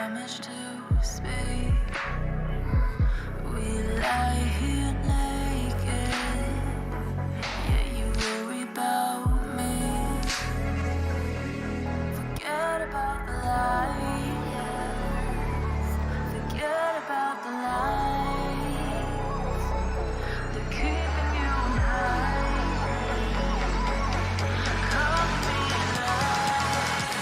much to speak. We lie here naked, yeah, you worry about me. Forget about the lies, forget about the lies. They're keeping you alive. Come be alive.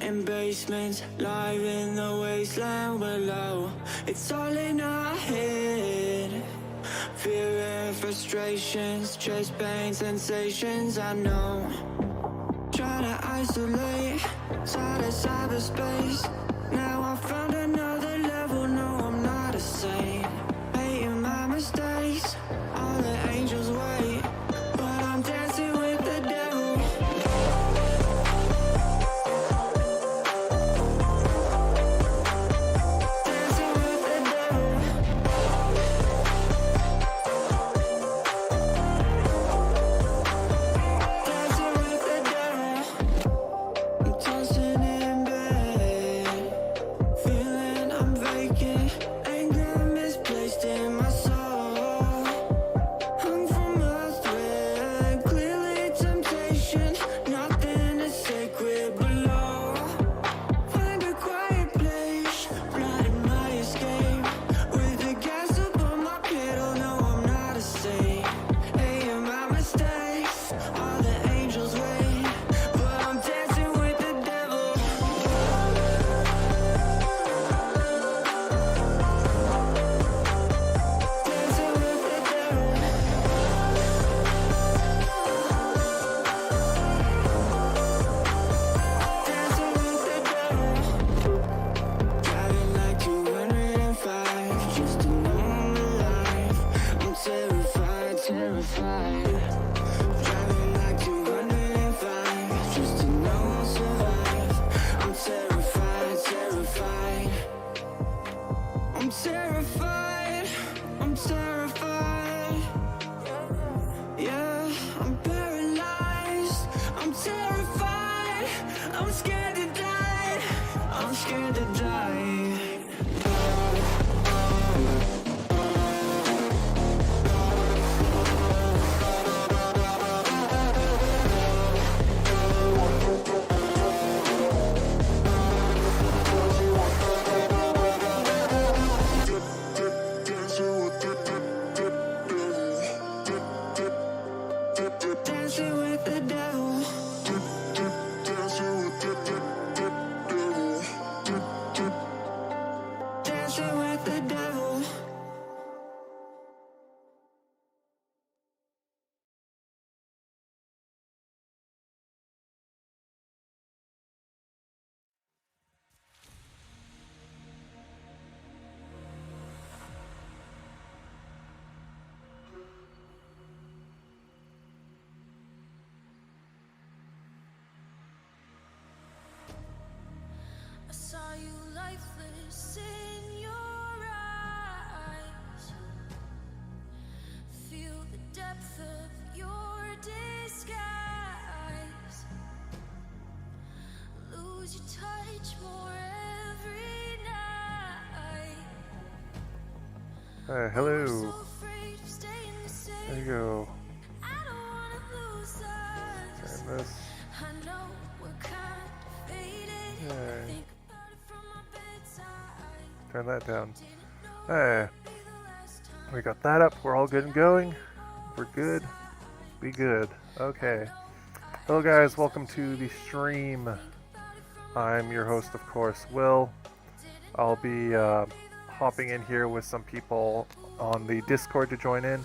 in basements, live in the wasteland below. It's all in our head. Fear and frustrations, chest pain sensations, I know. Try to isolate, side of cyberspace. Now I found another level, no I'm not a saint. Hating my mistakes, all the angels wait, but I'm dancing with the devil. Dancing with the devil. Dancing with the devil. I'm tossing in bed, feeling I'm vacant, anger misplaced in my soul. Hung from a thread, clearly temptation, nothing is sacred below. Find a quiet place, blind my escape, with the gas up on my pedal, no I'm not a saint. Hating my mistakes, all the angels wait, but I'm dancing with the devil. Dancing with the devil. Dancing with the devil. Driving like 205, just to know I'm alive. I'm terrified, terrified. Driving like 205, just to know I'll survive. I'm terrified, terrified. I'm terrified, I'm terrified. Yeah, I'm paralyzed, I'm terrified. I'm scared to die, I'm scared to die. Dancing with the devil. Dancing with the devil. I saw you lifeless in your eyes. Feel the depth of your disguise. Lose your touch more every night. Hello. So afraid of staying the same. There you go. I don't wanna lose us. And this. I know we're kind of faded. Hey. Think about it from my bedside. Turn that down. Didn't know Hey. it'd be the last time. We got that up. We're all good and going. We're good. Be good. Okay. Hello guys. Welcome to the stream. I'm your host, of course, Will. I'll be hopping in here with some people on the Discord to join in.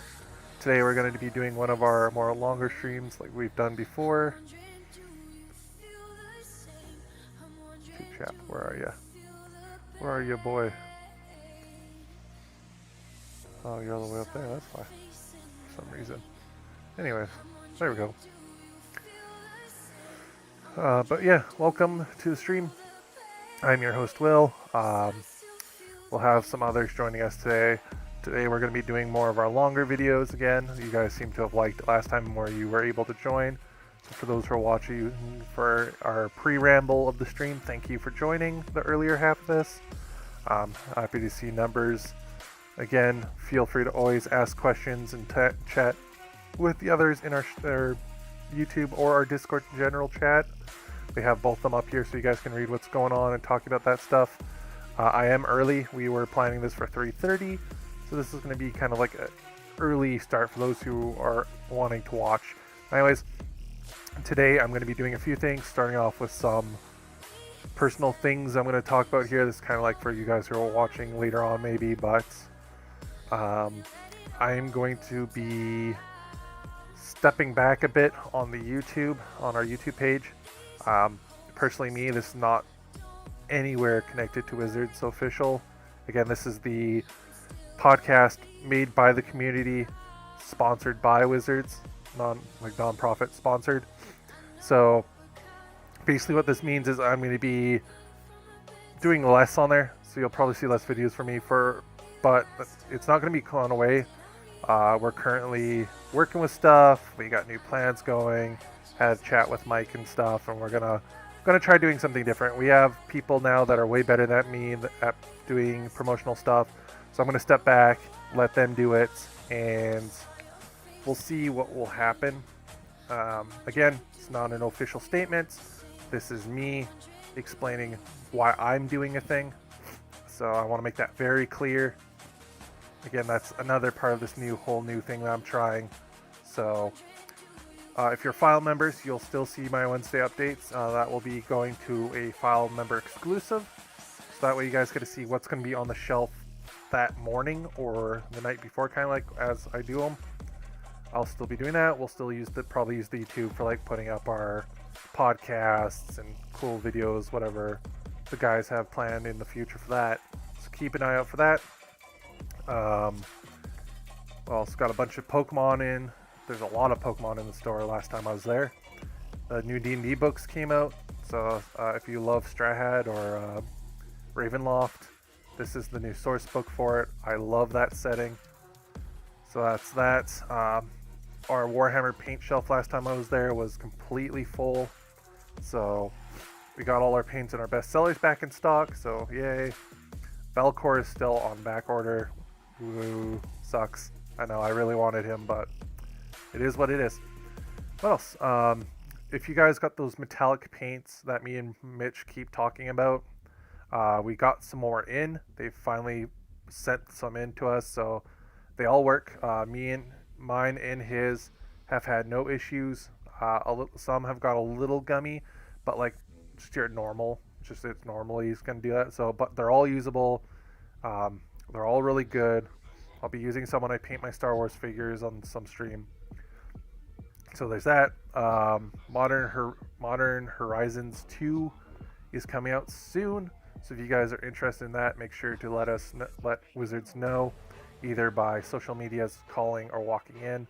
Today we're going to be doing one of our more longer streams like we've done before. Two chap, where are you? Where are you, boy? Oh, you're all the way up there. That's why. For some reason. Anyways, there we go. But yeah, welcome to the stream. I'm your host, Will. We'll have some others joining us today. Today we're going to be doing more of our longer videos again. You guys seem to have liked it last time where you were able to join. So for those who are watching for our pre-ramble of the stream, thank you for joining the earlier half of this. Happy to see numbers. Again, feel free to always ask questions and chat with the others in our YouTube or our Discord general chat. We have both of them up here so you guys can read what's going on and talk about that stuff. I am early. We were planning this for 3:30, so this is going to be kind of like an early start for those who are wanting to watch. Anyways, today I'm going to be doing a few things, starting off with some personal things I'm going to talk about here. This is kind of like for you guys who are watching later on, maybe, but I am going to be stepping back a bit on the YouTube, on our YouTube page. Personally, me, this is not anywhere connected to Wizards Official. Again, this is the podcast made by the community, sponsored by Wizards, non-profit sponsored. So basically what this means is I'm going to be doing less on there, so you'll probably see less videos from me but it's not going to be gone away. We're currently working with stuff. We got new plans going. Had a chat with Mike and stuff, and we're gonna try doing something different. We have people now that are way better than me at doing promotional stuff, so I'm gonna step back, let them do it, and we'll see what will happen. Again, it's not an official statement. This is me explaining why I'm doing a thing, so I want to make that very clear. Again, that's another part of this whole new thing that I'm trying. So if you're file members, you'll still see my Wednesday updates. That will be going to a file member exclusive, so that way you guys get to see what's going to be on the shelf that morning or the night before, kind of like as I do them. I'll still be doing that. We'll still probably use the YouTube for like putting up our podcasts and cool videos, whatever the guys have planned in the future for that. So keep an eye out for that. Well, it's got a bunch of Pokemon in. There's a lot of Pokemon in the store last time I was there. The new D&D books came out, so if you love Strahd or Ravenloft, this is the new source book for it. I love that setting. So that's that. Our Warhammer paint shelf last time I was there was completely full, so we got all our paints and our best sellers back in stock, so yay. Velcor is still on back order. Ooh, sucks. I know, I really wanted him, but it is what it is. What else? If you guys got those metallic paints that me and Mitch keep talking about, we got some more in. They finally sent some in to us, so they all work. Mine and his have had no issues. Some have got a little gummy, but like just your normal, just it's normally he's gonna do that. So, but they're all usable. They're all really good. I'll be using some when I paint my Star Wars figures on some stream. So there's that. Modern Horizons 2 is coming out soon. So if you guys are interested in that, make sure to let Wizards know, either by social medias, calling, or walking in.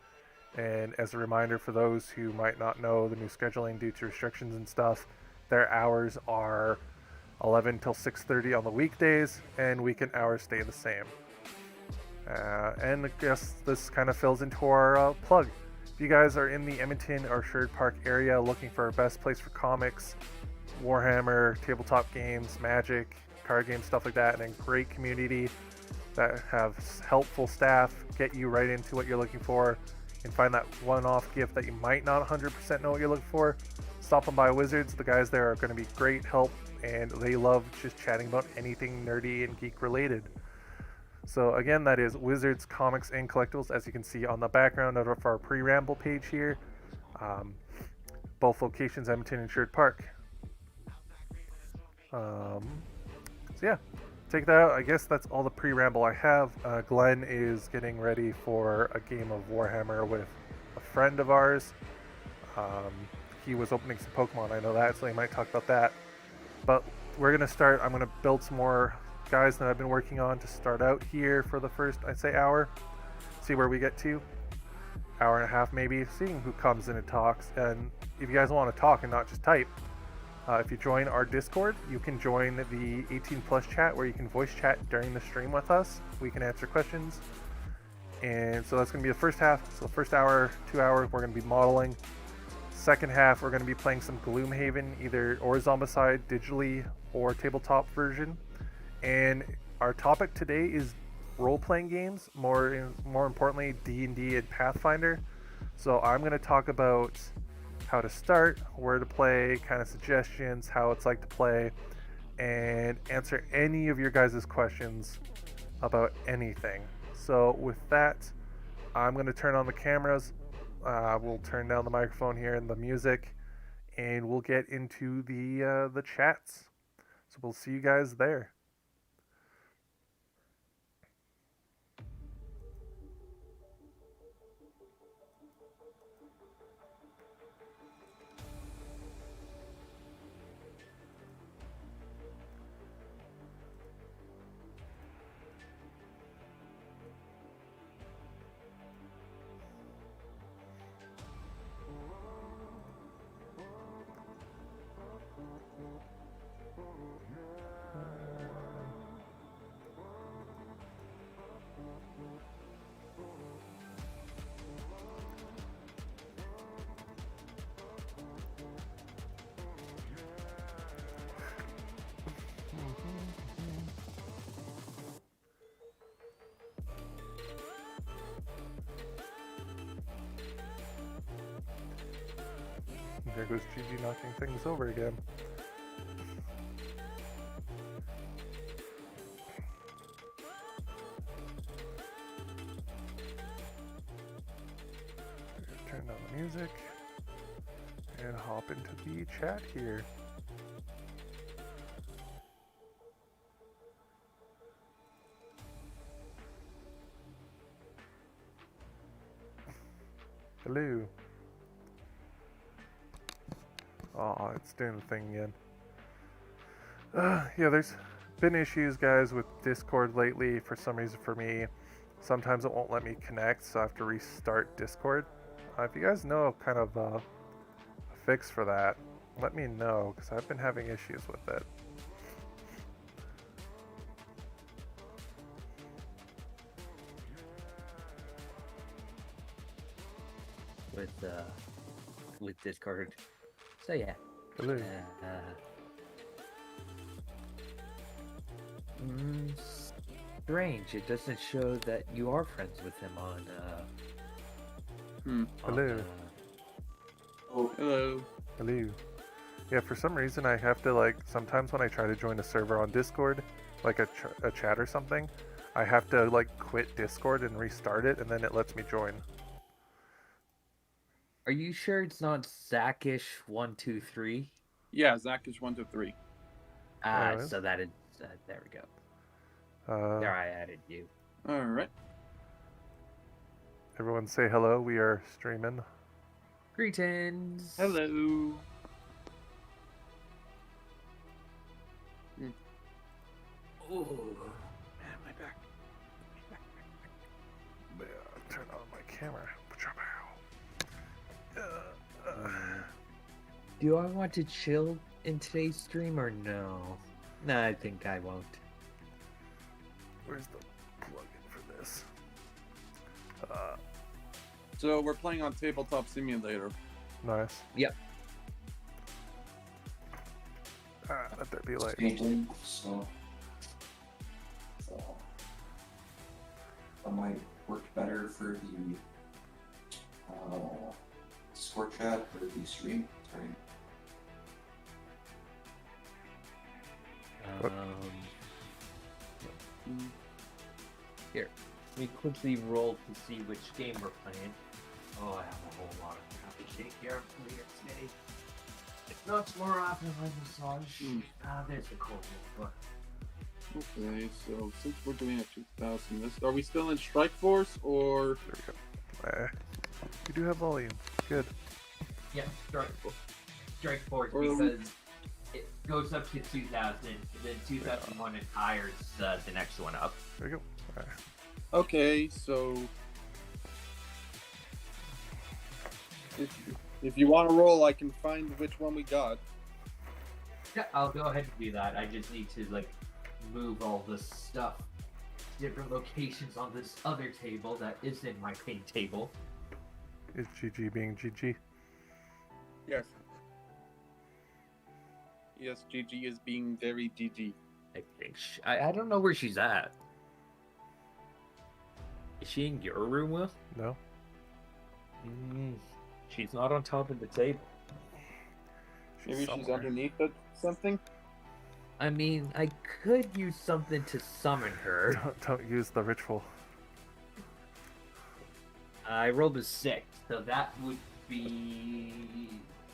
And as a reminder for those who might not know the new scheduling due to restrictions and stuff, their hours are 11 till 6:30 on the weekdays, and weekend hours stay the same. And I guess this kind of fills into our plug. If you guys are in the Edmonton or Sherwood Park area looking for a best place for comics, Warhammer, tabletop games, Magic, card games, stuff like that, and a great community that have helpful staff, get you right into what you're looking for, and find that one-off gift that you might not 100% know what you're looking for, stop on by Wizards. The guys there are going to be great help, and they love just chatting about anything nerdy and geek related. So again, that is Wizards Comics and Collectibles, as you can see on the background of our pre-ramble page here. Both locations, Edmonton and Sherwood Park. So yeah, take that out. I guess that's all the pre-ramble I have. Glenn is getting ready for a game of Warhammer with a friend of ours. He was opening some Pokemon, I know that, so he might talk about that. But we're going to start. I'm going to build some more guys that I've been working on to start out here for the first, I'd say, hour. See where we get to. Hour and a half maybe, seeing who comes in and talks. And if you guys want to talk and not just type, if you join our Discord, you can join the 18+ chat where you can voice chat during the stream with us. We can answer questions. And so that's going to be the first half. So the first hour, 2 hours, we're going to be modeling. Second half, we're going to be playing some Gloomhaven, or Zombicide digitally or tabletop version. And our topic today is role-playing games, more importantly D&D and Pathfinder. So I'm going to talk about how to start, where to play, kind of suggestions, how it's like to play, and answer any of your guys' questions about anything. So with that, I'm going to turn on the cameras. We'll turn down the microphone here and the music, and we'll get into the chats. So we'll see you guys there. There goes Gigi knocking things over again. Turn on the music and hop into the chat here. Hello. Oh, it's doing the thing again. Yeah, there's been issues, guys, with Discord lately for some reason for me. Sometimes it won't let me connect, so I have to restart Discord. If you guys know kind of a fix for that, let me know, because I've been having issues with it. With Discord. So yeah. Hello. Strange. It doesn't show that you are friends with him on. Hello. Oh, hello. Hello. Yeah, for some reason I have to, like, sometimes when I try to join a server on Discord, like a chat or something, I have to, like, quit Discord and restart it, and then it lets me join. Are you sure it's not Zackish123? Yeah, Zach is 1 to 3. So that is. There we go. There, I added you. All right. Everyone say hello. We are streaming. Greetings. Hello. Oh, Man, my back. Turn on my camera. do I want to chill in today's stream or no? Nah, I think I won't. Where's the plug-in for this? So we're playing on Tabletop Simulator. Nice. Yep. Let there be light. Painting, so that might work better for the Discord chat or the stream. Sorry. Here, let me quickly roll to see which game we're playing. Oh, I have a whole lot of copy shake here earlier today. It's not tomorrow after my massage. There's the cold book. Okay, so since we're doing a 2000 list, are we still in Strike Force or? There we go. You do have volume. Good. Yeah, Strike Force Or- because it goes up to 2000, and then 2001 and higher is the next one up. There we go. Alright. Okay, so if you want to roll, I can find which one we got. Yeah, I'll go ahead and do that. I just need to move all this stuff to different locations on this other table that isn't my ping table. Is GG being GG? Yes. Yes, GG is being very GG. I think I don't know where she's at. Is she in your room, Will? No. She's not on top of the table. Maybe she's somewhere. underneath it, something. I mean, I could use something to summon her. Don't use the ritual. I rolled a 6, so that would be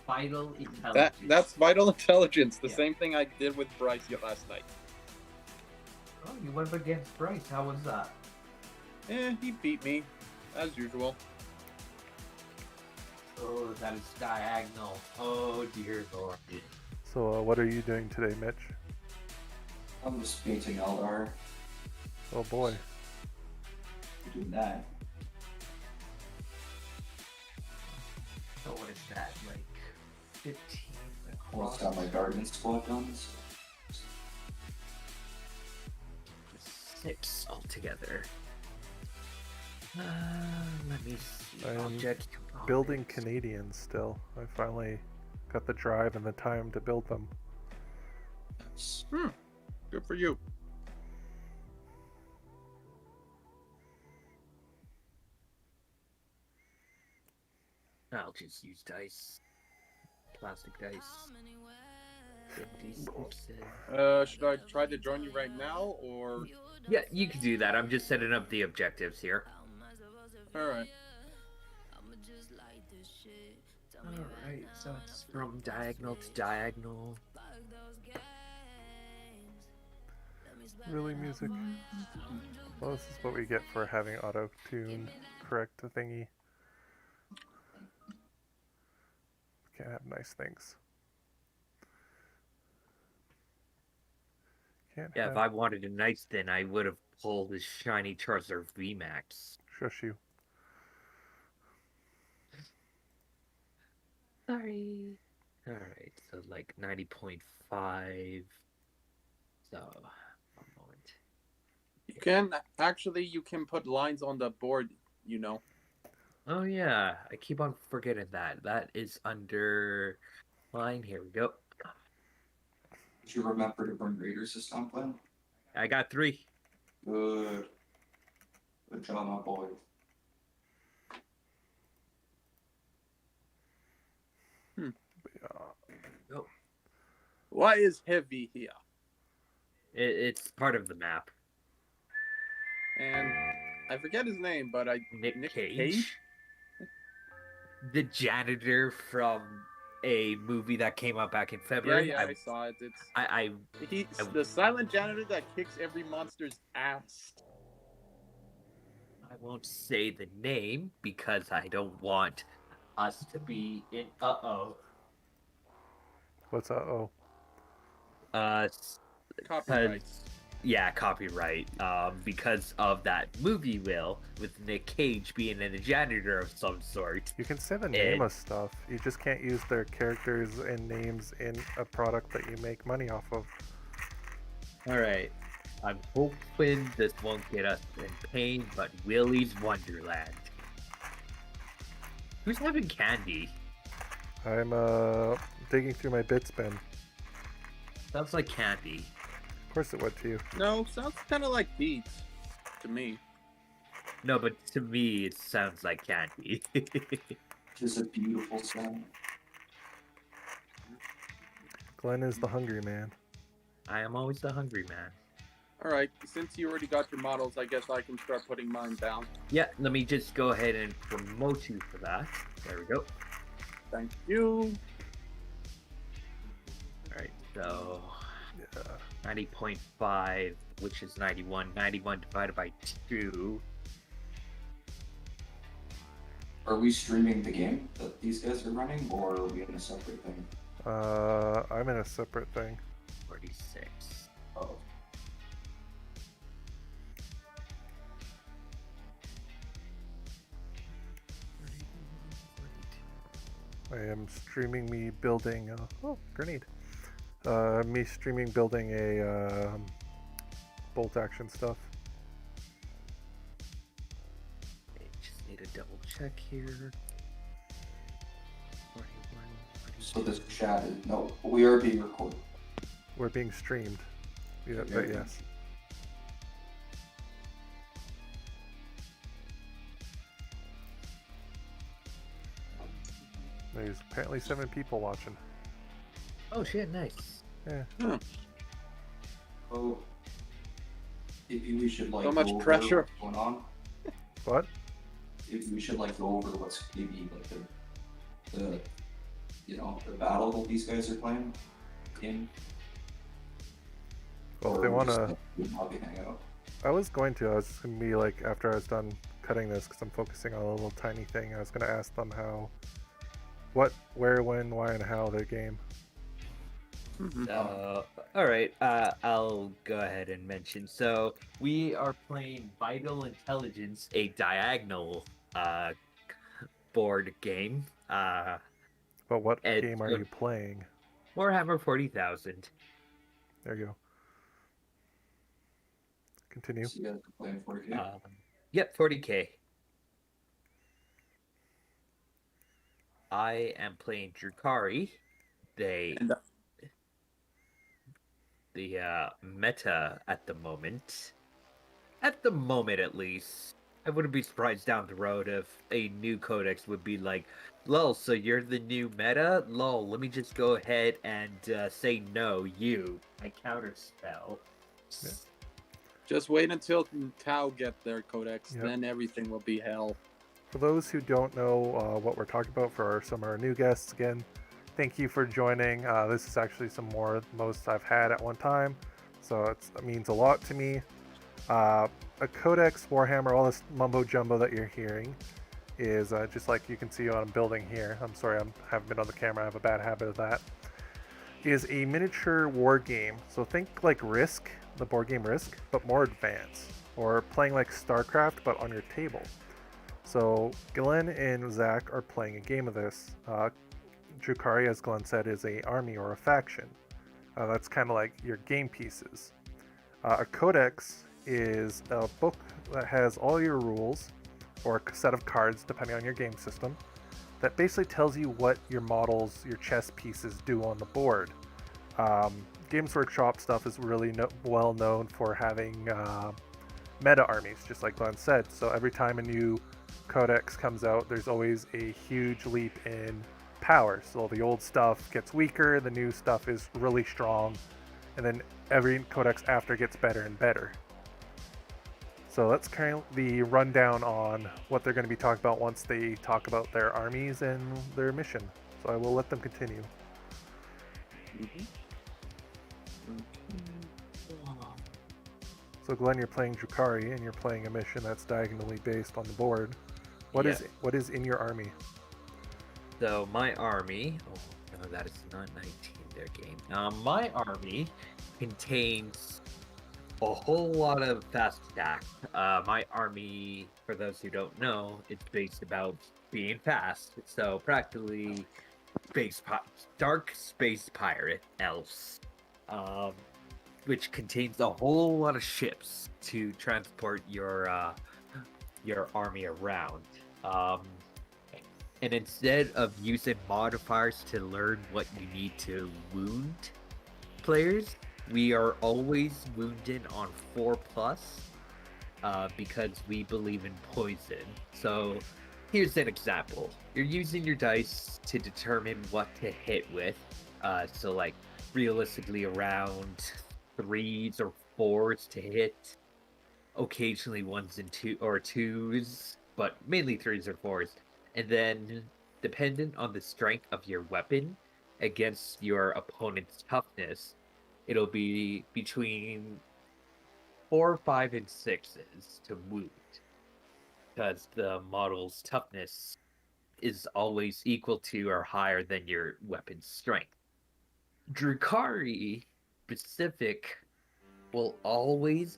vital intelligence. That's vital intelligence. The Yeah. same thing I did with Bryce last night. Oh, you went up against Bryce. How was that? He beat me, as usual. Oh, that is diagonal. Oh, dear Lord. So, what are you doing today, Mitch? I'm just painting Eldar. Oh boy. Doing that. So what is that, like 15 Almost across? got my garden squad done. So 6 altogether. Let me see. I am Object Building components. Canadians still. I finally got the drive and the time to build them. that's Good for you. I'll just use dice. Plastic dice. 56. Should I try to join you right now, or? Yeah, you can do that. I'm just setting up the objectives here. Alright. Alright, so it's from diagonal to diagonal. Really, music? Well, this is what we get for having auto-tuned correct thingy. Can't have nice things. Can't Yeah, have... if I wanted a nice then I would have pulled the shiny Charizard VMAX. Shush you. Sorry. Alright, so like 90.5. So, one moment. You can put lines on the board, you know. Oh yeah, I keep on forgetting that. That is under line. Here we go. Did you remember to bring Raiders this time, Glenn? I got 3. Good. Good job, my boy. Yeah. Why is heavy here? It's part of the map. And I forget his name, but Nick Cage? The janitor from a movie that came out back in February. Yeah, I saw it. It's I the silent janitor that kicks every monster's ass. I won't say the name because I don't want us to be in What's uh-oh? Copyrights. Yeah, copyright. Because of that movie, Will, with Nick Cage being a janitor of some sort. You can say the name of stuff. You just can't use their characters and names in a product that you make money off of. Alright. I'm hoping this won't get us in pain, but Willy's Wonderland. Who's having candy? I'm digging through my bits bin. Sounds like candy. Of course it would to you. No, sounds kind of like beats to me. No, but to me, it sounds like candy. Just a beautiful sound. Glenn is the hungry man. I am always the hungry man. Alright, since you already got your models, I guess I can start putting mine down. Yeah, let me just go ahead and promote you for that. There we go. Thank you. Alright, so Yeah. 90.5, which is 91. 91 divided by 2. Are we streaming the game that these guys are running, or are we in a separate thing? I'm in a separate thing. 46. Oh. I am streaming me building. Oh, grenade. Me streaming building a bolt action stuff. Just need a double check here. 41, So this chat is no. We are being recorded. We're being streamed. Yeah, Yeah. but yes. There's apparently 7 people watching. Oh shit, nice. Yeah. Oh. Maybe we should like So much go over pressure. what's going on. What? Maybe we should like go over what's maybe like the the battle that these guys are playing in. Well, if Or they we want just to, like, do a hobby hangout. I was going to. I was just gonna be like after I was done cutting this because I'm focusing on a little tiny thing. I was gonna ask them how, what, where, when, why, and how they game. All right. I'll go ahead and mention. So we are playing Vital Intelligence, a diagonal board game. But what It's game are you playing? Warhammer 40,000. There you go. Continue. So you guys are playing 40K. Yep, 40K. I am playing Drukari. And The meta at the moment. At the moment, at least. I wouldn't be surprised down the road if a new codex would be like, lol, so you're the new meta? Lol, let me just go ahead and say no, you. I counterspell. Yeah. just wait until Tau get their codex, Yep. then everything will be hell. For those who don't know what we're talking about, for some of our new guests, again, thank you for joining. This is actually some more most I've had at one time, so it means a lot to me. A Codex, Warhammer, all this mumbo jumbo that you're hearing is just like you can see what I'm building here. I'm sorry, I haven't been on the camera. I have a bad habit of that. Is a miniature war game. So think like Risk, the board game Risk, but more advanced. Or playing like StarCraft, but on your table. So Glenn and Zach are playing a game of this. Drukari, as Glenn said, is a army or a faction. That's kind of like your game pieces. A Codex is a book that has all your rules, or a set of cards depending on your game system, that basically tells you what your models, your chess pieces do on the board. Games Workshop stuff is really well known for having meta armies, just like Glenn said. So every time a new codex comes out, there's always a huge leap in power. So the old stuff gets weaker, the new stuff is really strong, and then every codex after gets better and better. So that's kind of the rundown on what they're going to be talking about once they talk about their armies and their mission. So I will let them continue. So Glenn, you're playing Drukari, and you're playing a mission that's diagonally based on the board. What is in your army? So my army, oh no, that is not 19 their game. My army contains a whole lot of fast attack. My army, for those who don't know, it's based about being fast. So practically dark space pirate elves, which contains a whole lot of ships to transport your army around. And instead of using modifiers to learn what you need to wound players, we are always wounded on 4+, because we believe in poison. So here's an example. You're using your dice to determine what to hit with. So like realistically around 3s or 4s to hit. Occasionally 1s and 2s, but mainly 3s or 4s. And then, dependent on the strength of your weapon against your opponent's toughness, it'll be between 4, 5, and 6s to wound. Because the model's toughness is always equal to or higher than your weapon's strength. Drukari specific will always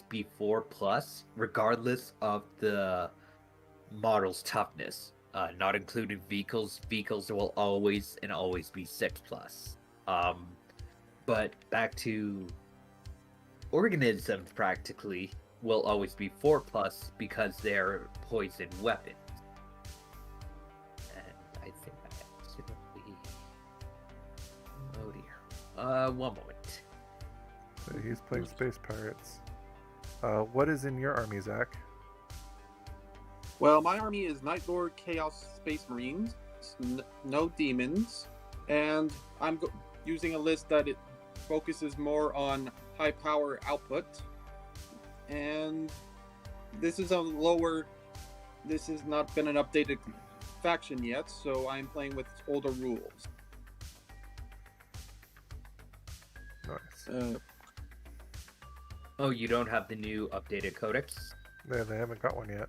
be 4+, regardless of the model's toughness, not including vehicles. Vehicles will always be 6+. But back to organisms, practically will always be 4+ because they're poison weapons. And I think I accidentally. Oh dear. One moment. So he's playing Space Pirates. What is in your army, Zach? Well, my army is Night Lord Chaos Space Marines, no demons, and I'm using a list that it focuses more on high power output. And this is a lower. This has not been an updated faction yet, so I'm playing with older rules. Nice. Oh, you don't have the new updated codex? They haven't got one yet.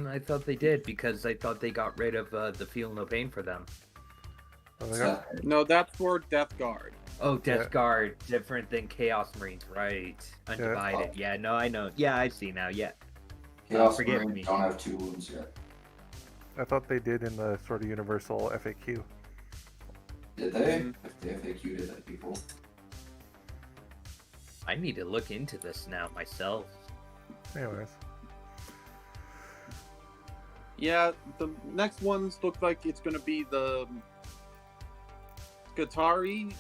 I thought they did, because I thought they got rid of the Feel No Pain for them. Oh, they What's got, that? No, that's for Death Guard. Oh, Death Yeah. Guard, different than Chaos Marines, right? Undivided. Yeah, no, I know. Yeah, I see now. Yeah. Chaos forgive Marines me. don't have 2 wounds yet. I thought they did in the sort of universal FAQ. Did they? Mhm. If they FAQ'd it, that'd be cool. I need to look into this now myself. Anyways, Yeah, the next ones look like it's going to be the Skitari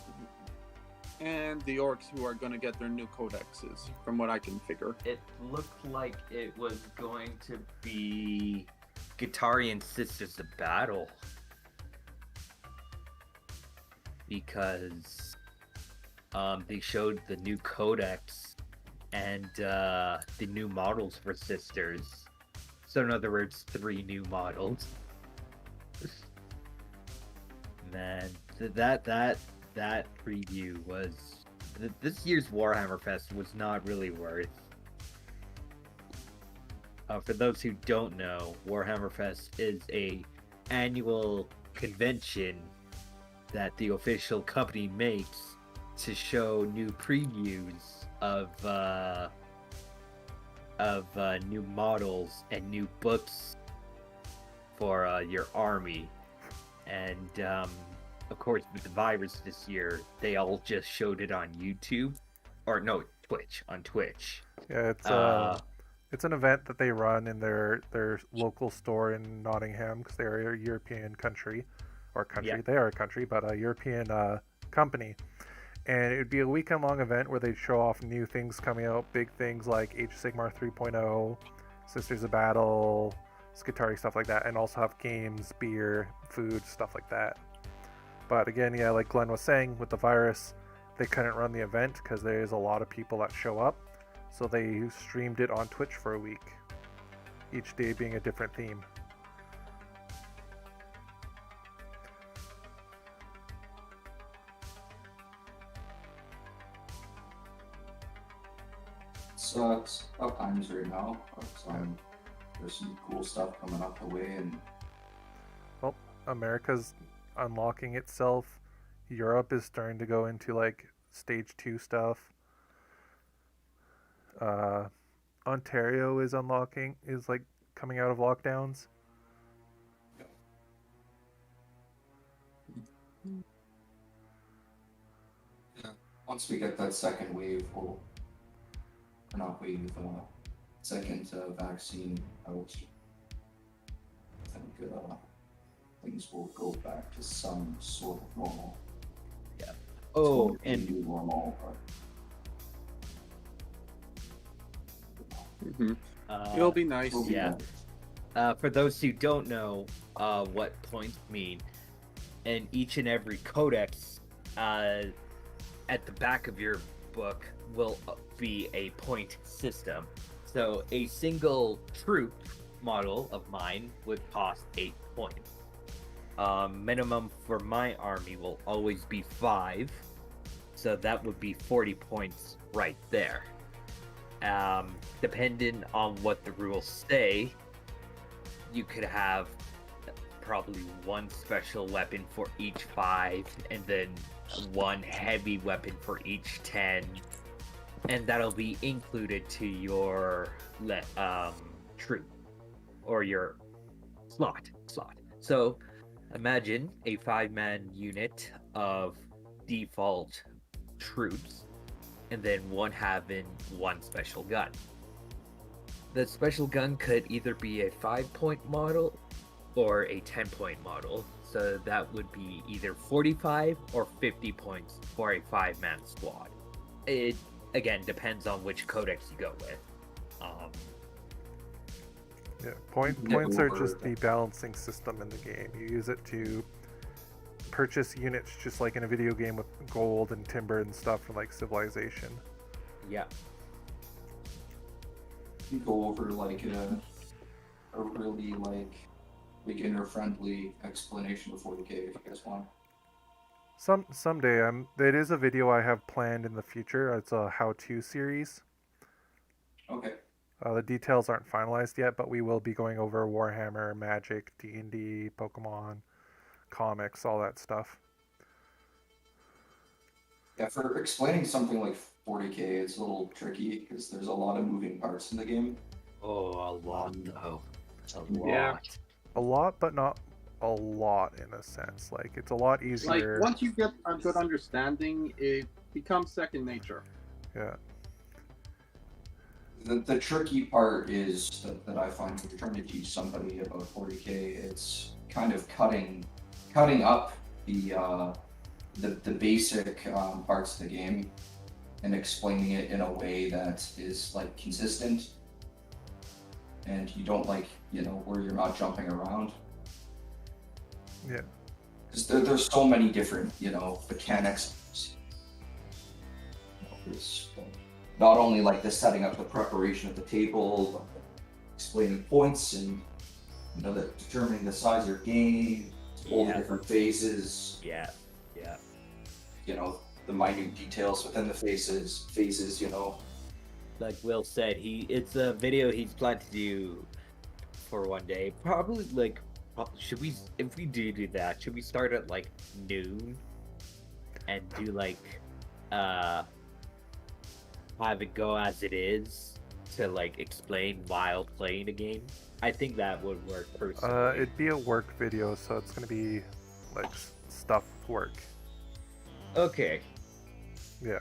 and the Orcs who are going to get their new codexes, from what I can figure. It looked like it was going to be Guitarian Sisters of Battle. Because they showed the new codex and the new models for Sisters. So in other words, 3 new models. Man, that preview was... This year's Warhammer Fest was not really worth. For those who don't know, Warhammer Fest is a annual convention that the official company makes to show new previews of new models and new books for your army. And of course, with the virus this year, they all just showed it on YouTube, or no, Twitch. On Twitch. yeah, it's an event that they run in their local store in Nottingham because they're a European country, Yeah. They are a country, but a European company. And it would be a weekend-long event where they'd show off new things coming out, big things like Age of Sigmar 3.0, Sisters of Battle, Skitari, stuff like that, and also have games, beer, food, stuff like that. But again, yeah, like Glenn was saying, with the virus, they couldn't run the event because there's a lot of people that show up. So they streamed it on Twitch for a week, each day being a different theme. It's up times right now, but there's some cool stuff coming up the way, and Well, America's unlocking itself. Europe is starting to go into like stage 2 stuff. Ontario is like coming out of lockdowns. once we get that second wave, or not wave, second vaccine out, I think things will go back to some sort of normal. Oh, It's and new normal, It'll be nice. but yeah. For those who don't know what points mean, in each and every codex, at the back of your book will be a point system. So a single troop model of mine would cost 8 points. Minimum for my army will always be 5, so that would be 40 points right there. Depending on what the rules say, you could have probably 1 special weapon for each 5, and then 1 heavy weapon for each 10, and that'll be included to your troop or your slot. So imagine a 5-man unit of default troops, and then 1 having 1 special gun. The special gun could either be a 5-point model or a 10-point model, so that would be either 45 or 50 points for a 5-man squad. It again depends on which codex you go with. Yeah, Yeah, points are over just the- the balancing system in the game. You use it to purchase units, just like in a video game with gold and timber and stuff from like Civilization. Yeah. you go over like a really like beginner-friendly explanation of 40K if you guys want. Someday, it is a video I have planned in the future. It's a how-to series. Okay. The details aren't finalized yet, but we will be going over Warhammer, Magic, D&D, Pokemon, comics, all that stuff. Yeah, for explaining something like 40K, it's a little tricky because there's a lot of moving parts in the game. Oh, a lot though. A lot. Yeah. A lot, but not a lot in a sense. Like, it's a lot Like easier. once you get a good understanding, it becomes second nature. Yeah. The tricky part is that I find when you're trying to teach somebody about 40K, it's kind of cutting up the basic parts of the game and explaining it in a way that is like consistent, and you don't like where you're not jumping around. Yeah. Because there's so many different mechanics. There's not only like the setting up the preparation of the table, but explaining points and determining the size of your game, all the different phases. Yeah. The minute details within the phases. Like Will said, it's a video he's planned to do for one day. Probably like, if we do that, should we start at like noon and do like have it go as it is to like explain while playing a game? I think that would work personally. It'd be a work video, so it's gonna be like stuff work. Okay. Yeah.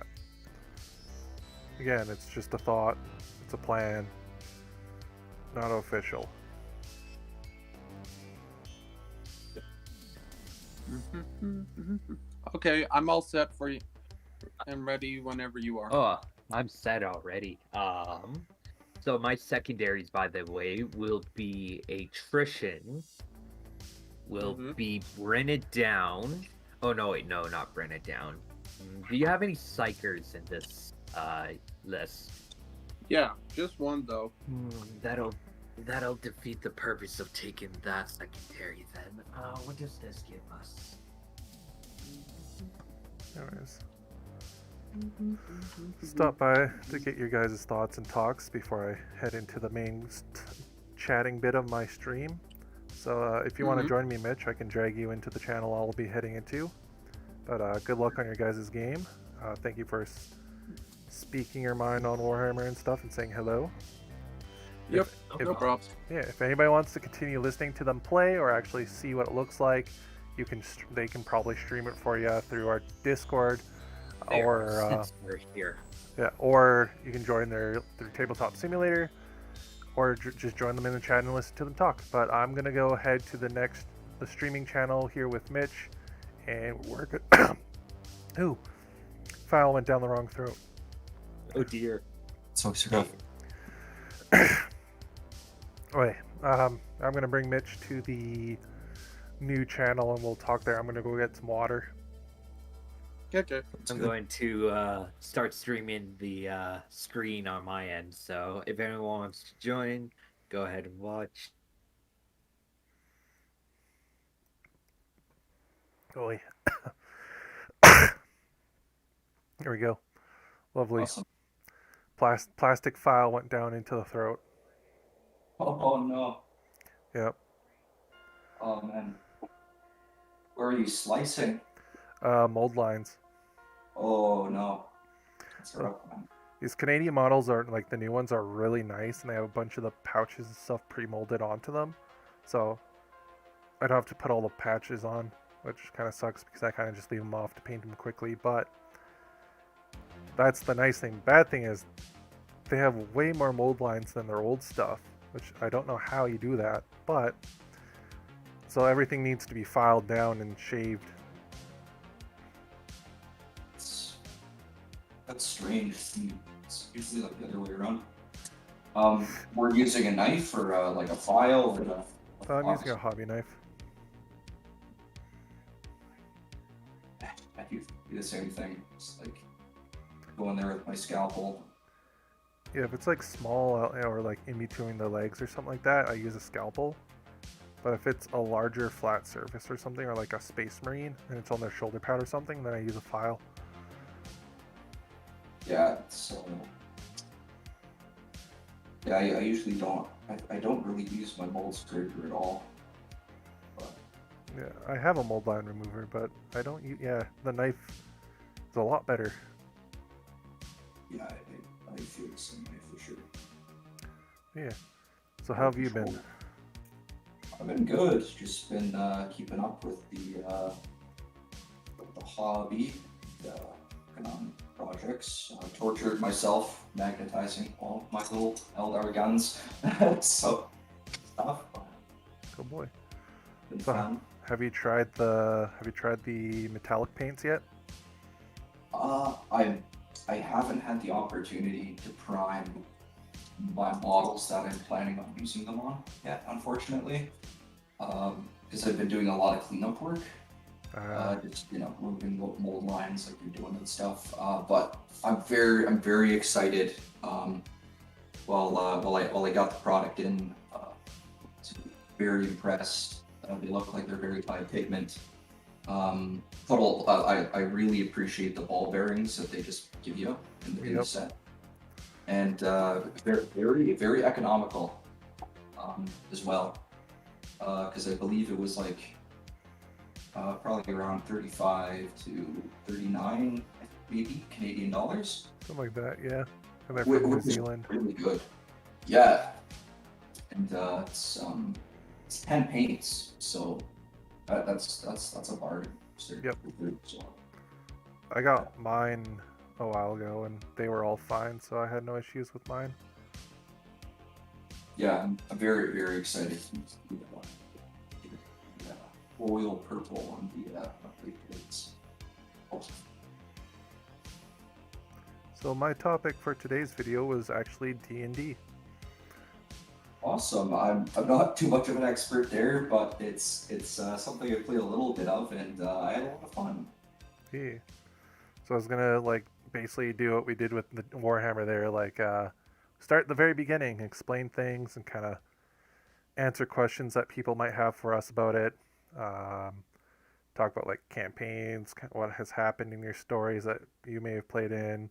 Again, it's just a thought. It's a plan. Not official. Okay, I'm all set for you. I'm ready whenever you are. Oh, I'm set already. So my secondaries, by the way, will be attrition. Will be Bring It Down. Oh no, wait, no, not Bring It Down. Do you have any psychers in this list? Yeah, just one though. That'll defeat the purpose of taking that secondary then. What does this give us? Anyways. Stop by to get your guys' thoughts and talks before I head into the main chatting bit of my stream. So if you want to join me, Mitch, I can drag you into the channel I'll be heading into. But good luck on your guys' game. Thank you for speaking your mind on Warhammer and stuff and saying hello. Yep, If- no props. Yeah, if anybody wants to continue listening to them play or actually see what it looks like, they can probably stream it for you through our Discord, or we're here. yeah, or you can join their Tabletop Simulator, or just join them in the chat and listen to them talk. But I'm gonna go ahead to the streaming channel here with Mitch, and we're good. Ooh, file went down the wrong throat. Oh dear. So sorry. Wait, I'm gonna bring Mitch to the new channel and we'll talk there. I'm gonna go get some water. Okay. I'm going to start streaming the screen on my end, so if anyone wants to join, go ahead and watch. Oh, yeah. Here we go. Lovely. Awesome. Plastic file went down into the throat. Oh no. Yep. Oh man. Where are you slicing? Mold lines. Oh no. That's rough, man. These Canadian models are like the new ones are really nice, and they have a bunch of the pouches and stuff pre-molded onto them. So I don't have to put all the patches on, which kind of sucks because I kind of just leave them off to paint them quickly. But that's the nice thing. Bad thing is they have way more mold lines than their old stuff, which I don't know how you do that. But so everything needs to be filed down and shaved. That's strange. It's usually like the other way around. We're using a knife or like a file or I'm using a hobby knife. I do the same thing. Just like go in there with my scalpel. Yeah, if it's like small or like in between the legs or something like that, I use a scalpel. But if it's a larger flat surface or something, or like a space marine, and it's on their shoulder pad or something, then I use a file. Yeah, so yeah, I usually don't. I don't really use my mold scraper at all. But Yeah, I have a mold line remover, but I don't use. Yeah, the knife is a lot better. yeah, I feel the same way for sure. Yeah. So how have you been? I've been good. Just been keeping up with the hobby, the projects. Tortured myself, magnetizing all my little Eldar guns. So stuff. Good boy. Been So fun. have you tried the metallic paints yet? I haven't had the opportunity to prime my models that I'm planning on using them on yet, unfortunately. Because I've been doing a lot of cleanup work. Just moving mold lines like you're doing and stuff. But I'm very excited. While I got the product in, very impressed. They look like they're very high pigment. I really appreciate the ball bearings that they just give you in the set, and very economical as well. Because I believe it was like probably around 35 to 39, maybe Canadian dollars. Something like that, yeah. And they're Which from New is Zealand. really good. Yeah, and it's 10 paints, so that's a bargain. Yep. So, I got mine a while ago, and they were all fine, so I had no issues with mine. yeah, I'm very excited to see the oil purple on the plates. So my topic for today's video was actually D&D. Awesome. I'm not too much of an expert there, but it's something I play a little bit of, and I had a lot of fun. Yeah. So I was gonna basically do what we did with the Warhammer there, start at the very beginning, explain things, and kind of answer questions that people might have for us about it. Talk about campaigns, what has happened in your stories that you may have played in,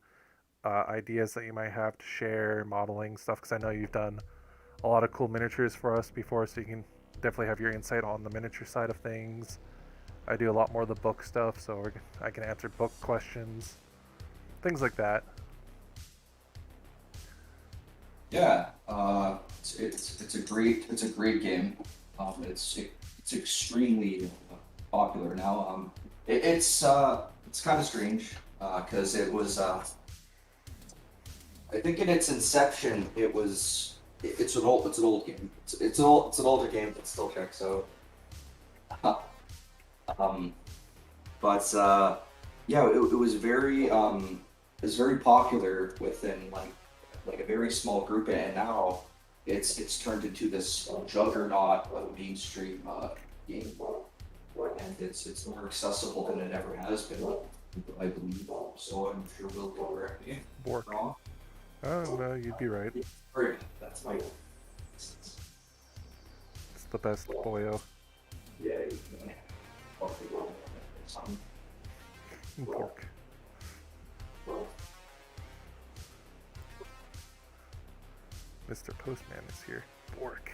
ideas that you might have to share, modeling stuff, because I know you've done a lot of cool miniatures for us before, so you can definitely have your insight on the miniature side of things. I do a lot more of the book stuff, so I can answer book questions, things like that. Yeah, it's a great game. It's extremely popular now. It's kind of strange because it was I think in its inception it's an old game. It's an older game that still checks out. Yeah, it was very popular within like a very small group, and now it's turned into this juggernaut of mainstream game, and it's more accessible than it ever has been, I believe. So I'm sure we'll go correct me. Bork. Wrong. Oh no, you'd be right. Right, that's my. It's the best boyo. Yeah. Pork. Mr. Postman is here. Bork.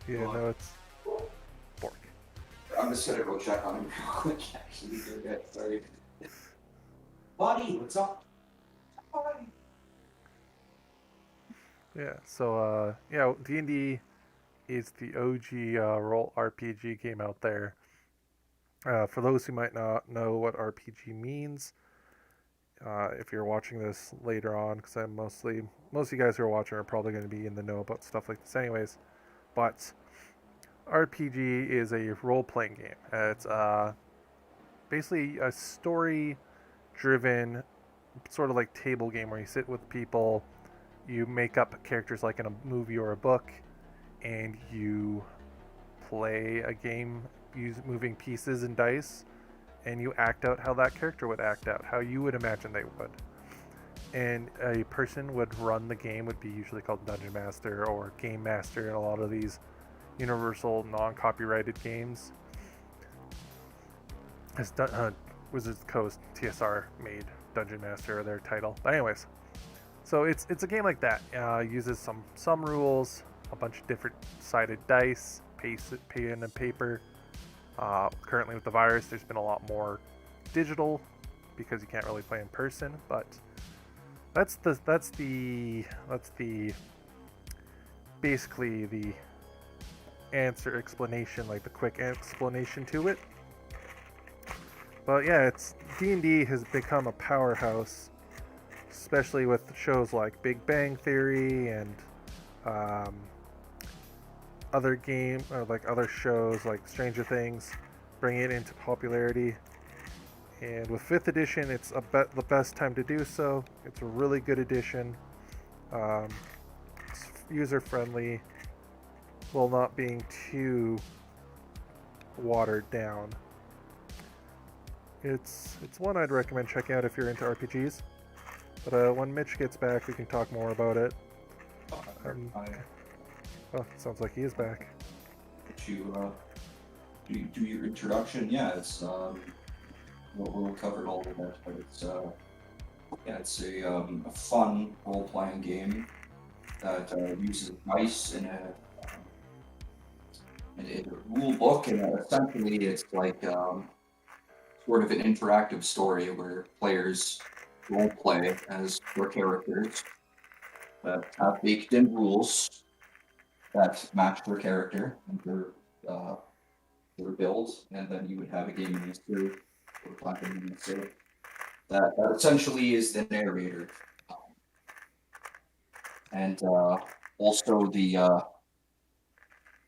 Yeah, no, it's Bork. I'm just gonna go check on him real quick. Actually, sorry. Buddy, what's up? Buddy. Yeah, so yeah, D&D is the OG role RPG game out there. For those who might not know what RPG means, if you're watching this later on, because most of you guys who are watching are probably going to be in the know about stuff like this anyways, but RPG is a role-playing game. It's basically a story-driven, sort of like table game where you sit with people, you make up characters like in a movie or a book, and you play a game moving pieces and dice, and you act out how that character would act out, how you would imagine they would. and a person would run the game would be usually called Dungeon Master or Game Master in a lot of these universal non-copyrighted games. As Wizards of the Coast TSR made Dungeon Master their title. But anyways, so it's a game like that. Uses some rules, a bunch of different sided dice, pen and paper. Currently with the virus, there's been a lot more digital because you can't really play in person. But that's basically the explanation, like the quick explanation to it. But yeah, D&D has become a powerhouse, especially with shows like Big Bang Theory and other shows like Stranger Things, bring it into popularity. And with 5th edition, it's the best time to do so. It's a really good edition. It's user friendly, while not being too watered down. It's one I'd recommend checking out if you're into RPGs. But when Mitch gets back, we can talk more about it. Sounds like he is back. To do your introduction, yeah, it's we'll cover all of that, but it's a fun role-playing game that uses dice in a rule book, and essentially it's like sort of an interactive story where players role play as their characters that have baked in rules that match their character and their build, and then you would have a game master or platform master that essentially is the narrator, and also the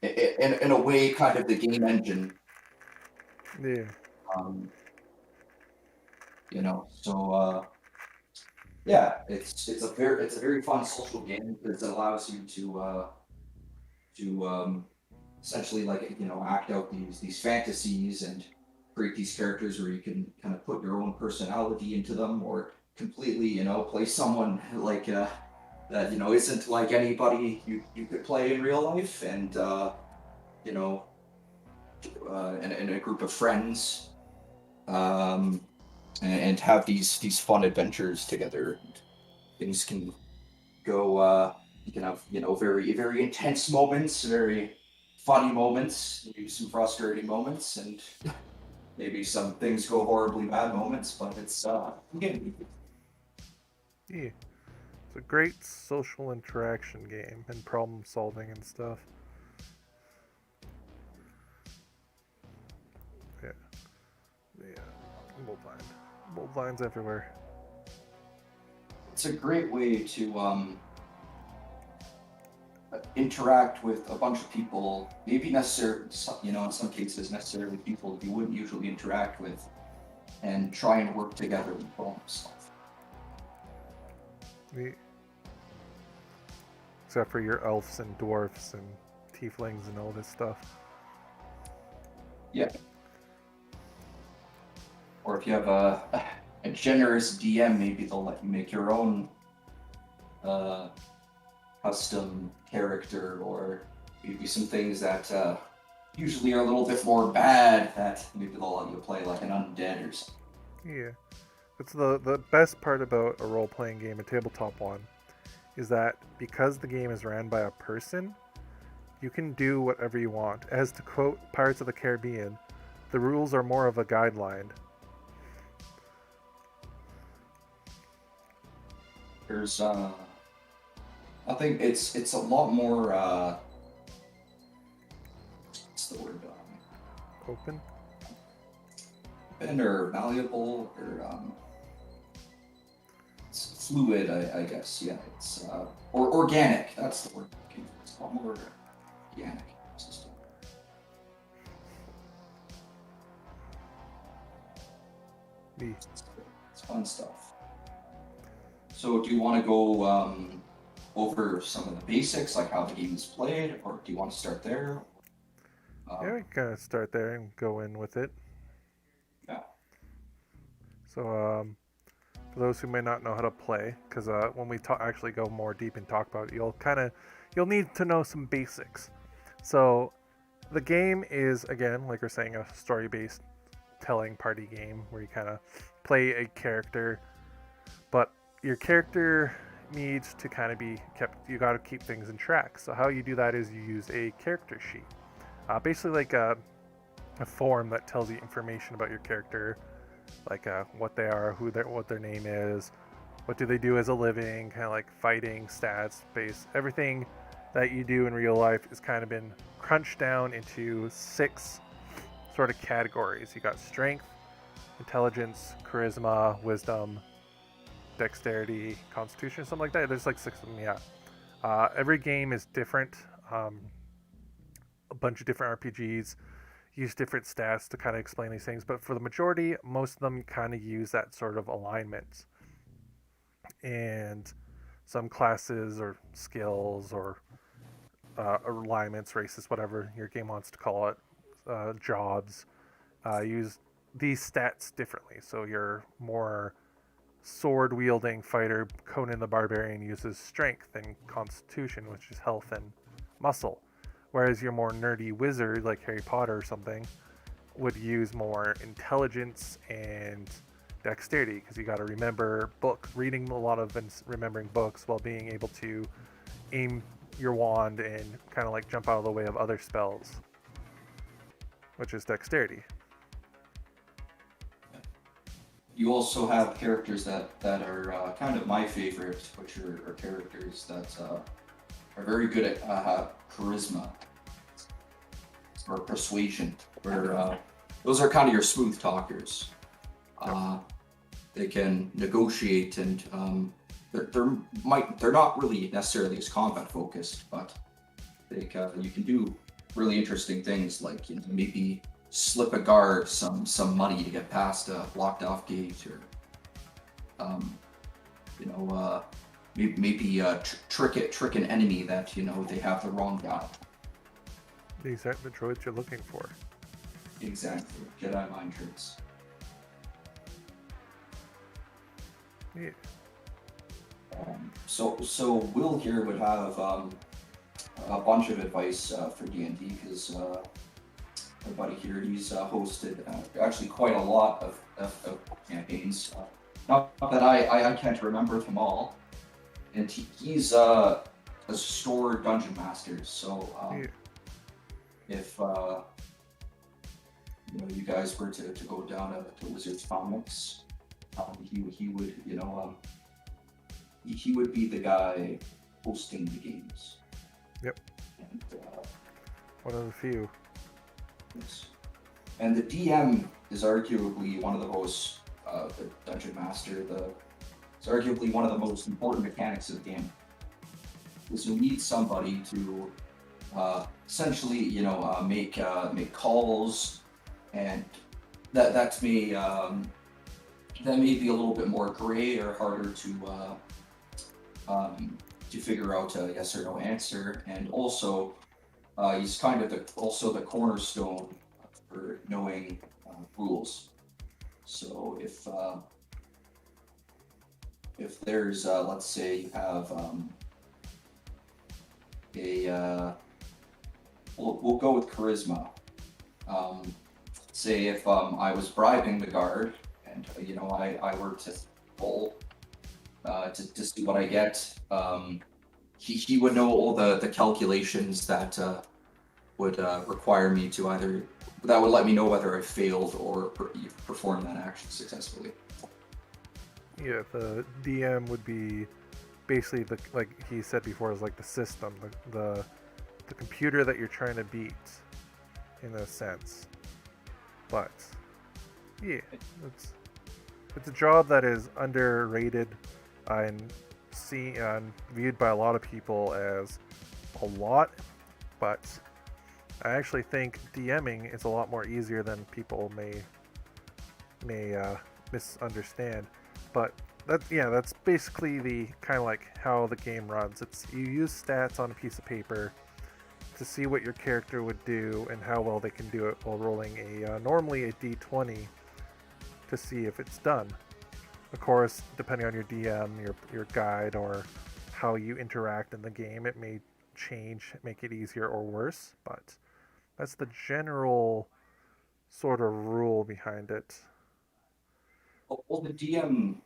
in a way kind of the game engine. Yeah. So yeah, it's a very fun social game because it allows you to essentially act out these fantasies and create these characters where you can kind of put your own personality into them, or completely play someone like that isn't like anybody you could play in real life, and in a group of friends, and have these fun adventures together. Things can go. You can have very very intense moments, very funny moments, maybe some frustrating moments, and maybe some things go horribly bad moments. But it's again. Yeah. It's a great social interaction game and problem solving and stuff. Yeah. Mold lines everywhere. It's a great way to interact with a bunch of people, maybe necessarily, in some cases necessarily people you wouldn't usually interact with, and try and work together and problem solve. Yeah. Except for your elves and dwarfs and tieflings and all this stuff. Yeah. Or if you have a generous DM, maybe they'll let you make your own custom character, or maybe some things that usually are a little bit more bad that maybe they'll let you play like an undead or something. Yeah. It's the best part about a role-playing game, a tabletop one, is that because the game is ran by a person, you can do whatever you want. As to quote Pirates of the Caribbean, the rules are more of a guideline. There's I think it's a lot more what's the word? Open? Open or malleable, or it's fluid, I guess. Yeah, it's or organic. That's the word. It's a lot more organic system. It's fun stuff. So do you want to go over some of the basics, like how the game is played, or do you want to start there? Yeah, we can kind of start there and go in with it. Yeah. So, For those who may not know how to play, because when we actually go more deep and talk about it, you'll need to know some basics. So the game is, again, like we're saying, a story-based telling party game where you kind of play a character, but your character needs to kind of be kept. You got to keep things in track. So how you do that is you use a character sheet, basically like a form that tells you information about your character, like what they are, what their name is, what do they do as a living, kind of like fighting, stats, base, everything that you do in real life is kind of been crunched down into 6 sort of categories. You got strength, intelligence, charisma, wisdom, dexterity, constitution, something like that. There's like 6 of them, yeah. Every game is different. A bunch of different RPGs use different stats to kind of explain these things, but for the majority, most of them kind of use that sort of alignment. And some classes or skills or alignments, races, whatever your game wants to call it, jobs, use these stats differently. So your more sword wielding fighter, Conan the Barbarian, uses strength and constitution, which is health and muscle. Whereas your more nerdy wizard, like Harry Potter or something, would use more intelligence and dexterity, because you got to remember reading a lot of and remembering books while being able to aim your wand and kind of like jump out of the way of other spells, which is dexterity. You also have characters that are kind of my favorite, which are characters that are very good at charisma or persuasion, where those are kind of your smooth talkers. They can negotiate, and they're not really necessarily as combat focused, but you can do really interesting things, like maybe slip a guard some money to get past a blocked off gate, or maybe trick an enemy that they have the wrong guy. These aren't the droids you're looking for. Exactly, Jedi mind tricks. Yeah. So Will here would have a bunch of advice for D&D, because my buddy here, he's hosted actually quite a lot of campaigns. Not that I can't remember them all, and he's a store dungeon master. So if you guys were to go down to Wizards Comics, he would he would be the guy hosting the games. Yep. And, one of the few. yes. And the DM is arguably one of the most the dungeon master. It's arguably one of the most important mechanics of the game, because you need somebody to essentially make calls, and that may be a little bit more gray or harder to figure out a yes or no answer. And also he's kind of also the cornerstone for knowing rules. So if there's let's say you have we'll go with charisma. Say if I was bribing the guard, and I were to roll to see what I get, he would know all the calculations that would require me to that would let me know whether I failed or performed that action successfully. Yeah, the DM would be basically like he said before, is like the system, the computer that you're trying to beat, in a sense. But yeah, it's a job that is underrated and viewed by a lot of people as a lot, but I actually think DMing is a lot more easier than people may misunderstand. But that's basically the kind of like how the game runs. You use stats on a piece of paper to see what your character would do and how well they can do it, while rolling normally a d20 to see if it's done. Of course, depending on your DM, your guide, or how you interact in the game, it may change, make it easier or worse, but that's the general sort of rule behind it. Well, the DM,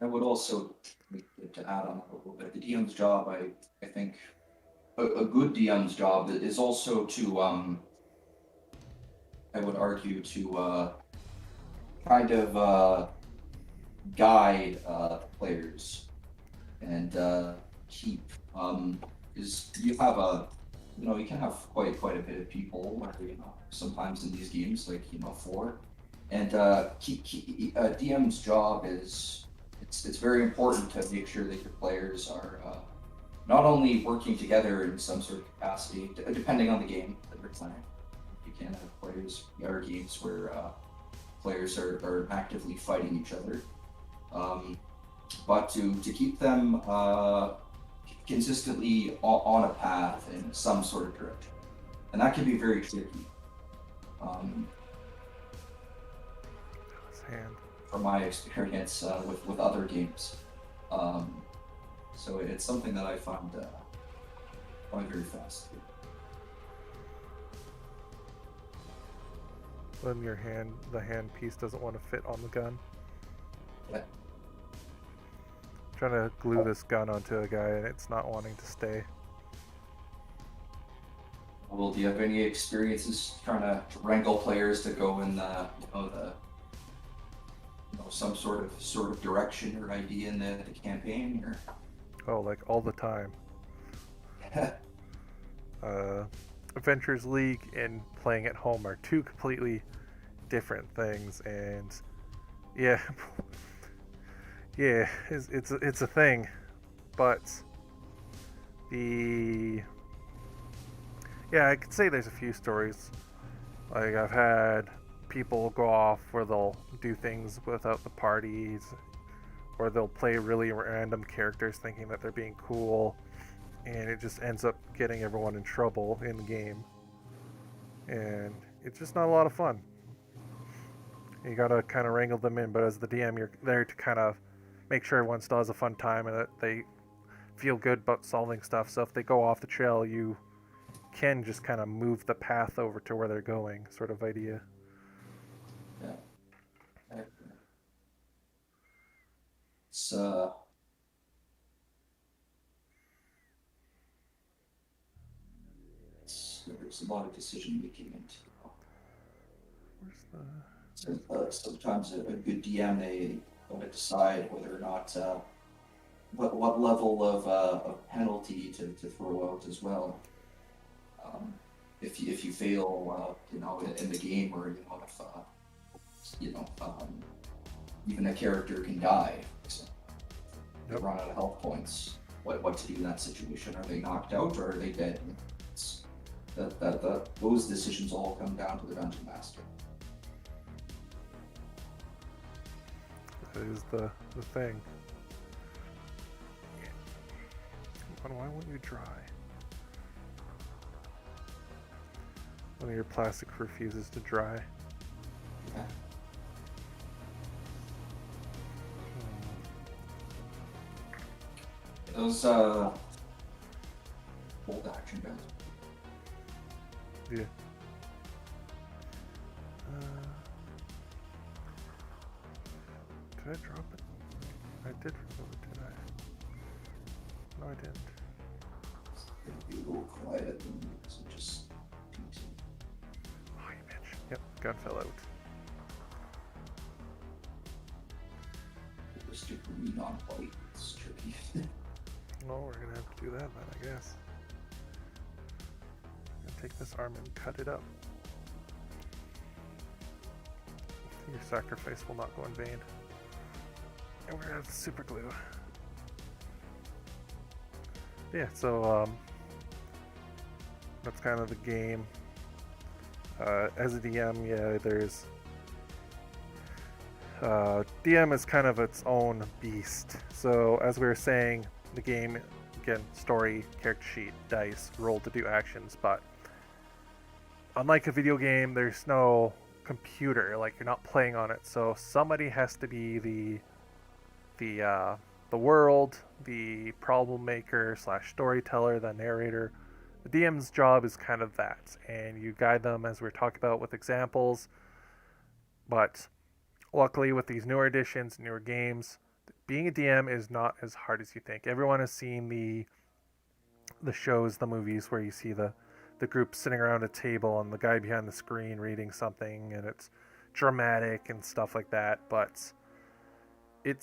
I would also like to add on a little bit. The DM's job, I think, a good DM's job is also to, I would argue, to kind of guide players and keep, is you have a, you can have quite a bit of people, where, sometimes in these games, like, four, and DM's job is, it's very important to make sure that your players are not only working together in some sort of capacity, depending on the game that they're playing. You can have players, there are games where players are actively fighting each other, but to keep them consistently on a path in some sort of direction, and that can be very tricky. His hand. From my experience with other games, so it's something that I find very fascinating. Then the hand piece doesn't want to fit on the gun. Yeah. Trying to glue this gun onto a guy and it's not wanting to stay. Well, do you have any experiences trying to wrangle players to go in some sort of direction or idea in the campaign, or? Oh, like all the time. Adventures League and playing at home are two completely different things, and yeah, yeah, it's a thing, but I could say there's a few stories. Like, I've had people go off where they'll do things without the parties, or they'll play really random characters thinking that they're being cool, and it just ends up getting everyone in trouble in the game. And it's just not a lot of fun. You gotta kind of wrangle them in, but as the DM, you're there to kind of make sure everyone still has a fun time and that they feel good about solving stuff. So if they go off the trail, you can just kind of move the path over to where they're going, sort of idea. Yeah. It's there's a lot of decision making into. Where's the? Sometimes a good DM, they want to decide whether or not what level of penalty to throw out as well. If you fail, in the game, or if even a character can die. So they run out of health points. What to do in that situation? Are they knocked out or are they dead? Those decisions all come down to the dungeon master. That is the thing. Why won't you dry? One of your plastic refuses to dry. Yeah. Those hold action guns. Yeah. Did I drop it? I did remove it, did I? No, I didn't. Be a little quiet at the moment, so just continue. Oh, you bitch. Yep, gun fell out. It was too green on white. It's tricky. Well, we're gonna have to do that then, I guess. I'm gonna take this arm and cut it up. Your sacrifice will not go in vain. And we're gonna have super glue. Yeah, so that's kind of the game. As a DM, yeah, there's DM is kind of its own beast. So as we were saying, the game, again, story, character sheet, dice, roll to do actions, but unlike a video game, there's no computer, like you're not playing on it, so somebody has to be the the world, the problem maker slash storyteller, the narrator. The DM's job is kind of that, and you guide them as we are talking about with examples. But luckily, with these newer editions, newer games, being a DM is not as hard as you think. Everyone has seen the shows, the movies where you see the group sitting around a table and the guy behind the screen reading something, and it's dramatic and stuff like that. But it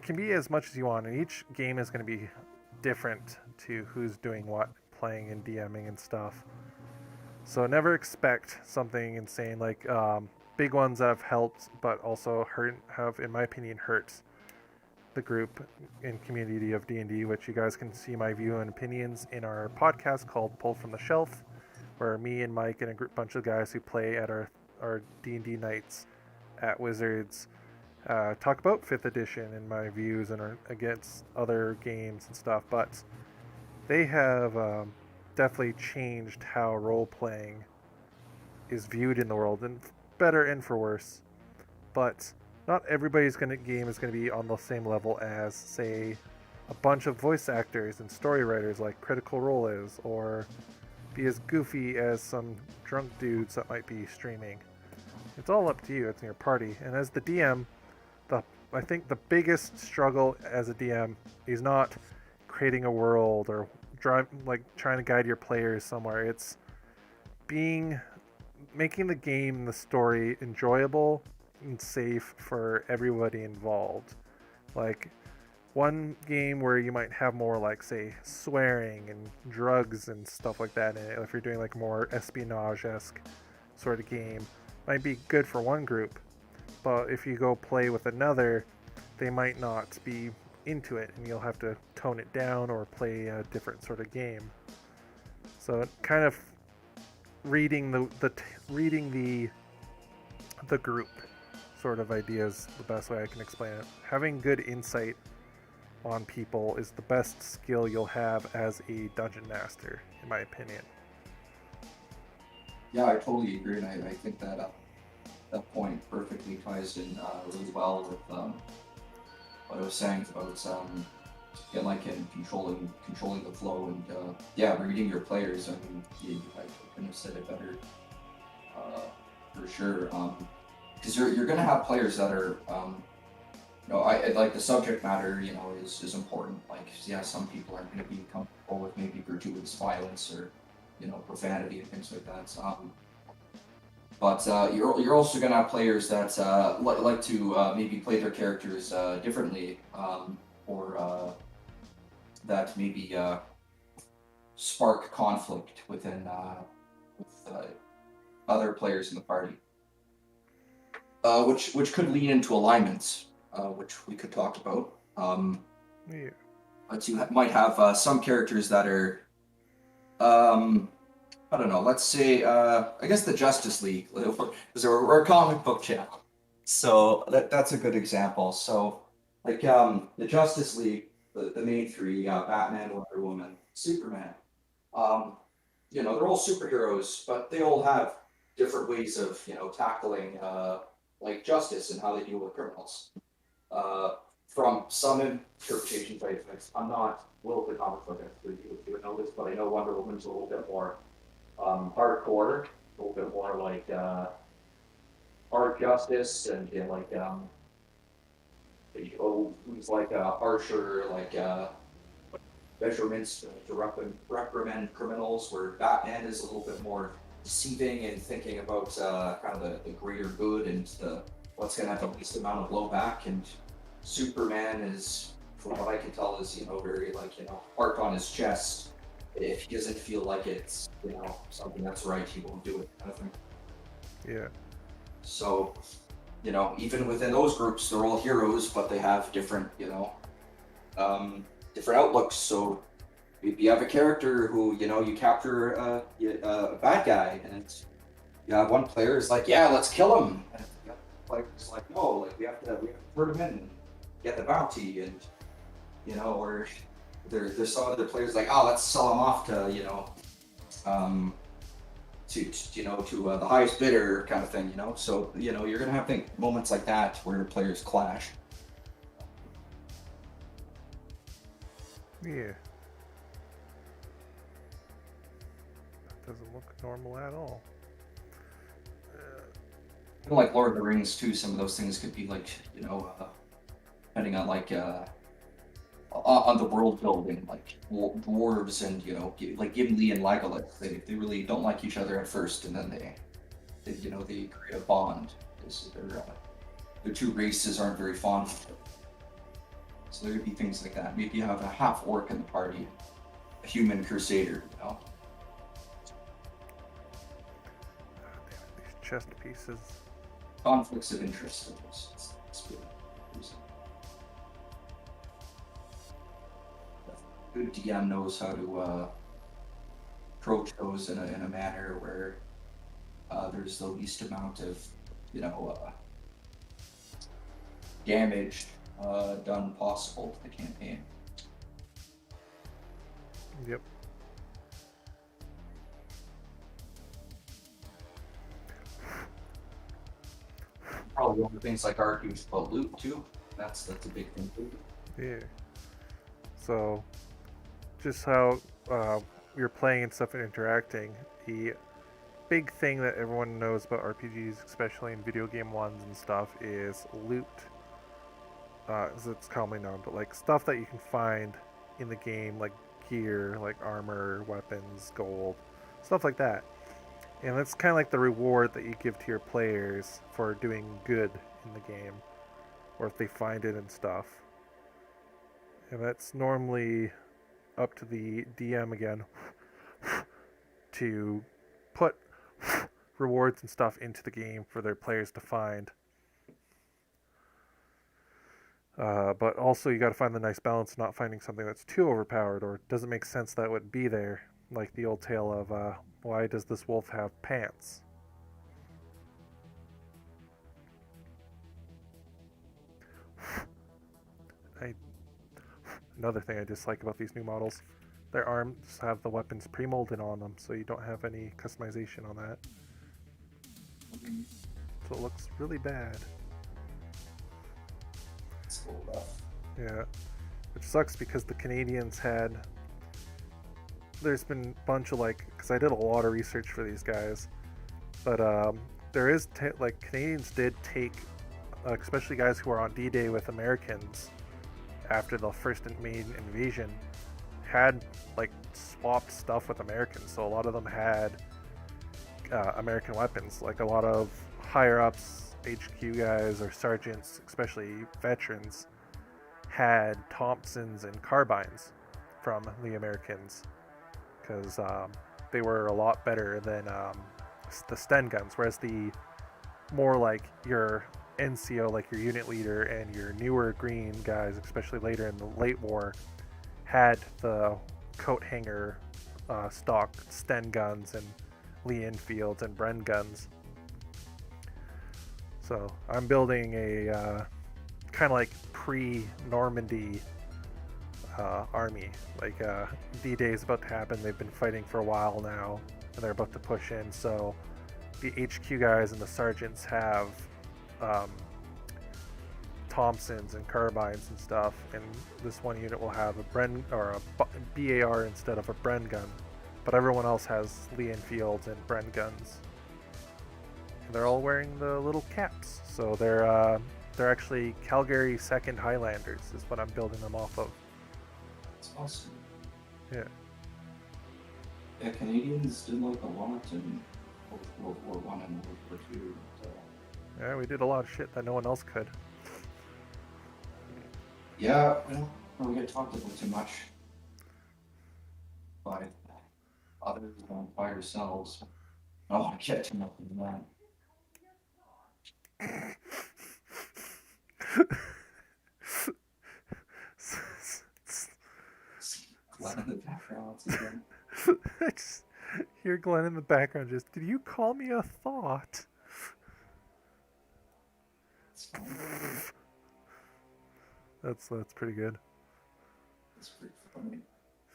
can be as much as you want, and each game is going to be different to who's doing what, playing and DMing and stuff. So never expect something insane. Like big ones that have helped, but also have, in my opinion, hurt the group and community of D&D, which you guys can see my view and opinions in our podcast called Pulled from the Shelf, where me and Mike and a bunch of guys who play at our D&D nights at Wizards talk about 5th edition and my views and against other games and stuff. But they have definitely changed how role-playing is viewed in the world, and better and for worse. But not everybody's game is going to be on the same level as, say, a bunch of voice actors and story writers like Critical Role is, or be as goofy as some drunk dudes that might be streaming. It's all up to you. It's in your party. And as the DM, I think the biggest struggle as a DM is not creating a world or trying to guide your players somewhere. It's making the game, the story enjoyable and safe for everybody involved. Like one game where you might have more like, say, swearing and drugs and stuff like that in it, if you're doing like more espionage-esque sort of game, might be good for one group, but if you go play with another, they might not be into it, and you'll have to tone it down or play a different sort of game. So kind of reading the group sort of idea is the best way I can explain it. Having good insight on people is the best skill you'll have as a dungeon master, in my opinion. Yeah, I totally agree, and I think that that point perfectly ties in really well with what I was saying about in controlling the flow and reading your players. I mean, I couldn't have said it better for sure. Because you're gonna have players that are I like the subject matter, is important. Like, yeah, some people aren't gonna be comfortable with maybe gratuitous violence or profanity and things like that. But you're also gonna have players that like to maybe play their characters differently, or that maybe spark conflict with other players in the party, which could lead into alignments, which we could talk about. Yeah. But you might have some characters that are I don't know, let's say, I guess the Justice League, because we're a comic book channel. So that's a good example. So, like, the Justice League, the main three, Batman, Wonder Woman, Superman, they're all superheroes, but they all have different ways of, tackling, like, justice and how they deal with criminals. From some interpretations, I'm not a little bit comic book expert, you would know this, but I know Wonder Woman's a little bit more hardcore, a little bit more like hard justice, and like who's like harsher, like measurements to reprimand criminals, where Batman is a little bit more deceiving and thinking about kind of the greater good and what's going to have the least amount of blowback, and Superman is, from what I can tell, is very heart on his chest. If he doesn't feel like it's something that's right, he won't do it, kind of thing. Yeah. So, even within those groups, they're all heroes, but they have different different outlooks. So you have a character who you capture a bad guy, and one player is like, yeah, let's kill him, and the other player's like, no, like we have to put him in and get the bounty, and or there's some other players like, oh, let's sell him off to to the highest bidder, kind of thing. So you're gonna have moments like that where players clash. Yeah. That doesn't look normal at all. Even like Lord of the Rings too, some of those things could be like, depending on like on the world building, like dwarves and like Gimli and Legolas, they really don't like each other at first, and then they create a bond because their two races aren't very fond of it. So there could be things like that. Maybe you have a half orc in the party, a human crusader, These chest pieces. conflicts of interest. It's really interesting. Good DM knows how to approach those in a manner where there's the least amount of damage done possible to the campaign. Yep. Probably one of the things like argues about loot too. That's a big thing too. Yeah. So, just how you're playing and stuff and interacting, the big thing that everyone knows about RPGs, especially in video game ones and stuff, is loot. As it's commonly known, but like stuff that you can find in the game, like gear, like armor, weapons, gold, stuff like that. And that's kind of like the reward that you give to your players for doing good in the game, or if they find it and stuff. And that's normally up to the DM again to put rewards and stuff into the game for their players to find. But also you got to find the nice balance, not finding something that's too overpowered or doesn't make sense that would be there. Like the old tale of why does this wolf have pants? Another thing I dislike about these new models, their arms have the weapons pre-molded on them, so you don't have any customization on that. So it looks really bad. It's a little rough. Yeah, which sucks because the Canadians had. There's been a bunch of because I did a lot of research for these guys, but there is Canadians did take, especially guys who were on D-Day with Americans after the first main invasion, had swapped stuff with Americans. So a lot of them had American weapons. Like a lot of higher ups, HQ guys or sergeants, especially veterans, had Thompsons and carbines from the Americans because they were a lot better than the Sten guns. Whereas the more like your NCO, like your unit leader and your newer green guys, especially later in the late war, had the coat hanger stock Sten guns and Lee Enfields and Bren guns. So I'm building a kind of like pre-Normandy army. D-Day is about to happen. They've been fighting for a while now, and they're about to push in. So the HQ guys and the sergeants have Thompsons and carbines and stuff, and this one unit will have a Bren or a BAR instead of a Bren gun, but everyone else has Lee Enfields and Bren guns. And they're all wearing the little caps, so they're actually Calgary 2nd Highlanders is what I'm building them off of. That's awesome. Yeah. Yeah, Canadians did a lot in both World War I and World War II. So. Yeah, we did a lot of shit that no one else could. Yeah, we get talked about too much by others than by ourselves. I don't want to get too much into that. Glenn in the background once again. I just hear Glenn in the background just, did you call me a thought? That's pretty good. It's pretty funny.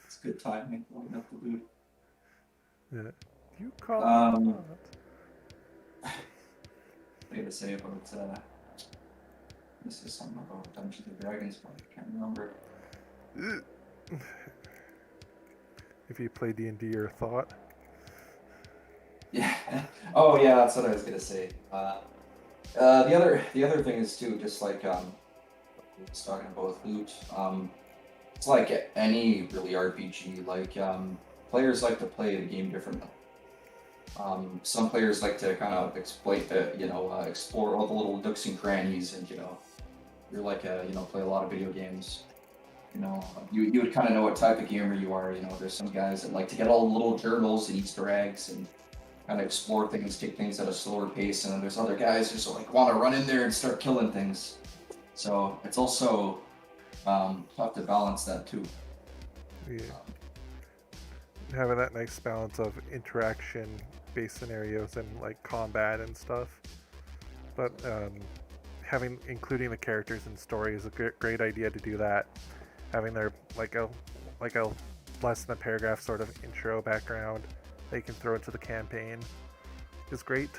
It's good timing going up the boot. Yeah. You call me a thought. What I gotta say about this is something about Dungeons and Dragons, but I can't remember. if you play D&D or thought. Yeah. Oh yeah, that's what I was gonna say. The other thing is too, just like we was talking about with loot. It's like any really RPG. Like players like to play the game differently. Some players like to kind of exploit the, explore all the little nooks and crannies, and you're like play a lot of video games. You would kind of know what type of gamer you are. There's some guys that like to get all the little journals and Easter eggs and kind of explore things, take things at a slower pace, and then there's other guys who just like want to run in there and start killing things. So it's also tough to balance that too. Yeah. Having that nice balance of interaction-based scenarios and like combat and stuff, but including the characters in story is a great idea to do that. Having their like a less than a paragraph sort of intro background they can throw into the campaign is great.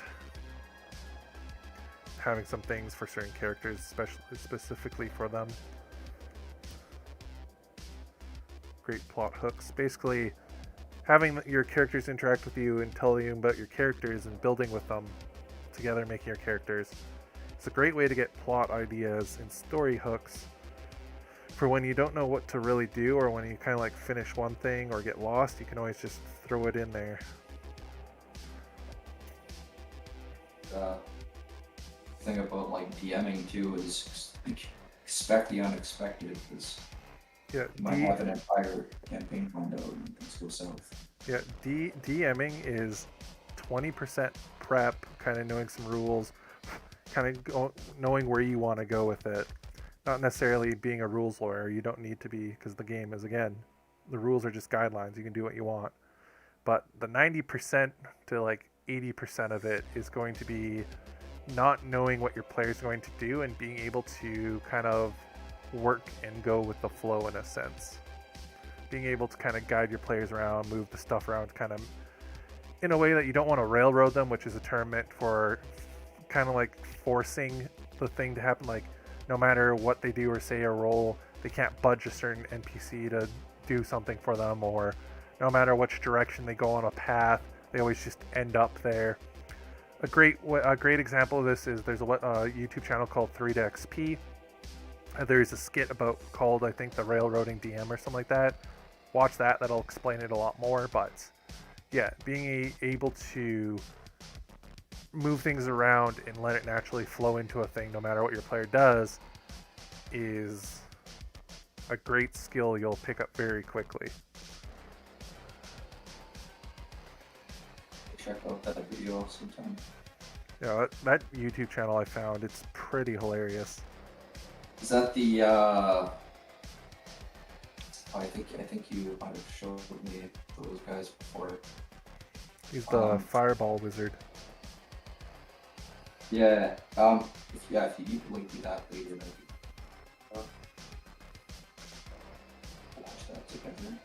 Having some things for certain characters, specifically for them. Great plot hooks. Basically, having your characters interact with you and tell you about your characters and building with them together, making your characters. It's a great way to get plot ideas and story hooks for when you don't know what to really do, or when you kind of like finish one thing or get lost. You can always just throw it in there. Thing about like DMing too is expect the unexpected, because Yeah, you might have an entire campaign planned out and things go south. Yeah, DMing is 20% prep, kind of knowing some rules, kind of knowing where you want to go with it. Not necessarily being a rules lawyer. You don't need to be, because the game is, again, the rules are just guidelines. You can do what you want. But the 90% to like 80% of it is going to be not knowing what your player is going to do and being able to kind of work and go with the flow in a sense. Being able to kind of guide your players around, move the stuff around kind of in a way that you don't want to railroad them, which is a term meant for kind of like forcing the thing to happen. Like no matter what they do or say or roll, they can't budge a certain NPC to do something for them, or no matter which direction they go on a path, they always just end up there. A great example of this is there's a YouTube channel called 3XP. There's a skit called, I think, the Railroading DM or something like that. Watch that, that'll explain it a lot more. But yeah, being able to move things around and let it naturally flow into a thing no matter what your player does is a great skill you'll pick up very quickly. Check out that video sometime. Yeah, that YouTube channel I found, it's pretty hilarious. Is that the I think you might have showed me those guys before. He's the fireball wizard. Yeah. If you link me that later, that'd be watch that together.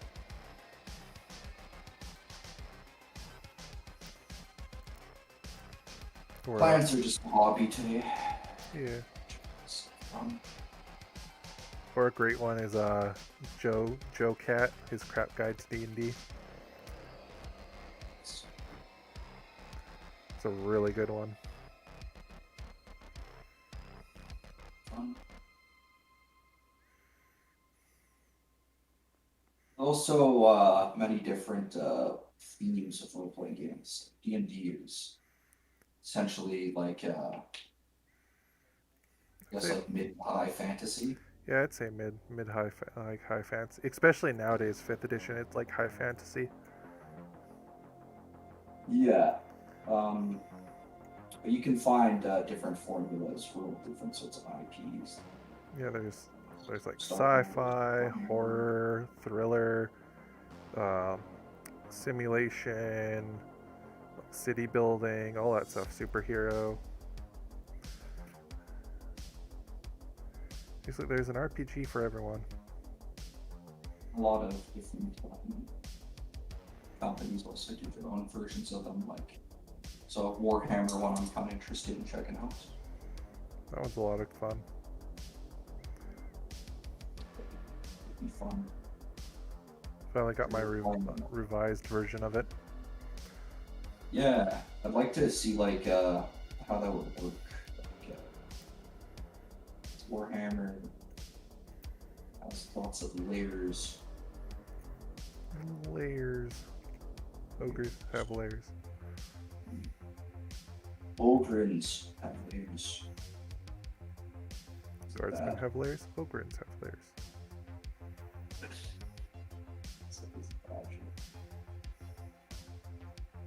Plants are just a hobby today. Yeah. Um, Or a great one is Joe Cat, his crap guide to D&D. It's a really good one. Also, many different themes of role-playing games. D&D is essentially like, I guess like mid-high fantasy. Yeah, I'd say mid-high, like high fantasy. Especially nowadays, 5th edition, it's like high fantasy. Yeah. But you can find different formulas for different sorts of IPs. Yeah, there's like sci-fi, horror, thriller, simulation, city building, all that stuff, superhero. Basically, there's an RPG for everyone. A lot of different companies also do their own versions of them, like, so Warhammer one I'm kind of interested in checking out. That one's a lot of fun. It'd be fun. Finally got my revised version of it. Yeah, I'd like to see like how that would work. Like, it's Warhammer has lots of layers. Layers. Ogres have layers. Ogrins have layers. Guardsmen have layers. Ogrins have layers.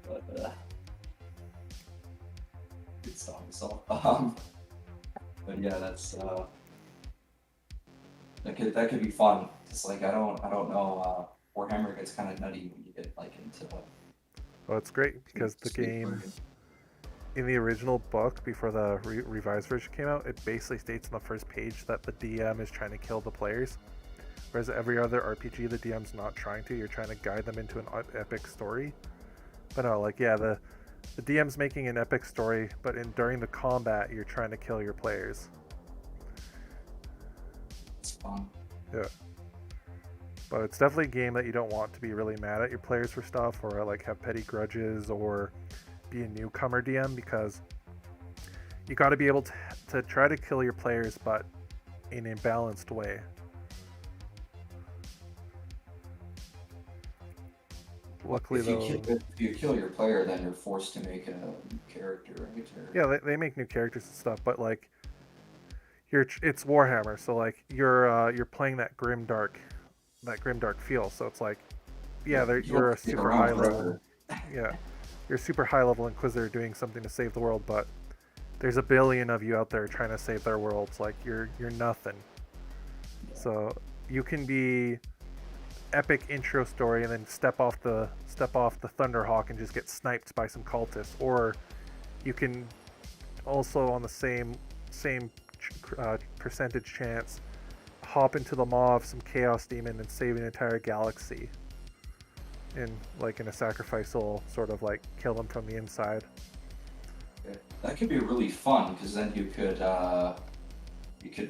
But good song. So, but yeah, that's that could be fun. It's like I don't know. Warhammer gets kind of nutty when you get like into. Well, it's great because the game, in the original book before the revised version came out, it basically states on the first page that the DM is trying to kill the players. Whereas every other RPG, the DM's not trying to. You're trying to guide them into an epic story. But no, like, yeah, the DM's making an epic story, but during the combat, you're trying to kill your players. It's fun. Yeah. But it's definitely a game that you don't want to be really mad at your players for stuff, or like have petty grudges, or be a newcomer DM, because you got to be able to try to kill your players, but in a balanced way. Luckily, if you kill your player, then you're forced to make a new character, right? Yeah, they make new characters and stuff, but like, it's Warhammer, so like you're playing that grimdark feel. So it's like, yeah, you're a super high level, yeah, you're a super high level Inquisitor doing something to save the world, but there's a billion of you out there trying to save their worlds. Like you're nothing. Yeah. So you can be epic intro story and then step off the Thunderhawk and just get sniped by some cultists, or you can also on the same percentage chance hop into the maw of some chaos demon and save an entire galaxy in a sacrificial sort of like kill them from the inside. That could be really fun because then you could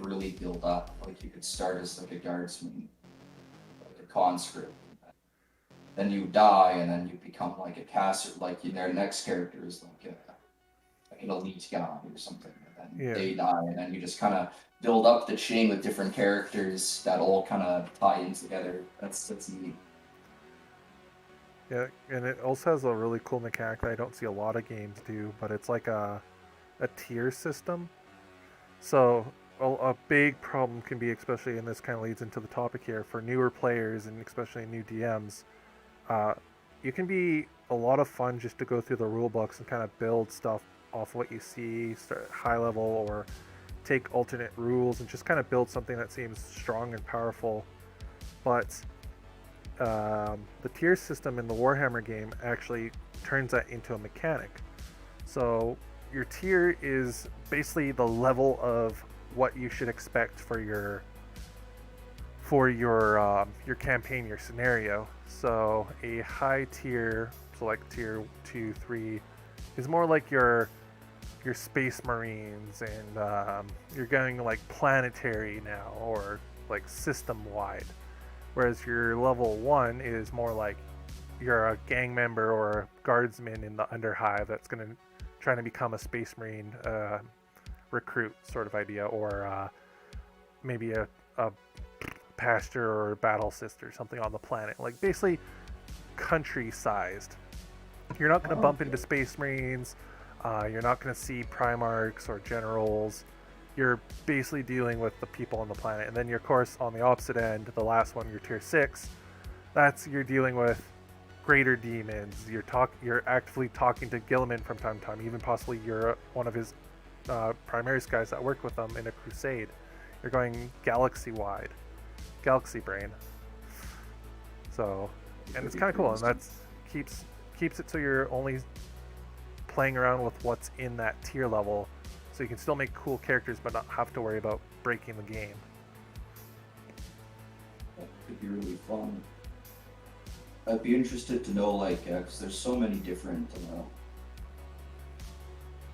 really build up. Like you could start as like a guardsman, like a conscript, then you die and then you become like a caster. Like their next character is like an elite guy or something. And then they die and then you just kind of build up the chain with different characters that all kind of tie in together. That's neat. Yeah, and it also has a really cool mechanic that I don't see a lot of games do, but it's like a tier system. So a big problem can be, especially, and this kind of leads into the topic here, for newer players and especially new DMs, you can be a lot of fun just to go through the rule books and kind of build stuff off what you see, start high level, or take alternate rules and just kind of build something that seems strong and powerful. But the tier system in the Warhammer game actually turns that into a mechanic. So your tier is basically the level of what you should expect for your campaign, your scenario. So a high tier, so like tier 2, 3, is more like your Space Marines, and you're going like planetary now, or like system wide. Whereas your level 1 is more like you're a gang member or a guardsman in the Underhive that's going to trying to become a Space Marine recruit sort of idea, or maybe a pasture or a battle sister, something on the planet, like basically country-sized. You're not going to bump into Space Marines. You're not going to see Primarchs or Generals. You're basically dealing with the people on the planet. And then you're, of course, on the opposite end, the last one, your tier 6, you're dealing with greater demons. You're actively talking to Gilliman from time to time. Even possibly you're one of his Primaris guys that worked with them in a crusade. You're going galaxy-wide. Galaxy brain. So, and it's kind of cool, and that keeps it so you're only playing around with what's in that tier level, so you can still make cool characters but not have to worry about breaking the game. That could be really fun. I'd be interested to know, like, because there's so many different,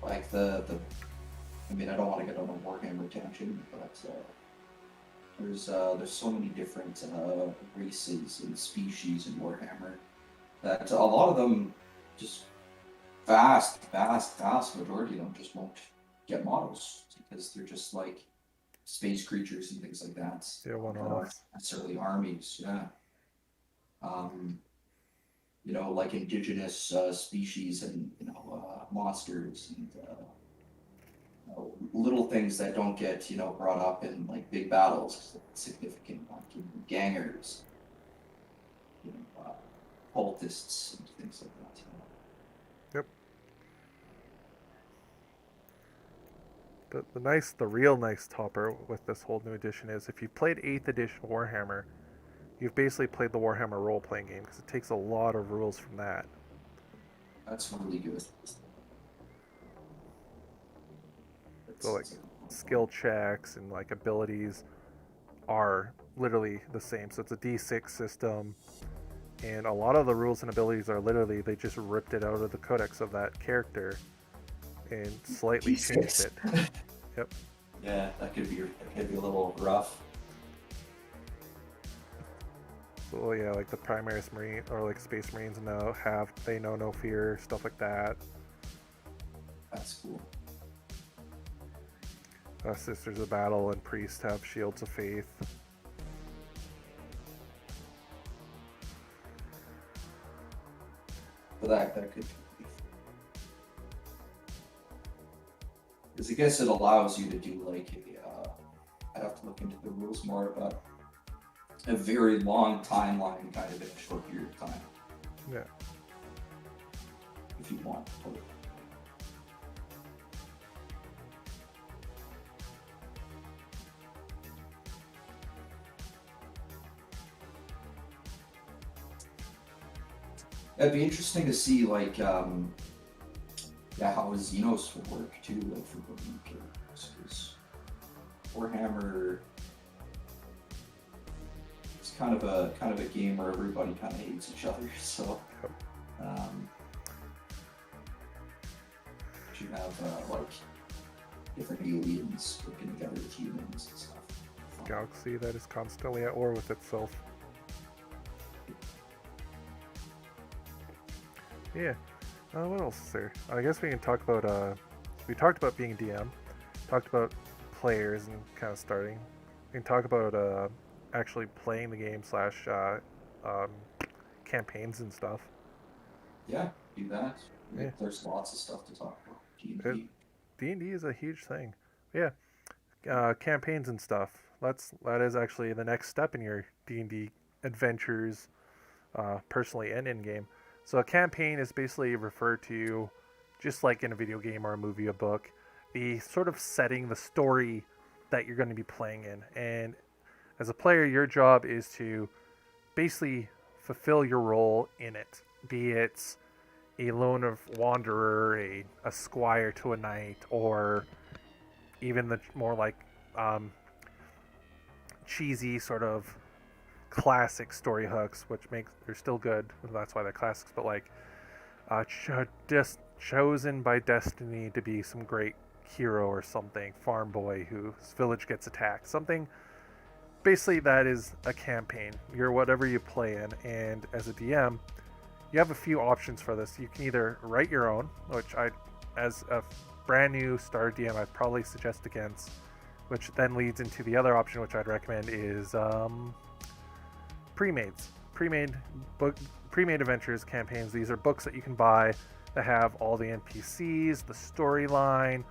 like I mean, I don't want to get on a Warhammer tangent, but There's so many different races and species in Warhammer that a lot of them just vast majority of them just won't get models because they're just like space creatures and things like that. Yeah, That aren't one-offs. necessarily armies. Yeah. Um, like indigenous species and monsters and little things that don't get brought up in like big battles, significant like gangers, cultists and things like that. Yep. The real nice topper with this whole new edition is if you played 8th edition Warhammer, you've basically played the Warhammer role-playing game because it takes a lot of rules from that. That's really good. So like skill checks and like abilities are literally the same. So it's a D6 system, and a lot of the rules and abilities are literally they just ripped it out of the codex of that character and slightly changed it. Yep. Yeah, that could be a little rough. So yeah, like the Primaris Marine or like Space Marines now have they know no fear, stuff like that. That's cool. Sisters of Battle and Priests have Shields of Faith. But that could be. Because I guess it allows you to do like I'd have to look into the rules more, but a very long timeline kind of in a short period of time. Yeah. If you want. It'd be interesting to see like how Xenos would work too, like for building characters, because Warhammer is kind of a game where everybody kind of hates each other, so you have like different aliens working together with humans and stuff. Galaxy that is constantly at war with itself. Yeah. What else is there? I guess we can talk about. We talked about being DM. Talked about players and kind of starting. We can talk about actually playing the game / campaigns and stuff. Yeah, do that. Yeah. There's lots of stuff to talk about. D&D is a huge thing. Yeah. Campaigns and stuff. That is actually the next step in your D&D adventures, personally and in game. So a campaign is basically referred to, just like in a video game or a movie, a book, the sort of setting, the story that you're going to be playing in. And as a player, your job is to basically fulfill your role in it. Be it a lone of wanderer, a squire to a knight, or even the more like cheesy sort of classic story hooks, which makes they're still good. That's why they're classics. But like, just chosen by destiny to be some great hero or something, farm boy whose village gets attacked. Something. Basically, that is a campaign. You're whatever you play in, and as a DM, you have a few options for this. You can either write your own, which as a brand new starter DM, I'd probably suggest against. Which then leads into the other option, which I'd recommend is pre-made adventures campaigns. These are books that you can buy that have all the NPCs, the storyline,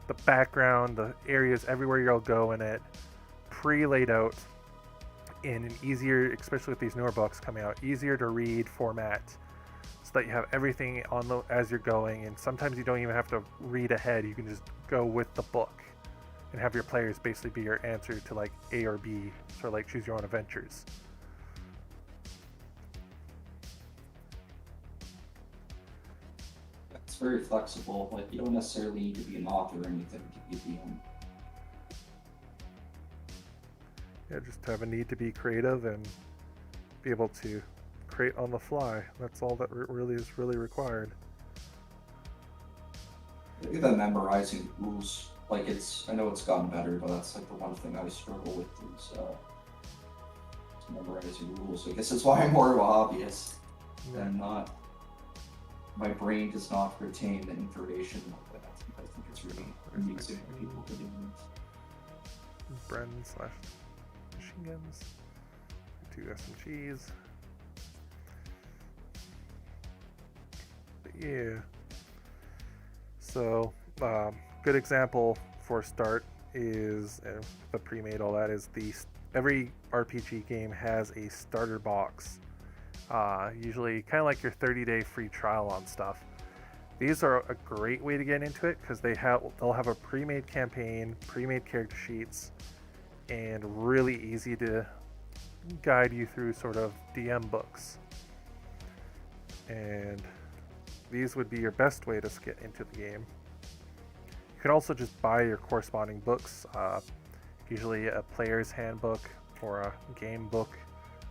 the background, the areas everywhere you'll go in it, pre-laid out in an easier, especially with these newer books coming out, easier to read format, so that you have everything on as you're going. And sometimes you don't even have to read ahead. You can just go with the book and have your players basically be your answer to like A or B, sort of like choose your own adventures. It's very flexible. Like, you don't necessarily need to be an author or anything to be a DM. Yeah, just have a need to be creative and be able to create on the fly. That's all that really is required. Maybe that memorizing rules like I know it's gotten better, but that's like the one thing I struggle with is memorizing rules. I guess that's why I'm more of a hobbyist. Yeah. I'm not. My brain does not retain the information like that. I think it's really amusing when people can do it. Bren slash machine guns. 2 SMGs. But yeah. So, good example for start is the pre-made. All that is every RPG game has a starter box. Usually, kind of like your 30-day free trial on stuff. These are a great way to get into it because they'll have a pre-made campaign, pre-made character sheets, and really easy to guide you through sort of DM books. And these would be your best way to get into the game. You can also just buy your corresponding books, usually a player's handbook or a game book.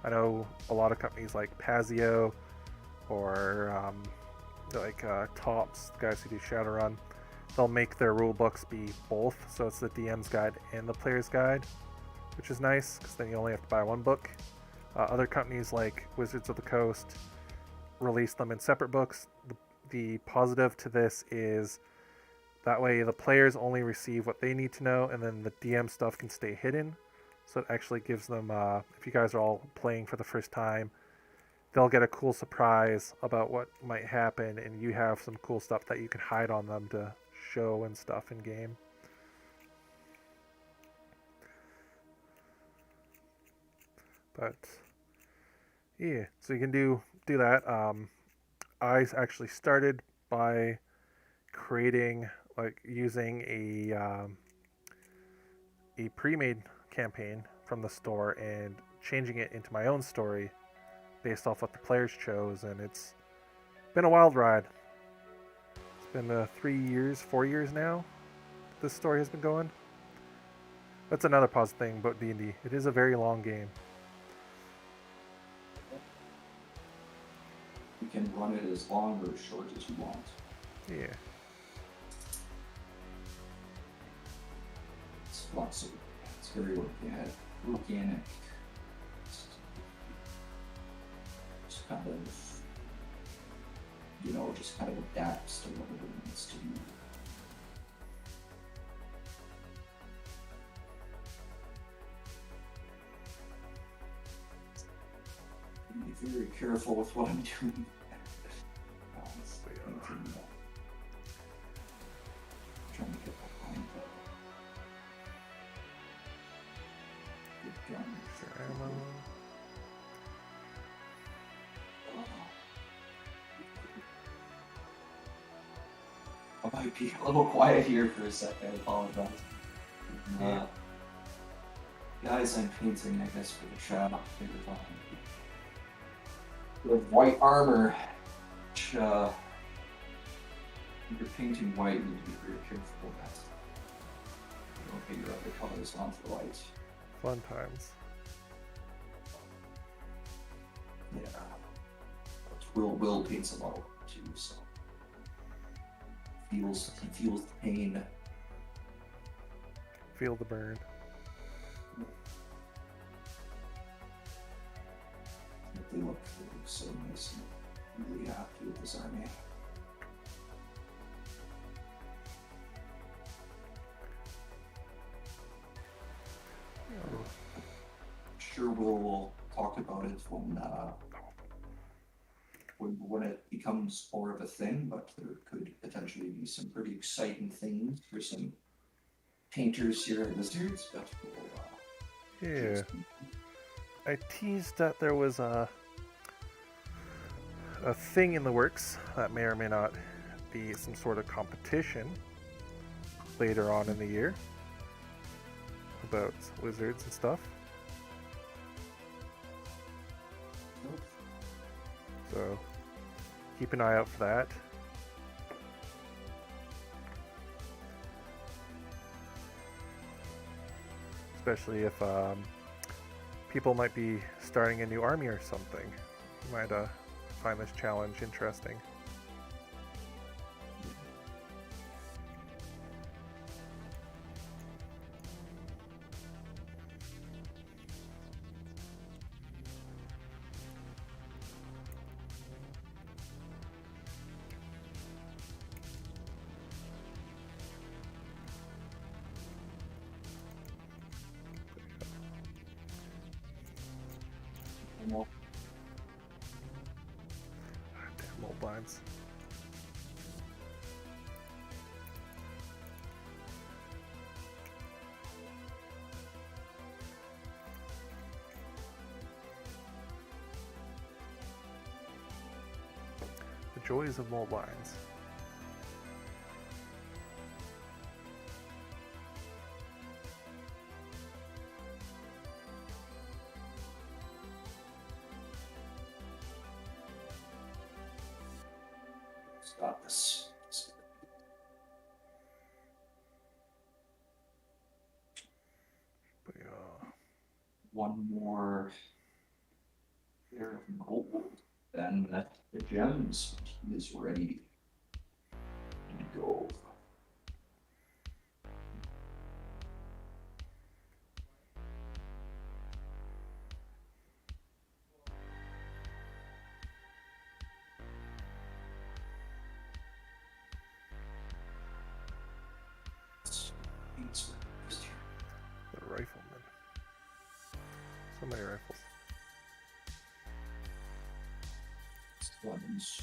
I know a lot of companies like Pazio or Tops, the guys who do Shadowrun, they'll make their rule books be both, so it's the DM's guide and the player's guide, which is nice because then you only have to buy one book. Other companies like Wizards of the Coast release them in separate books. The positive to this is that way the players only receive what they need to know, and then the DM stuff can stay hidden. So it actually gives them, if you guys are all playing for the first time, they'll get a cool surprise about what might happen, and you have some cool stuff that you can hide on them to show and stuff in game. But yeah, so you can do that. I actually started by creating, using a pre-made campaign from the store and changing it into my own story based off what the players chose, and it's been a wild ride. It's been 4 years now this story has been going. That's another positive thing about D&D. It is a very long game. You can run it as long or as short as you want. Yeah. It's flexible. It's very organic. Just kind of, just kind of adapts to whatever it needs to be. Be very careful with what I'm doing. Trying to get behind that. Good gun. I might be a little quiet here for a second. I apologize. Guys, I'm painting, I guess, for the chat. With white armor, which, if you're painting white, you need to be very careful that you don't get your other colors onto the white. Fun times. Yeah. Will paints a lot of work too, so he feels the pain. Feel the burn. They look so nice. I'm really happy with this army. Sure, we'll talk about it when it becomes more of a thing, but there could potentially be some pretty exciting things for some painters here at Wizards. But Yeah. I teased that there was a thing in the works that may or may not be some sort of competition later on in the year about wizards and stuff. So keep an eye out for that. Especially if people might be starting a new army or something. You might find this challenge interesting. I know. Damn old blinds. The joys of mold lines. Got this. But yeah. One more pair of gold. Then the gems is ready to go. The rifleman. So many rifles. Ones.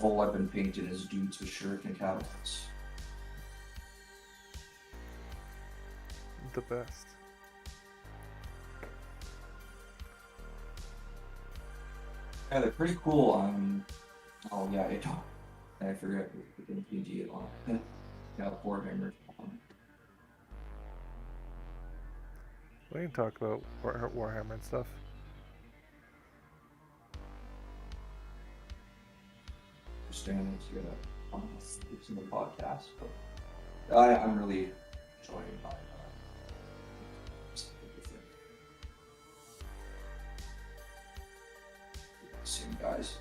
All I've been painted is dudes with shuriken catapults. The best. Yeah, they're pretty cool. Oh yeah, I forgot we can PG it on. Yeah, Warhammer. We can talk about Warhammer and stuff. Understand it's gonna it's in the podcast, but I'm really enjoying my same guys.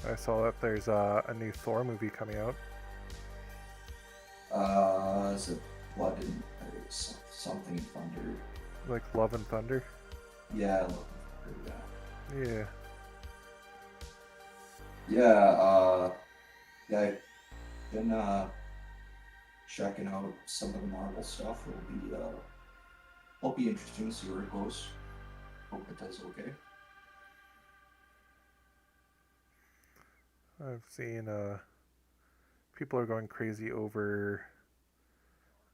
I saw that there's a new Thor movie coming out. Is it Blood and something Thunder? Like Love and Thunder? Yeah, Love and Thunder, Yeah. Yeah, I've been checking out some of the Marvel stuff. It'll be interesting to see where it goes. Hope it does okay. I've seen people are going crazy over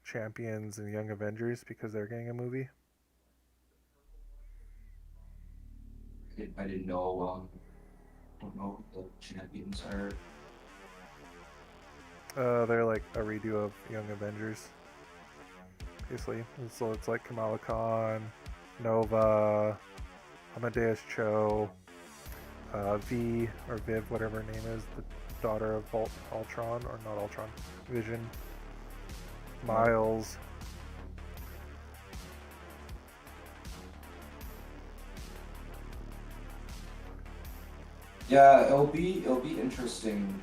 Champions and Young Avengers because they're getting a movie. I didn't know. Don't know who the champions are. They're like a redo of Young Avengers, basically. And so it's like Kamala Khan, Nova, Amadeus Cho, V or Viv, whatever her name is, the daughter of Ultron, or not Ultron, Vision, Miles. Yeah, it'll be interesting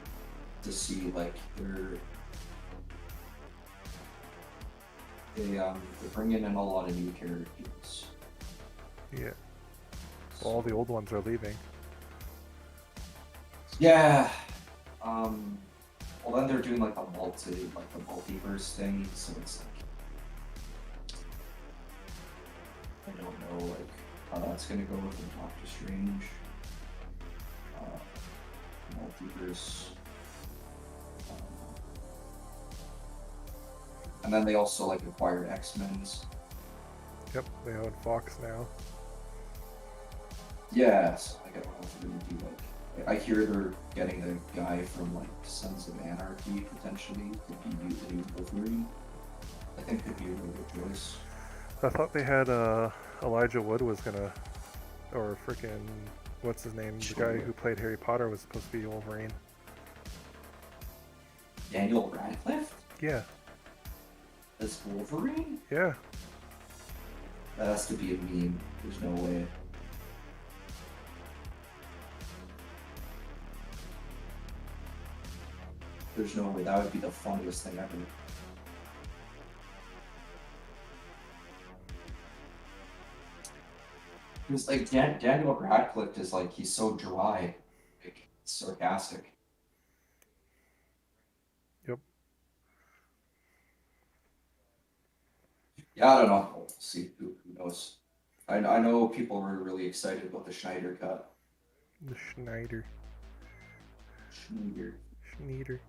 to see like they're bringing in a lot of new characters. Yeah. All the old ones are leaving. Yeah. Well, then they're doing like the multiverse thing, so it's like I don't know like how that's gonna go with Doctor Strange. Multiverse. And then they also like acquired X-Men's. Yep, they own Fox now. Yes, I don't know if they're gonna do like. I hear they're getting the guy from like Sons of Anarchy potentially to be the new Wolverine. I think could be a really good choice. I thought they had Elijah Wood was gonna, or freaking what's his name? The guy who played Harry Potter was supposed to be Wolverine. Daniel Radcliffe Yeah, as Wolverine? yeah. That has to be a meme. There's no way. There's no way. That would be the funniest thing ever. It's like Daniel Radcliffe is like, he's so dry, like sarcastic. Yep. Yeah, I don't know. We'll see. Who knows? I know people were really excited about the Schneider cut. The Schneider. Schneider. Schneider.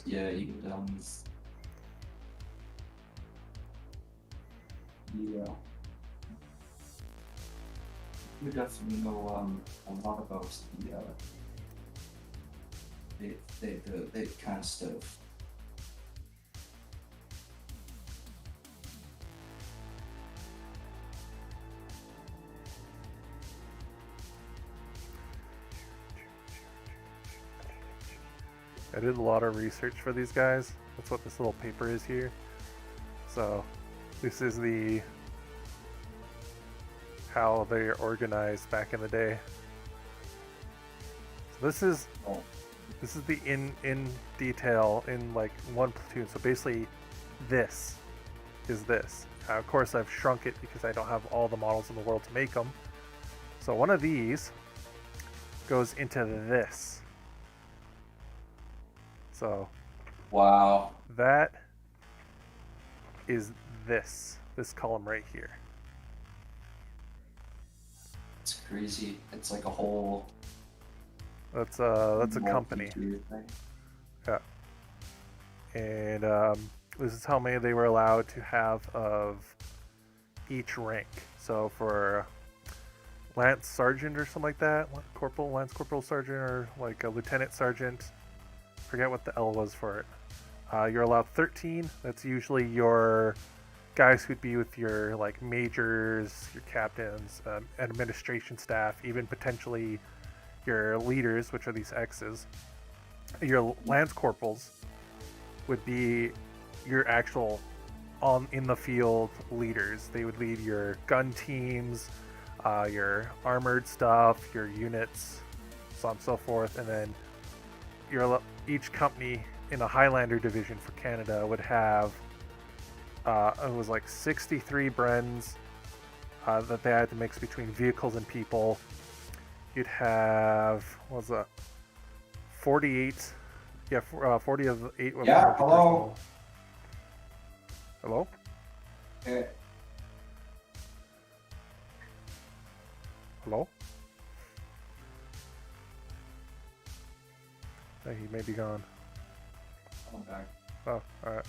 Yeah, you yeah. You definitely know a lot about the kind of stuff. I did a lot of research for these guys. That's what this little paper is here. So this is the how they're organized back in the day. So this is the in detail in like one platoon. So basically this is this. Of course I've shrunk it because I don't have all the models in the world to make them. So one of these goes into this. So Wow. that is this column right here. It's crazy. It's like a whole. That's a company. Thing. Yeah. And this is how many they were allowed to have of each rank. So for Lance Sergeant or something like that, Corporal, Lance Corporal Sergeant, or like a Lieutenant Sergeant, forget what the L was for it. You're allowed 13. That's usually your guys who'd be with your like majors, your captains, administration staff, even potentially your leaders, which are these X's. Your lance corporals would be your actual in the field leaders. They would lead your gun teams, your armored stuff, your units, so on and so forth. And then each company in a Highlander division for Canada would have it was like 63 Brens that they had to mix between vehicles and people. You'd have, what was that, 48, 40 of 8 of Yeah, them. hello. Hello? Okay. Hello? He may be gone. I'm back. Oh, alright.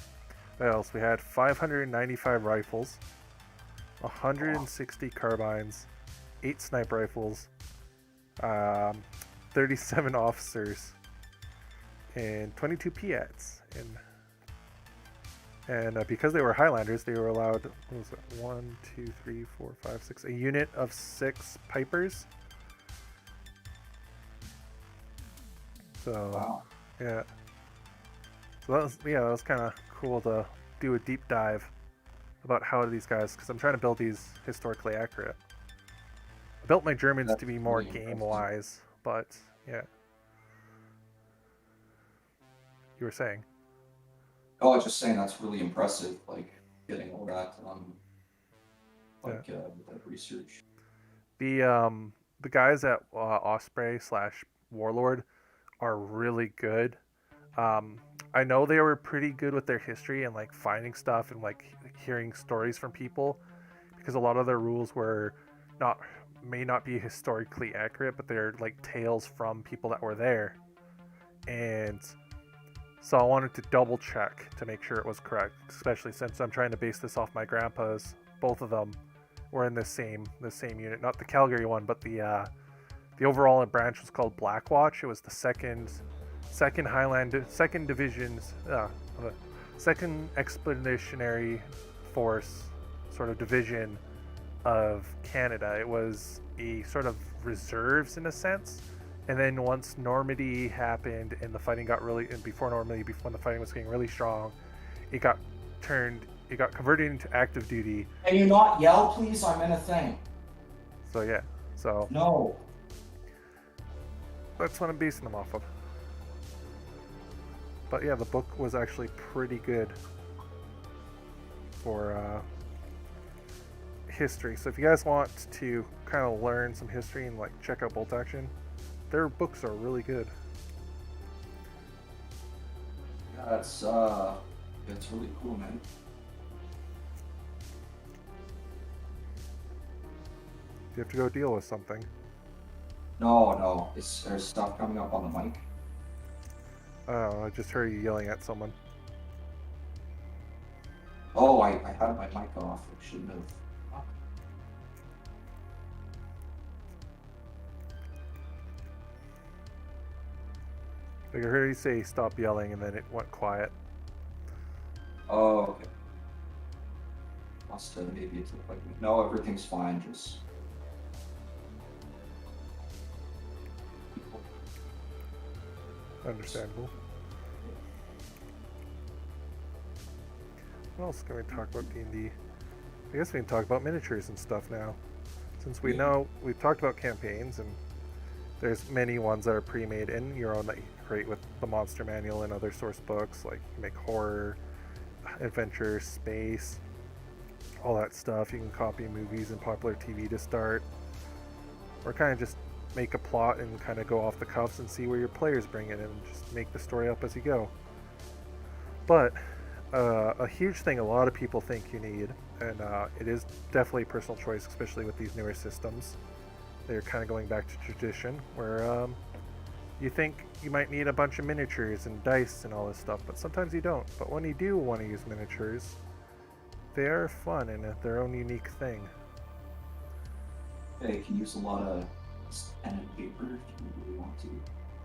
What else? We had 595 rifles, 160 carbines, 8 sniper rifles, 37 officers, and 22 Piats. And because they were Highlanders, they were allowed, what was it, 1, 2, 3, 4, 5, 6, a unit of 6 Pipers. So, Wow. yeah. So that was kind of cool to do a deep dive about how these guys, because I'm trying to build these historically accurate. I built my Germans That's to be more really impressive. game-wise, but yeah. You were saying? Oh, I was just saying that's really impressive. Like getting all that, that research. The guys at Osprey / Warlord are really good. I know they were pretty good with their history and like finding stuff and like hearing stories from people, because a lot of their rules may not be historically accurate, but they're like tales from people that were there. And so I wanted to double check to make sure it was correct, especially since I'm trying to base this off my grandpa's. Both of them were in the same unit, not the Calgary one, but the overall branch was called Blackwatch. It was the second division's second expeditionary force sort of division of Canada. It was a sort of reserves in a sense. And then once Normandy happened and the fighting got really, and before Normandy, when the fighting was getting really strong, it got converted into active duty. Can you not yell, please? I'm in a thing. So yeah, No. that's what I'm basing them off of. But yeah, the book was actually pretty good for history. So if you guys want to kind of learn some history and like check out Bolt Action, their books are really good. That's really cool, man. You have to go deal with something. No, there's stuff coming up on the mic. Oh, I just heard you yelling at someone. Oh, I had my mic off. I shouldn't have. Like I heard you say stop yelling and then it went quiet. Oh, okay. Must have maybe it looked like me. No, everything's fine. Just Understandable. What else can we talk about D&D? I guess we can talk about miniatures and stuff now. Since we know, we've talked about campaigns, and there's many ones that are pre-made in your own that you can create with the Monster Manual and other source books, like you make horror, adventure, space, all that stuff. You can copy movies and popular TV to start, or kind of just make a plot and kind of go off the cuffs and see where your players bring it in and just make the story up as you go. But a huge thing a lot of people think you need, and it is definitely personal choice, especially with these newer systems. They're kind of going back to tradition, where you think you might need a bunch of miniatures and dice and all this stuff, but sometimes you don't. But when you do want to use miniatures, they are fun and their own unique thing. yeah, you can use a lot of pen and paper if you really want to.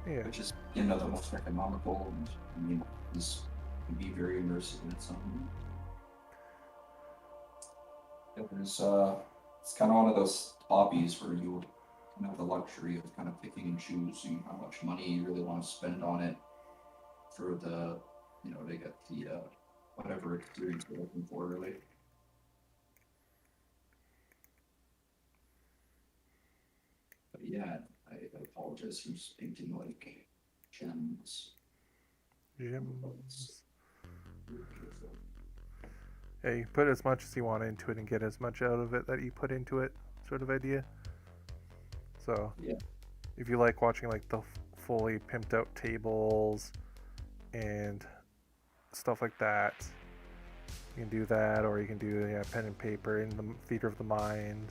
Yeah. Which is, the most economical, and is can be very immersive in its own. Yeah, there's it's kind of one of those hobbies where you can have the luxury of kind of picking and choosing how much money you really want to spend on it for the, to get the whatever experience you're looking for, really. But yeah, I apologize for just painting like gems. Gems. Yeah, you put as much as you want into it and get as much out of it that you put into it, sort of idea. So, yeah, if you like watching like the fully pimped out tables and stuff like that, you can do that, or you can do pen and paper in the theater of the mind.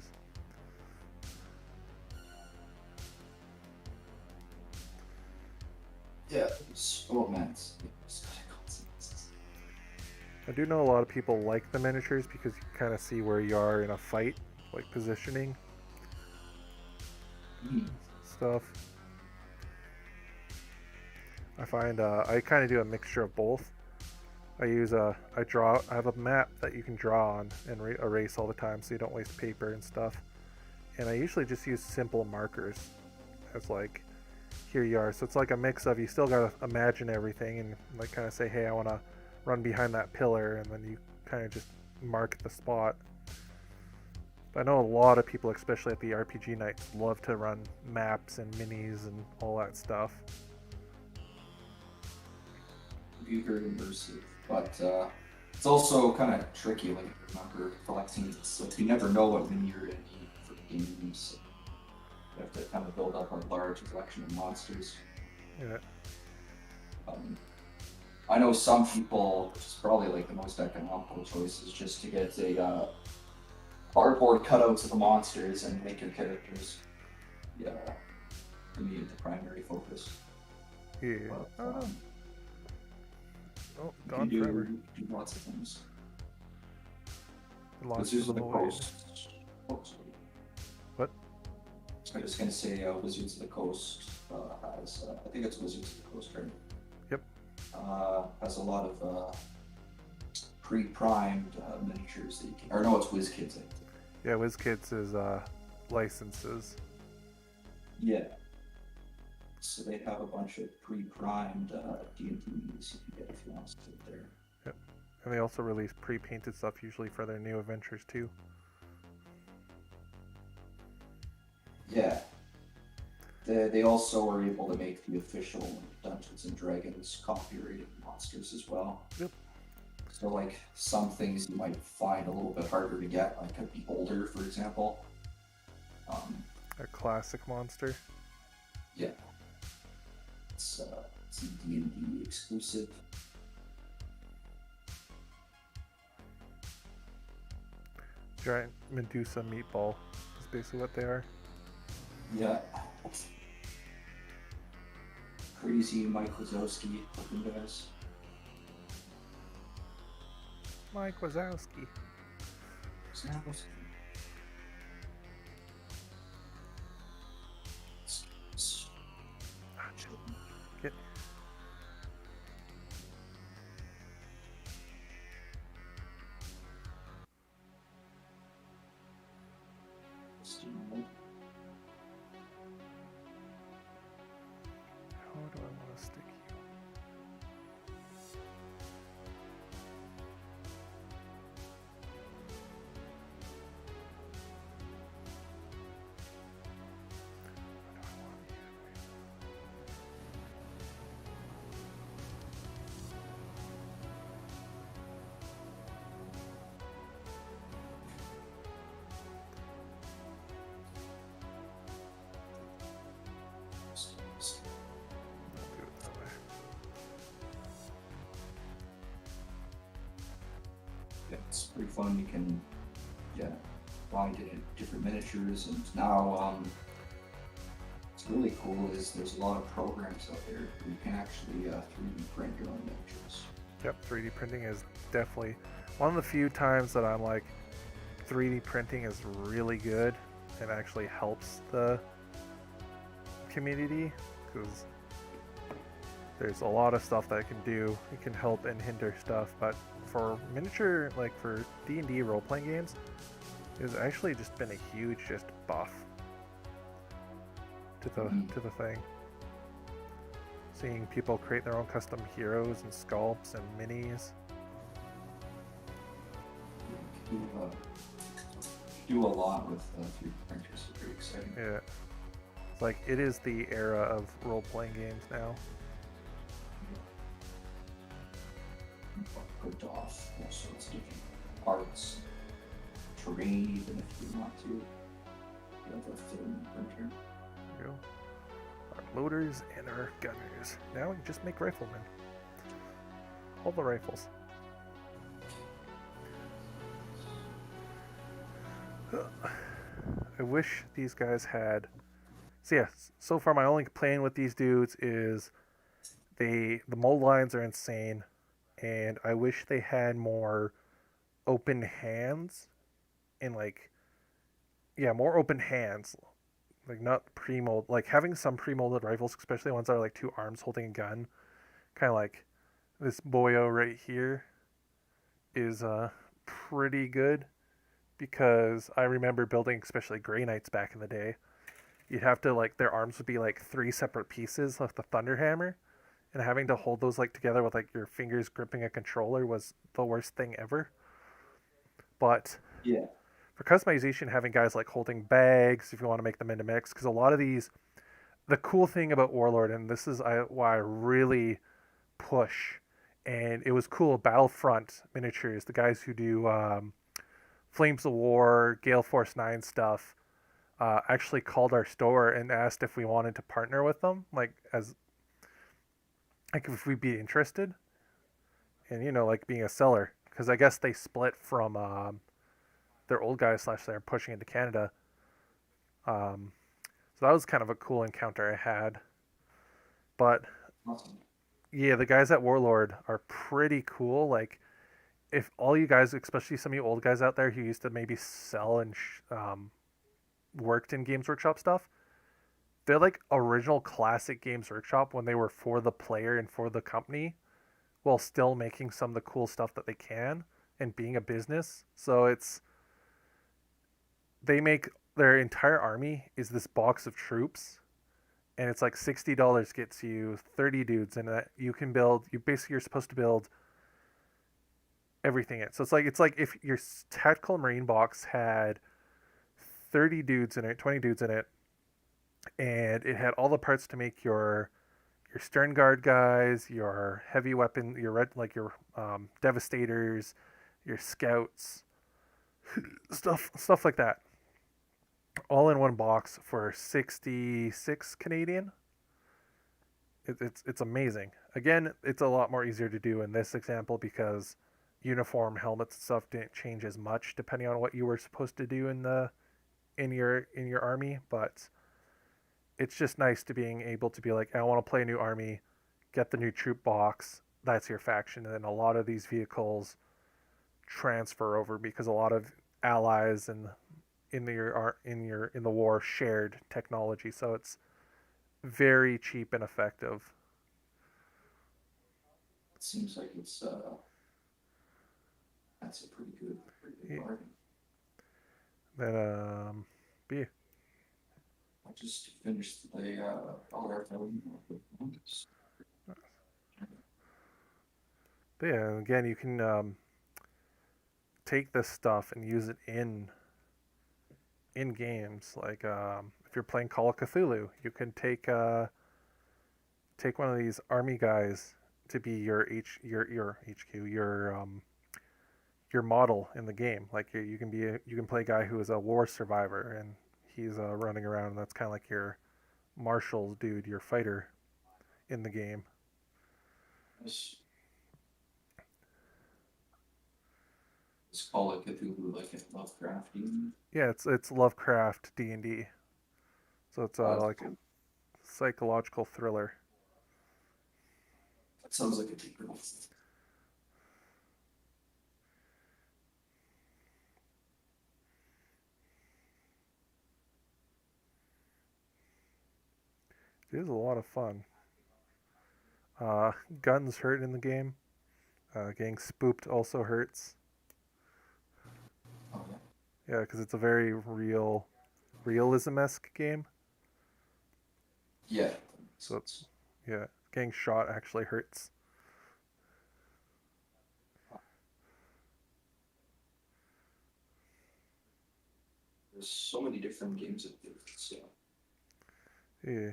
yeah, oh man, I do know a lot of people like the miniatures because you kind of see where you are in a fight, like positioning stuff. I find I kind of do a mixture of both. I have a map that you can draw on and erase all the time so you don't waste paper and stuff. And I usually just use simple markers as like, here you are. So it's like a mix of, you still gotta imagine everything and like kind of say, hey, I want to run behind that pillar, and then you kind of just mark the spot. But I know a lot of people, especially at the RPG nights, love to run maps and minis and all that stuff. Be very immersive, but it's also kind of tricky. Like, remember collecting, so you never know what mini you're gonna need for games. You have to kind of build up a large collection of monsters. Yeah. I know some people, which is probably like the most economical choice, is just to get a cardboard cutouts of the monsters and make your characters. Yeah, for me, the primary focus. Yeah. But, Oh, you gone can forever. do lots of things. Lost Wizards to of the the void. Coast. Oh, sorry. What? I was just gonna say Wizards of the Coast has, I think it's Wizards of the Coast, right? Yep. Has a lot of pre-primed miniatures that you can, or no, it's WizKids, I think. Yeah, WizKids is licenses. Yeah. So they have a bunch of pre-primed D&D minis you can get if you want to sit there. Yep. And they also release pre-painted stuff usually for their new adventures too. Yeah. They also are able to make the official Dungeons and Dragons copyrighted monsters as well. Yep. So like some things you might find a little bit harder to get, like a beholder, for example. A classic monster. Yeah. It's a D&D exclusive. Giant Medusa meatball is basically what they are. Yeah. Crazy Mike Wazowski looking guys. Mike Wazowski. Get How do I want to stick you? I'll do it that way. Yeah, it's pretty fun. You can, buy different miniatures, and now what's really cool is there's a lot of programs out there where you can actually 3D print your own miniatures. Yep, 3D printing is definitely one of the few times that I'm like, 3D printing is really good and actually helps the community, because there's a lot of stuff that it can do. It can help and hinder stuff, but for miniature, like for D&D role-playing games, it's actually just been a huge just buff to the thing. Seeing people create their own custom heroes and sculpts and minis. You do a lot with 3D printers. It's pretty exciting. Yeah. It's like it is the era of role-playing games now. Print off all sorts of different parts, terrain, even if you want to. You have a film printer. There we go. Our loaders and our gunners. Now we can just make riflemen. All the rifles. I wish these guys had. So yeah, so far my only complaint with these dudes is the mold lines are insane, and I wish they had more open hands, and like, yeah, more open hands, like not pre-mold, like having some pre-molded rifles, especially ones that are like two arms holding a gun, kind of like this boyo right here is pretty good, because I remember building especially Grey Knights back in the day. You'd have to like, their arms would be like three separate pieces of the Thunder Hammer, and having to hold those like together with like your fingers gripping a controller was the worst thing ever. But Yeah. for customization, having guys like holding bags if you want to make them into mix, because a lot of these, the cool thing about Warlord, and this is why I really push, and it was cool, Battlefront miniatures, the guys who do Flames of War, Gale Force 9 stuff, actually called our store and asked if we wanted to partner with them, like if we'd be interested, and like being a seller, because I guess they split from their old guys / they're pushing into Canada. So that was kind of a cool encounter I had. But Awesome. yeah, the guys at Warlord are pretty cool. Like, if all you guys, especially some of you old guys out there who used to maybe sell and worked in Games Workshop stuff, they're like original classic Games Workshop when they were for the player and for the company, while still making some of the cool stuff that they can and being a business. So they make their entire army is this box of troops, and it's like $60 gets you 30 dudes, and you can build. You're supposed to build everything in. So it's like if your tactical marine box had 30 dudes in it, 20 dudes in it, and it had all the parts to make your stern guard guys, your heavy weapon, your devastators, your scouts, stuff like that, all in one box for 66 Canadian. It's amazing. Again, it's a lot more easier to do in this example because uniform, helmets and stuff didn't change as much depending on what you were supposed to do in your army, but it's just nice to being able to be like, I want to play a new army, get the new troop box, that's your faction. And then a lot of these vehicles transfer over because a lot of allies and in the war shared technology, so it's very cheap and effective. It seems like that's a pretty good Yeah. bargain. Then B. I just finished the other film. But yeah, again, you can take this stuff and use it in games. Like if you're playing Call of Cthulhu, you can take one of these army guys to be your HQ, your model in the game. Like you can play a guy who is a war survivor and he's running around. And that's kind of like your marshals dude, your fighter in the game. It's Call of Cthulhu like a Lovecraftian. Yeah, it's Lovecraft D&D. So it's like cool. a psychological thriller. That sounds like a deeper one. It is a lot of fun. Guns hurt in the game. Getting spooked also hurts. Oh, yeah. Yeah, because it's a very realism-esque game. Yeah. So it's, yeah, getting shot actually hurts. There's so many different games of this. So. Yeah.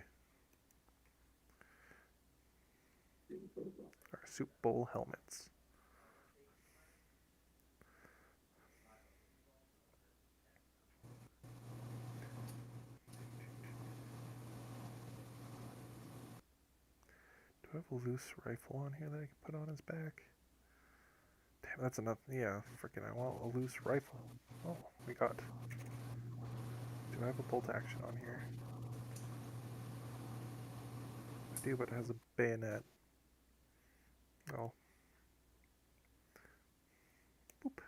Our Soup Bowl helmets. Do I have a loose rifle on here that I can put on his back? Damn, that's enough. Yeah, freaking, I want a loose rifle. Oh, we got. Do I have a bolt action on here? I do, but it has a bayonet. Oh. Boop.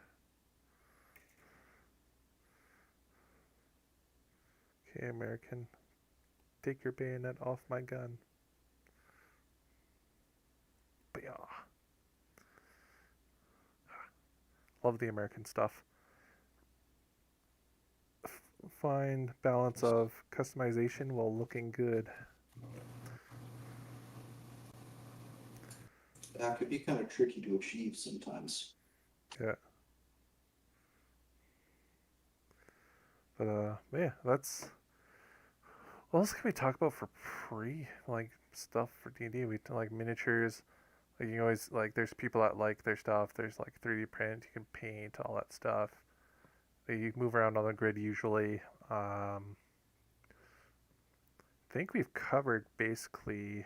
Okay, American. Take your bayonet off my gun. But yeah. Love the American stuff. Find balance of customization while looking good. That could be kind of tricky to achieve sometimes. Yeah. But yeah, that's. What else can we talk about for like stuff for D&D? We like miniatures. Like you can always like, there's people that like their stuff. There's like 3D print. You can paint all that stuff. You move around on the grid usually. I think we've covered basically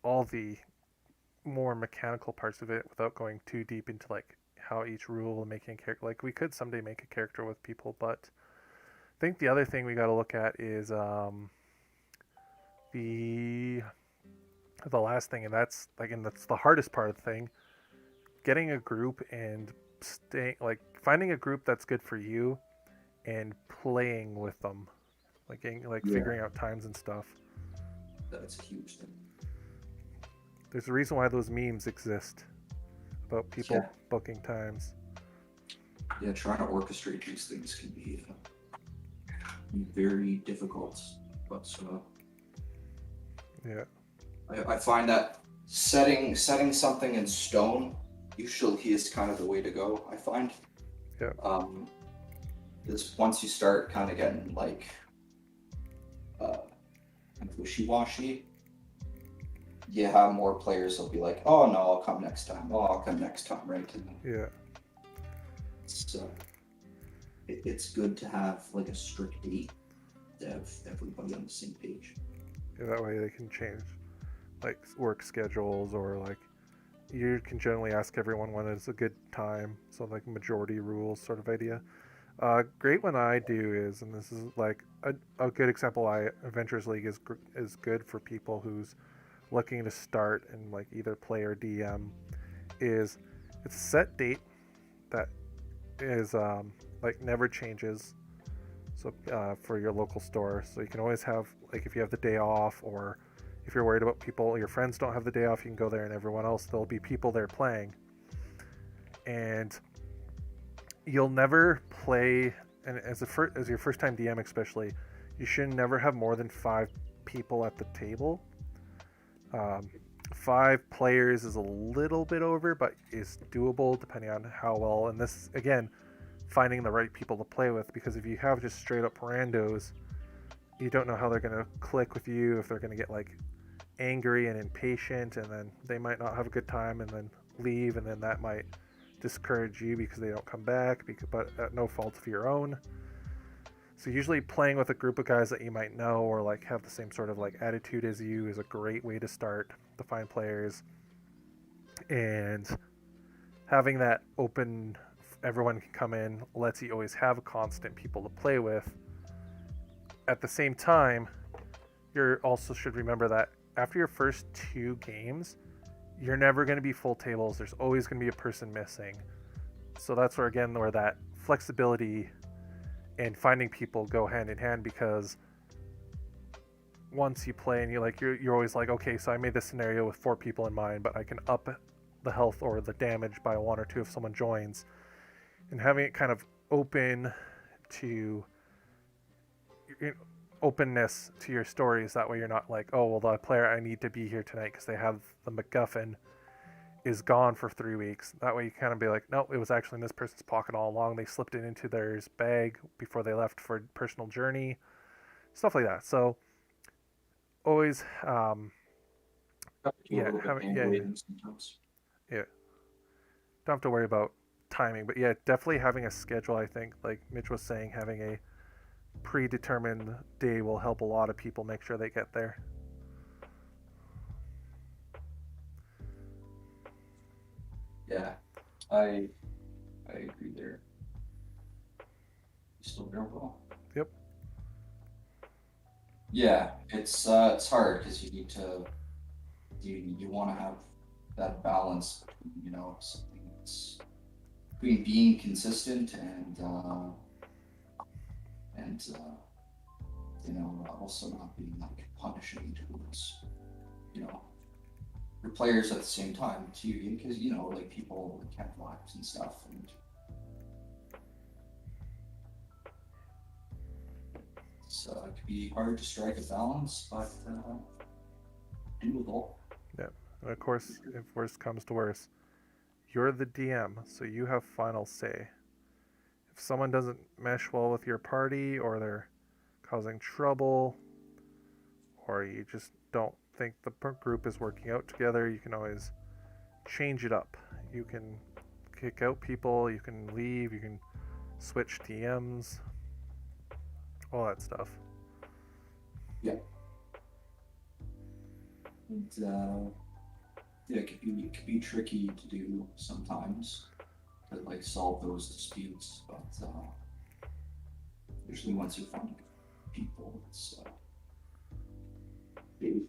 all the more mechanical parts of it without going too deep into like how each rule and making a character. Like we could someday make a character with people, but I think the other thing we got to look at is the last thing, and that's the hardest part of the thing. Getting a group and finding a group that's good for you and playing with them, figuring out times and stuff. That's a huge thing. There's a reason why those memes exist about people booking times. Yeah, trying to orchestrate these things can be very difficult, but yeah, I find that setting something in stone usually is kind of the way to go. I find. Yeah. Is once you start kind of getting like kind of wishy-washy, you have more players that'll be like, "Oh no, I'll come next time. Oh, I'll come next time," right? Yeah. So it's good to have like a strict date to have everybody on the same page. Yeah, that way they can change like work schedules or like you can generally ask everyone when is a good time, so like majority rules sort of idea. Great one I do is, and this is like a good example why Adventures League is good for people who's looking to start and like either play or DM, is it's a set date that is like never changes. So for your local store, so you can always have like if you have the day off, or if you're worried about people, your friends don't have the day off, you can go there, and everyone else there'll be people there playing, and you'll never play. And as your first time DM especially, you should never have more than 5 people at the table. 5 players is a little bit over, but is doable depending on how well. And this again, finding the right people to play with, because if you have just straight up randos, you don't know how they're going to click with you, if they're going to get like angry and impatient, and then they might not have a good time and then leave, and then that might discourage you because they don't come back, but at no fault of your own. So usually playing with a group of guys that you might know or like have the same sort of like attitude as you is a great way to start to find players. And having that open, everyone can come in, lets you always have constant people to play with. At the same time, you also should remember that after your first 2 games, you're never going to be full tables. There's always going to be a person missing. So that's where that flexibility and finding people go hand in hand, because once you play and you're always like, okay, so I made this scenario with 4 people in mind, but I can up the health or the damage by 1 or 2 if someone joins. And having it kind of open to openness to your stories, that way you're not like, oh well, the player I need to be here tonight because they have the MacGuffin is gone for 3 weeks. That way you kind of be like, no, it was actually in this person's pocket all along, they slipped it into their bag before they left for a personal journey, stuff like that. So always yeah, don't have to worry about timing, but yeah, definitely having a schedule. I think like Mitch was saying, having a predetermined day will help a lot of people make sure they get there. Yeah, I agree there. You still there, Will? Yep. Yeah, it's hard because you need to you want to have that balance between, something that's between being consistent and also not being like punishing towards your players at the same time too, because like people can't lives and stuff, and so it can be hard to strike a balance, but doable. Yeah, and of course, if worst comes to worst, you're the DM, so you have final say. If someone doesn't mesh well with your party, or they're causing trouble, or you just don't think the group is working out together, you can always change it up. You can kick out people, you can leave, you can switch TMs, all that stuff. Yeah. And yeah, it could be tricky to do sometimes to like solve those disputes, but usually once you find people, it's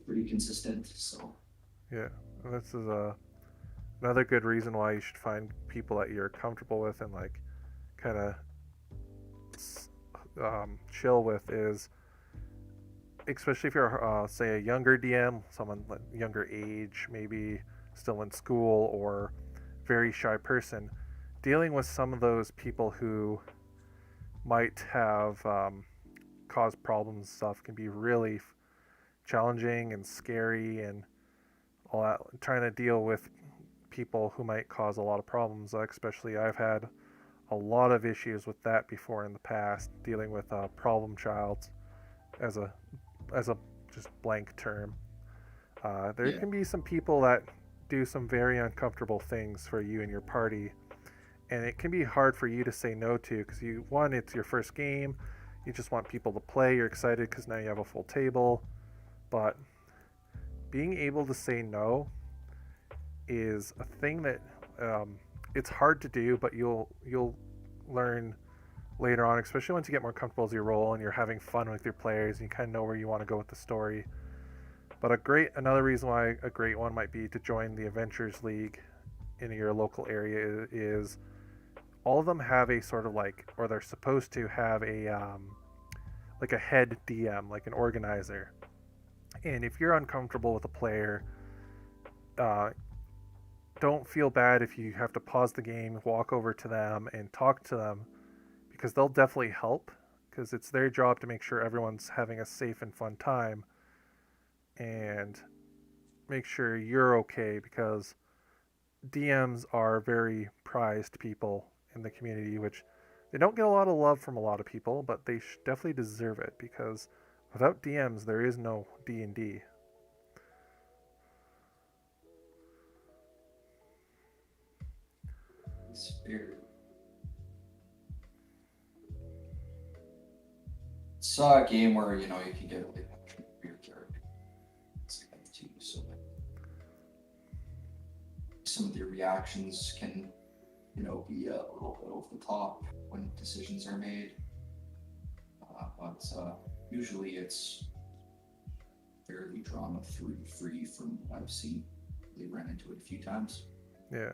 pretty consistent. So yeah, and this is another good reason why you should find people that you're comfortable with and like kind of chill with, is especially if you're say a younger DM, someone younger age, maybe still in school, or very shy person, dealing with some of those people who might have caused problems and stuff can be really challenging and scary, and all that, trying to deal with people who might cause a lot of problems. Especially I've had a lot of issues with that before in the past, dealing with a problem child as a just blank term. There can be some people that do some very uncomfortable things for you and your party, and it can be hard for you to say no to, because it's your first game, you just want people to play, you're excited because now you have a full table, but being able to say no is a thing that it's hard to do, but you'll learn later on, especially once you get more comfortable as your role and you're having fun with your players and you kind of know where you want to go with the story. But another reason why a great one might be to join the Adventures League in your local area is all of them have a sort of like, or they're supposed to have like a head DM, like an organizer. And if you're uncomfortable with a player, don't feel bad if you have to pause the game, walk over to them, and talk to them, because they'll definitely help. Because it's their job to make sure everyone's having a safe and fun time, and make sure you're okay. Because DMs are very prized people in the community, which they don't get a lot of love from a lot of people, but they definitely deserve it, because without DMs there is no D&D. Spirit. Saw a game where you can get like your character. It's like up to you, so like, some of the reactions can be a little bit over the top when decisions are made, but usually it's fairly drama free from what I've seen. They ran into it a few times. Yeah.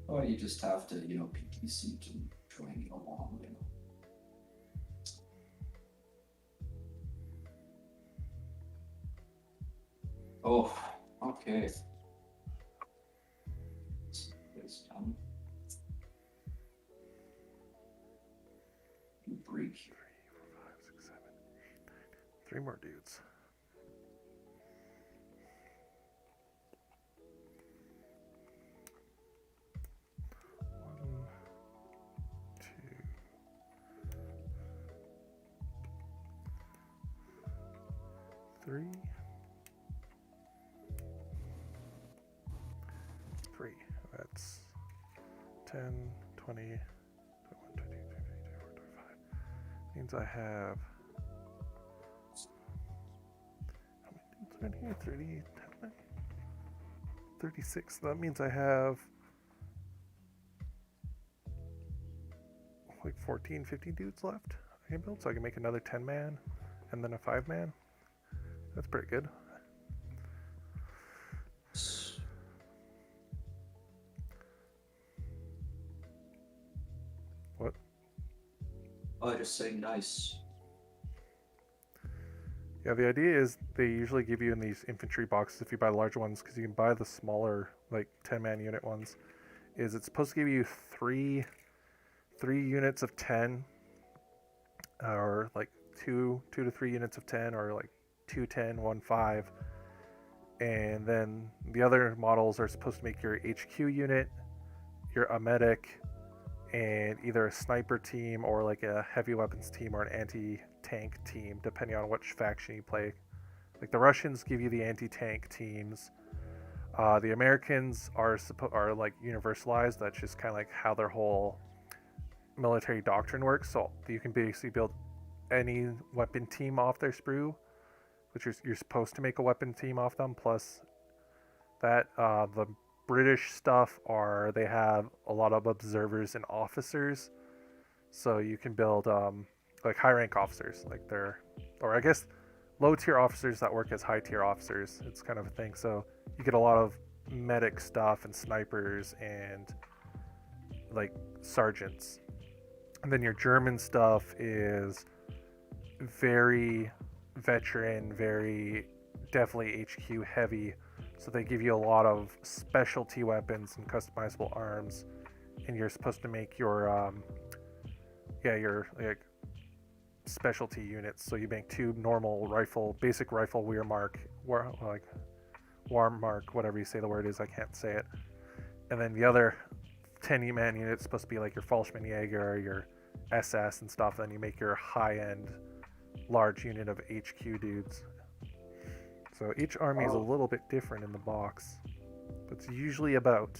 Oh, you just have to, PTC to join along, Oh, okay. It's done. You break. 3, 4, 5, 6, 7, 8, 9, 3 more dudes. Three. 3. That's 10, 20, 21, 22, 23, 24, 25. Means I have. How many dudes are in here? 30, 36. That means I have like 14, 15 dudes left I can build, so I can make another 10-man and then a 5-man. That's pretty good. What? Oh, just say nice. Yeah, the idea is they usually give you in these infantry boxes, if you buy the larger ones, because you can buy the smaller, like 10-man unit ones, is it's supposed to give you three units of 10, or like two to 3 units of 10, or like 2 10, 1 5. And then the other models are supposed to make your HQ unit, a medic, and either a sniper team or like a heavy weapons team or an anti-tank team, depending on which faction you play. Like the Russians give you the anti-tank teams. The Americans are like universalized. That's just kind of like how their whole military doctrine works. So you can basically build any weapon team off their sprue, which you're supposed to make a weapon team off them. Plus that the British stuff they have a lot of observers and officers, so you can build like high rank officers, like or I guess low tier officers that work as high tier officers. It's kind of a thing. So you get a lot of medic stuff and snipers and like sergeants. And then your German stuff is very veteran, very definitely HQ heavy. So they give you a lot of specialty weapons and customizable arms, and you're supposed to make your like specialty units. So you make 2 normal basic rifle Wehrmacht, Warmark, whatever you say the word is, I can't say it. And then the other 10-man unit is supposed to be like your Fallschirmjäger, your SS and stuff. Then you make your high-end large unit of HQ dudes. So each army is a little bit different in the box. It's usually about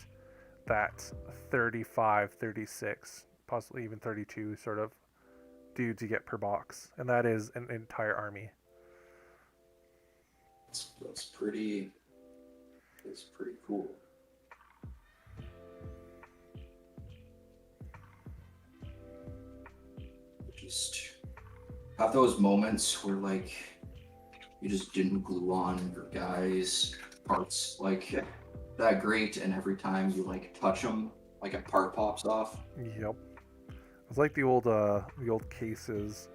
that 35, 36, possibly even 32 sort of dudes you get per box, and that is an entire army. That's pretty. It's pretty cool. Just have those moments where like you just didn't glue on your guys' parts like that great, and every time you like touch them, like a part pops off. Yep. It's like the old cases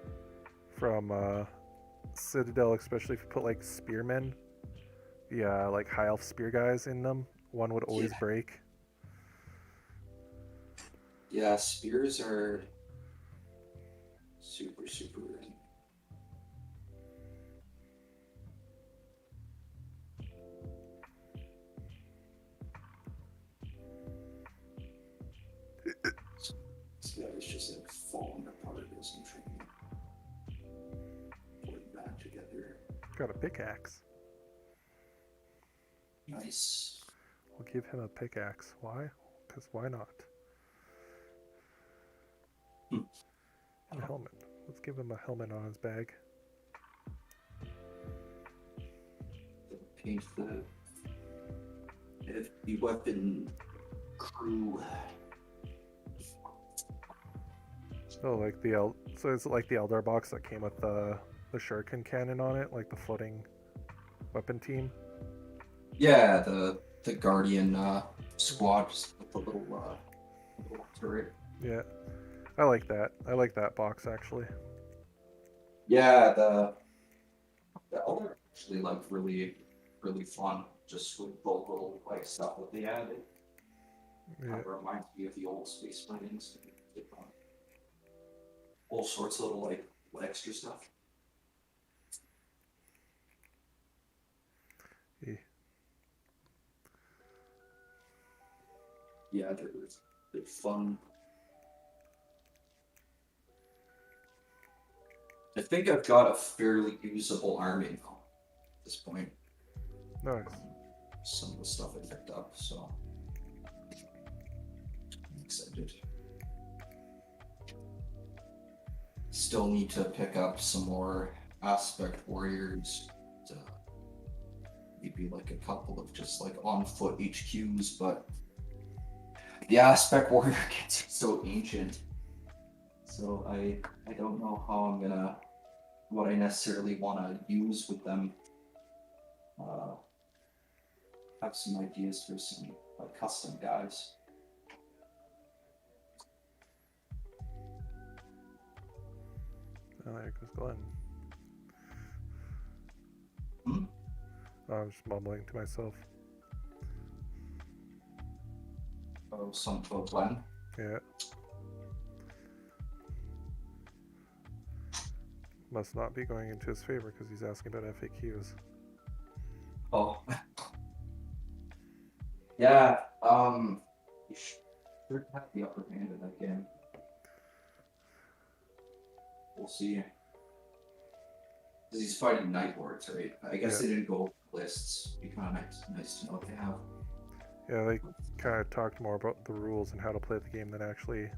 from Citadel, especially if you put like spearmen, the like high elf spear guys in them. One would always Yeah. break. Yeah, spears are super, super rare. This guy is just like falling apart as I'm trying to put it back together. Got a pickaxe. Nice. We'll give him a pickaxe. Why? Because why not? Hmm. And a helmet. Let's give him a helmet on his bag. Paint the heavy weapon crew. So like so is it like the Eldar box that came with the shuriken cannon on it, like the floating weapon team? Yeah, the Guardian squad with the little turret. Yeah, I like that. I like that box actually. Yeah, the other actually like really fun, just with the little like stuff that they added. Yeah. Kind of reminds me of the old Space Marines. All sorts of little like extra stuff. Yeah. Yeah, they're fun. I think I've got a fairly usable army now at this point. Nice. Some of the stuff I picked up, so I'm excited. Still need to pick up some more aspect warriors. Maybe like a couple of just like on foot HQs, but the aspect warrior gets so ancient. So I don't know how I'm gonna, what I necessarily want to use with them. Have some ideas for some like custom guys. Oh, there goes Glenn. Hmm? I'm just mumbling to myself. Oh, some for Glenn. Yeah. Must not be going into his favor because he's asking about FAQs. Oh. Yeah, you should have the upper hand in that game. We'll see. Because he's fighting Night Lords, right? I guess Yeah. they didn't go over the lists. It'd be kind of nice to know what they have. Yeah, they kind of talked more about the rules and how to play the game than actually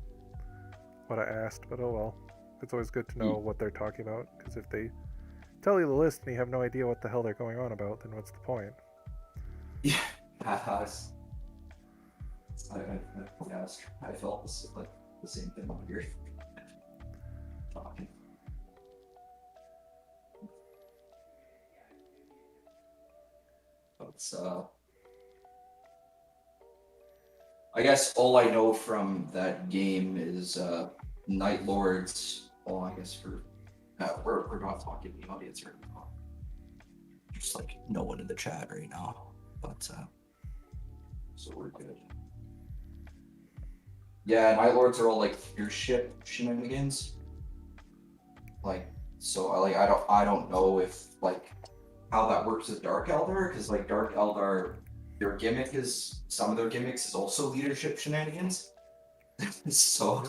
what I asked, but oh well. It's always good to know what they're talking about, because if they tell you the list and you have no idea what the hell they're going on about, then what's the point? Yeah, I felt like the same thing when you're talking. But I guess all I know from that game is Night Lords. Well, I guess we're not talking to the audience right now. Just like no one in the chat right now, but so we're good. Yeah, Night Lords are all like fearship shenanigans. Like, so I don't know if like how that works with Dark Eldar, because like Dark Eldar, some of their gimmicks is also leadership shenanigans. So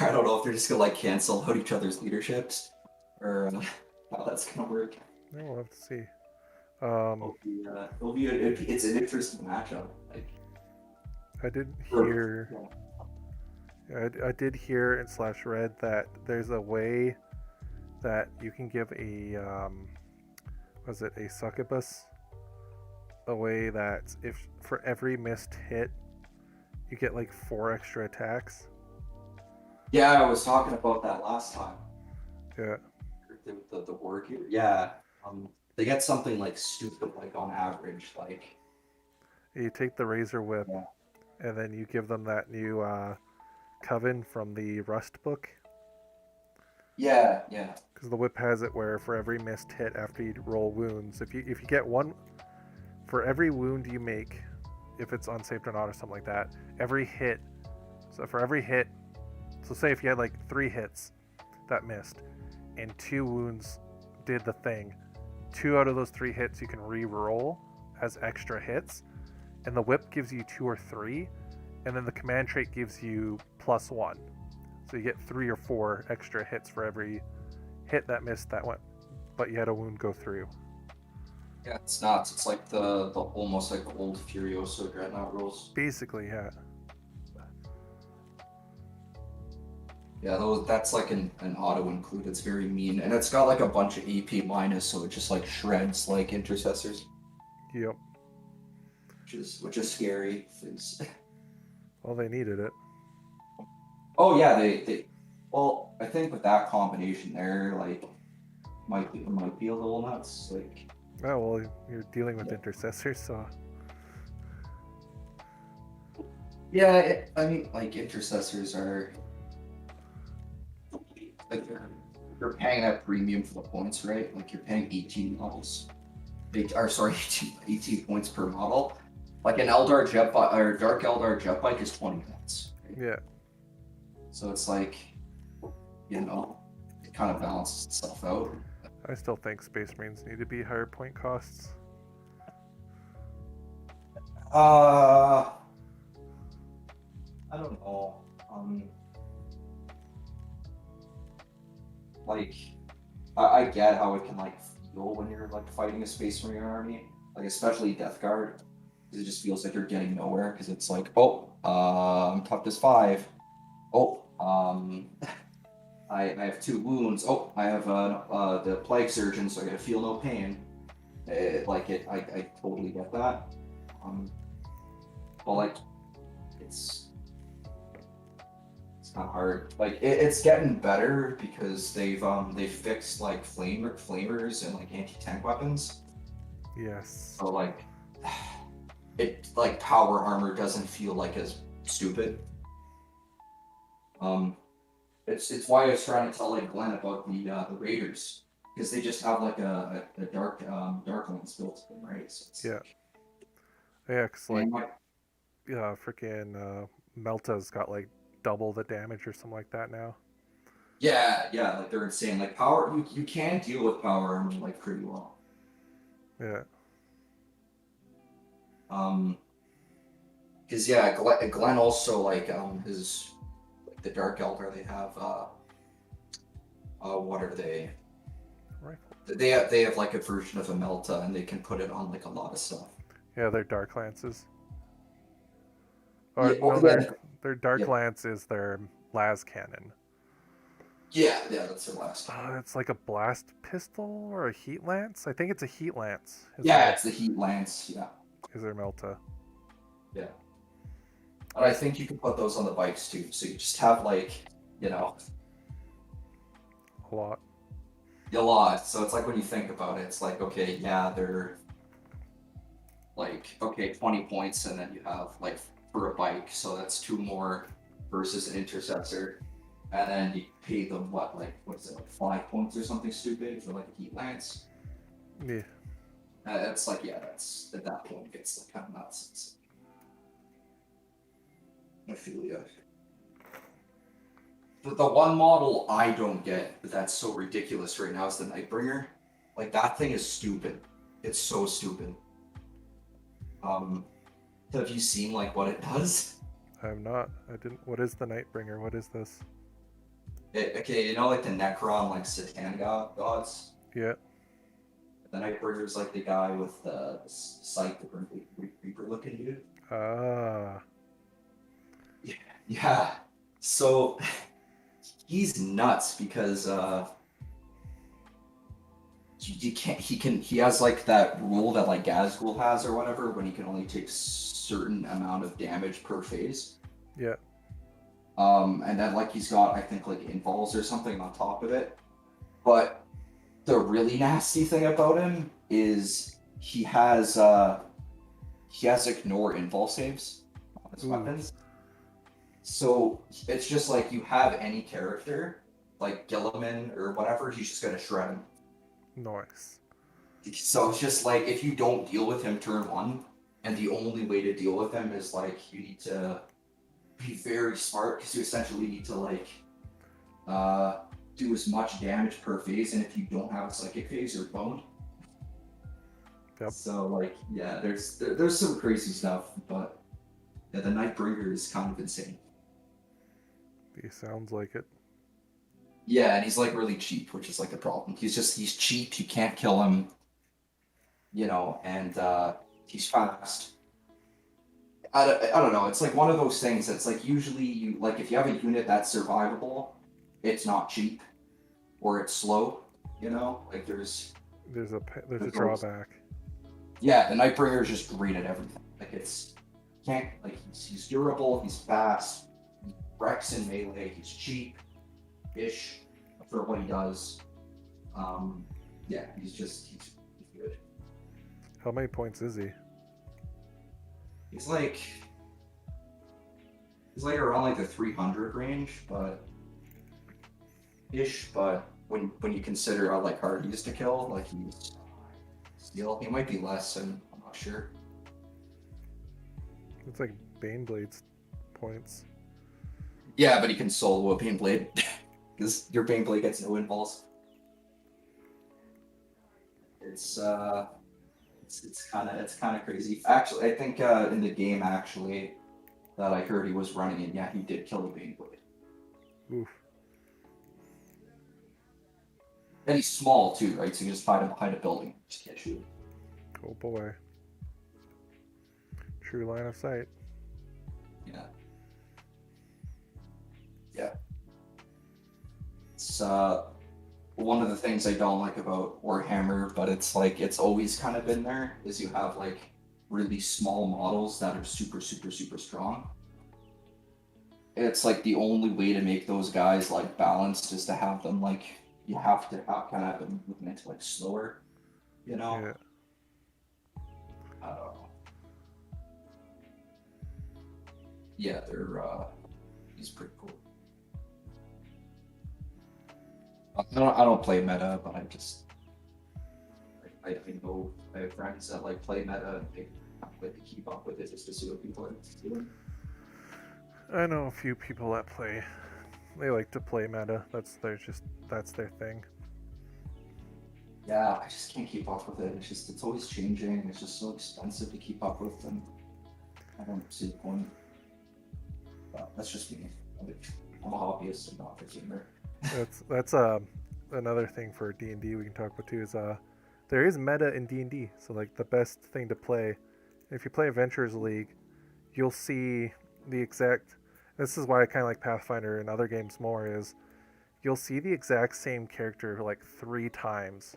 I don't know if they're just gonna like cancel out each other's leaderships, or how that's gonna work. Yeah, we'll have to see. It's an interesting matchup. Like, I did Sure. hear. I did hear and slash read that there's a way that you can give a was it a succubus, a way that if for every missed hit you get like 4 extra attacks. Yeah, I was talking about that last time. Yeah. The work here. Yeah. They get something like stupid, like on average, like You take the razor whip yeah. and then you give them that new coven from the Rust book. Yeah, yeah. Because the whip has it where for every missed hit after you roll wounds, if you get one for every wound you make, if it's unsaved or not or something like that, every hit. So for every hit, so say if you had like 3 hits that missed, and 2 wounds did the thing, 2 out of those 3 hits you can re-roll as extra hits, and the whip gives you 2 or 3, and then the command trait gives you +1. So you get 3 or 4 extra hits for every hit that missed that went, but you had a wound go through. Yeah, it's nuts. It's like the almost like the old Furioso Dreadnought rules. Basically, yeah. Yeah, that's like an auto include. It's very mean, and it's got like a bunch of AP minus, so it just like shreds like intercessors, Yep. which is scary. Well, they needed it. Oh yeah, they well, I think with that combination there, like might be a little nuts. Like Oh, well, you're dealing with intercessors, so yeah, I mean like intercessors are like you're paying that premium for the points, right? Like you're paying 18 models. Sorry, 18 points per model. Like an Eldar jet bike or Dark Eldar jet bike is 20 points. Right? yeah. So it's like, you know, it kind of balances itself out. I still think Space Marines need to be higher point costs. I don't know. Like, I get how it can like feel when you're like fighting a Space Marine army, like especially Death Guard, because it just feels like you're getting nowhere. Because it's like, oh, I'm toughness 5. Oh, I have 2 wounds. Oh, I have the plague surgeon, so I gotta feel no pain. I totally get that. But like, it's kind of hard. Like it's getting better because they've fixed like flamers and like anti-tank weapons. Yes. So like, it like power armor doesn't feel like as stupid. It's why I was trying to tell like Glenn about the Raiders, because they just have like a dark lens built in, right? So it's Yeah. like, Yeah, because like, and, like, freaking Melta's got like double the damage or something like that now. yeah, like they're insane. Like power, you can deal with power armor like pretty well. Yeah. Because yeah, Glenn also like his like the Dark Eldar they have what are they? Rifle. They have like a version of a Melta, and they can put it on like a lot of stuff. Yeah, they're Dark Lances. Or Yeah, no, yeah. their Dark Yeah. Lance is their las cannon. Yeah, that's their last. It's like a blast pistol or a heat lance. I think it's a heat lance. Yeah, it's the Heat Lance. Yeah, Is their Melta? yeah. And I think you can put those on the bikes too. So you just have like, you know, A lot. a lot. So it's like when you think about it, it's like, okay, yeah, they're like, okay, 20 points, and then you have like for a bike, so that's 2 more versus an intercessor. And then you pay them what is it, like 5 points or something stupid for like a Heat Lance. Yeah. It's like, yeah, that's at that point it gets like kind of nuts. I feel ya. The one model I don't get that's so ridiculous right now is the Nightbringer. Like that thing is stupid. It's so stupid. Have you seen like what it does? I'm not. I didn't. What is the Nightbringer? What is this? Okay, you know like the Necron like Satan gods? Yeah. The Nightbringer is like the guy with the sight, the Reaper looking dude. Ah. Yeah. So he's nuts because you can't he has like that rule that like Gazgul has or whatever when he can only take certain amount of damage per phase. Yeah. And then like he's got I think like involves or something on top of it. But the really nasty thing about him is he has ignore invul saves on his Ooh. weapons. So it's just like you have any character, like Gilliman or whatever, he's just gonna shred him. Nice. So it's just like if you don't deal with him turn one, and the only way to deal with him is like you need to be very smart because you essentially need to like do as much damage per phase, and if you don't have a psychic phase, you're boned. Yep. So like yeah, there's some crazy stuff, but yeah, the Nightbringer is kind of insane. He sounds like it. Yeah, and he's like really cheap, which is like the problem. He's cheap. You can't kill him, you know, and he's fast. I don't know. It's like one of those things that's like usually you like if you have a unit that's survivable, it's not cheap, or it's slow. You know, like there's a drawback. Yeah, the Nightbringer is just great at everything. Like he's durable, he's fast, he wrecks in melee, he's cheap-ish for what he does. Yeah, he's good. How many points is he? He's like around like the 300 range, but when you consider how like hard he is to kill, like he might be less, and I'm not sure. It's like Baneblade's points. Yeah, but he can solo a Baneblade because your Baneblade gets no invuls. It's kind of crazy. Actually, I think in the game actually that I heard he was running in, yeah, he did kill the Baneblade. Oof. And he's small too, right? So you just hide him behind a building, just can't shoot him. Oh boy. True line of sight. Yeah. Yeah. It's one of the things I don't like about Warhammer, but it's like it's always kind of been there, is you have like really small models that are super, super, super strong. It's like the only way to make those guys like balanced is to have them like you have to have kind of have them movement like slower, you know? Yeah. I don't know. Yeah, he's pretty cool. I don't play meta, but I know I have friends that like play meta and they like to keep up with it just to see what people are doing. I know a few people that play. They like to play meta. That's their thing. Yeah, I just can't keep up with it. It's always changing. It's just so expensive to keep up with them. I don't see the point. But that's just me. I'm a hobbyist and not a gamer. That's another thing for D&D we can talk about too is there is meta in D&D. So like the best thing to play, if you play Adventures League, you'll see the exact. This is why I kind of like Pathfinder and other games more is you'll see the exact same character like 3 times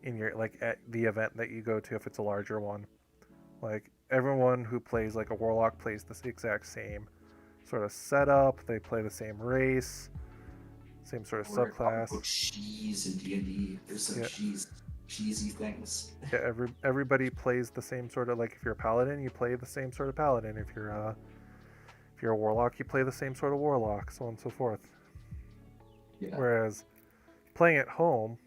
in your like at the event that you go to if it's a larger one. Like everyone who plays like a warlock plays the exact same sort of setup. They play the same race, same sort of subclass. Cheese and D&D. There's some cheesy things. Yeah, everybody plays the same sort of like if you're a paladin, you play the same sort of paladin. If you're a warlock, you play the same sort of warlock, so on and so forth. Yeah. Whereas playing at home,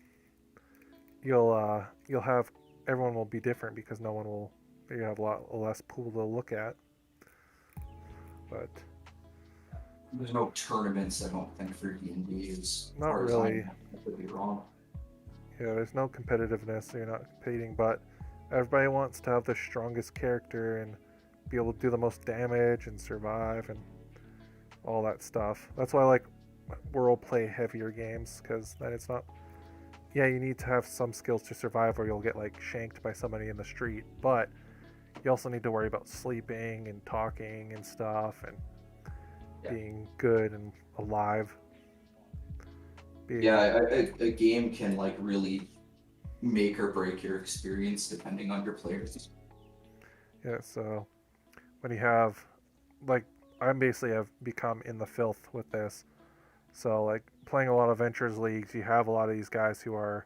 you'll have everyone will be different because no one will. You have a lot less pool to look at. But there's no tournaments, I don't think, for D&D. Is not really. I could be wrong. Yeah, there's no competitiveness. So you're not competing, but everybody wants to have the strongest character and be able to do the most damage and survive and all that stuff. That's why I like world play heavier games because then it's not. Yeah, you need to have some skills to survive, or you'll get like shanked by somebody in the street. But you also need to worry about sleeping and talking and stuff, and Yeah. being good and alive. Yeah, a game can like really make or break your experience depending on your players. Yeah, so when you have, like, I basically have become in the filth with this. So, like, playing a lot of Ventures Leagues, you have a lot of these guys who are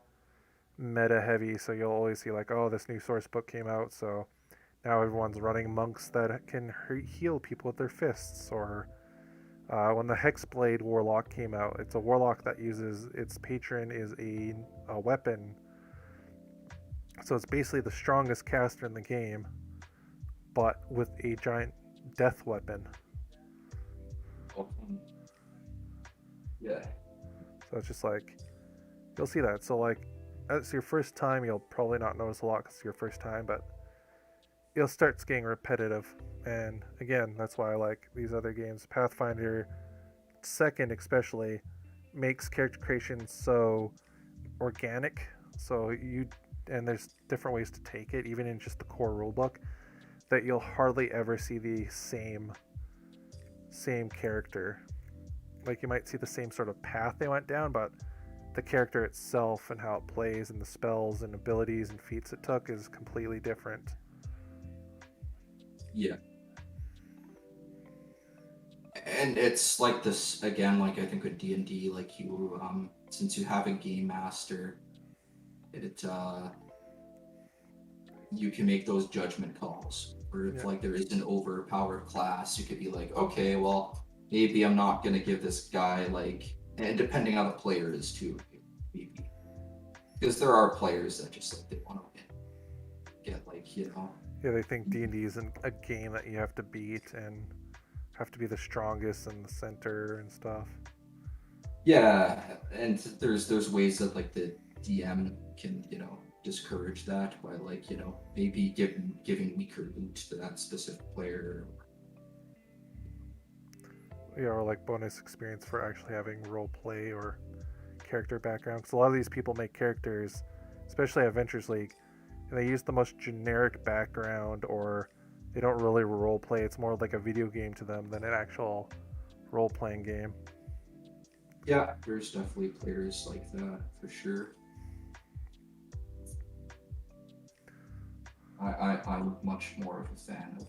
meta heavy, so you'll always see, like, oh, this new source book came out, so now everyone's running monks that can heal people with their fists. Or when the Hexblade Warlock came out, it's a warlock that uses its patron is a weapon. So it's basically the strongest caster in the game, but with a giant death weapon. Yeah. So it's just like, you'll see that. So, like, it's your first time, you'll probably not notice a lot because it's your first time, but it'll start getting repetitive. And again, that's why I like these other games. Pathfinder 2nd, especially, makes character creation so organic. So and there's different ways to take it, even in just the core rulebook, that you'll hardly ever see the same character. Like, you might see the same sort of path they went down, but the character itself and how it plays and the spells and abilities and feats it took is completely different. Yeah. And it's like this again, like I think with D&D, like you since you have a game master, it you can make those judgment calls. Or if Yeah. like there is an overpowered class, you could be like, okay, well, maybe I'm not gonna give this guy like, and depending on the player is too, maybe. Because there are players that just like they want to get like, you know. Yeah, they think D&D isn't a game that you have to beat and have to be the strongest in the center and stuff. Yeah, and there's ways that like the DM can, you know, discourage that by like, you know, maybe giving weaker loot to that specific player. Yeah, or like bonus experience for actually having role play or character background. Because a lot of these people make characters, especially at Ventures League, and they use the most generic background, or they don't really role play. It's more like a video game to them than an actual role playing game. Yeah, there's definitely players like that for sure. I'm much more of a fan of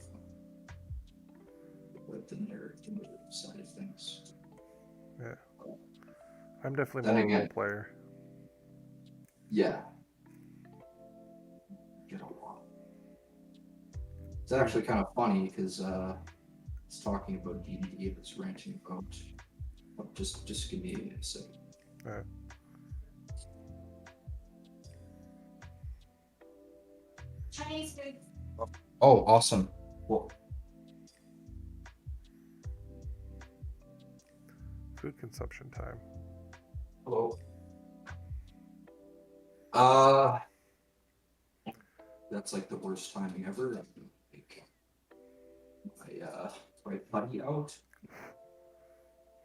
like the narrative side of things. Yeah, I'm definitely Then more a again- role player. Yeah. Get a lot. It's actually kind of funny because it's talking about D&D, it's ranting about. Oh, just give me a second. Chinese food. Oh, awesome. Well, Food consumption time. hello. That's like the worst timing ever. My buddy out.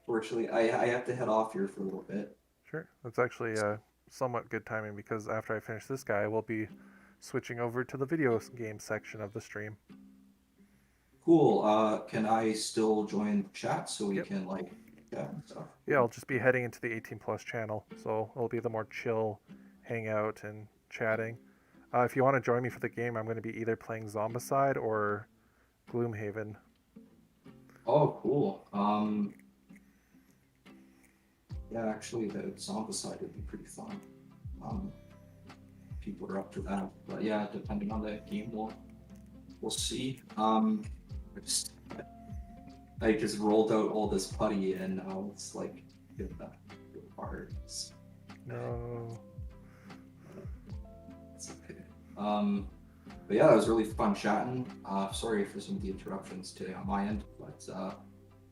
Fortunately, I have to head off here for a little bit. Sure, that's actually somewhat good timing because after I finish this guy, we'll be switching over to the video game section of the stream. Cool. Can I still join chat so we Yep. can like chat and stuff? Yeah, I'll just be heading into the 18 plus channel, so it'll be the more chill hangout and chatting. If you want to join me for the game, I'm going to be either playing Zombicide or Gloomhaven. Oh, cool. Yeah, actually, the Zombicide would be pretty fun. People are up to that, but yeah, depending on the game, we'll see. I just rolled out all this putty, and now it's like get that real hard. No. It's okay. But yeah, it was really fun chatting. Sorry for some of the interruptions today on my end, but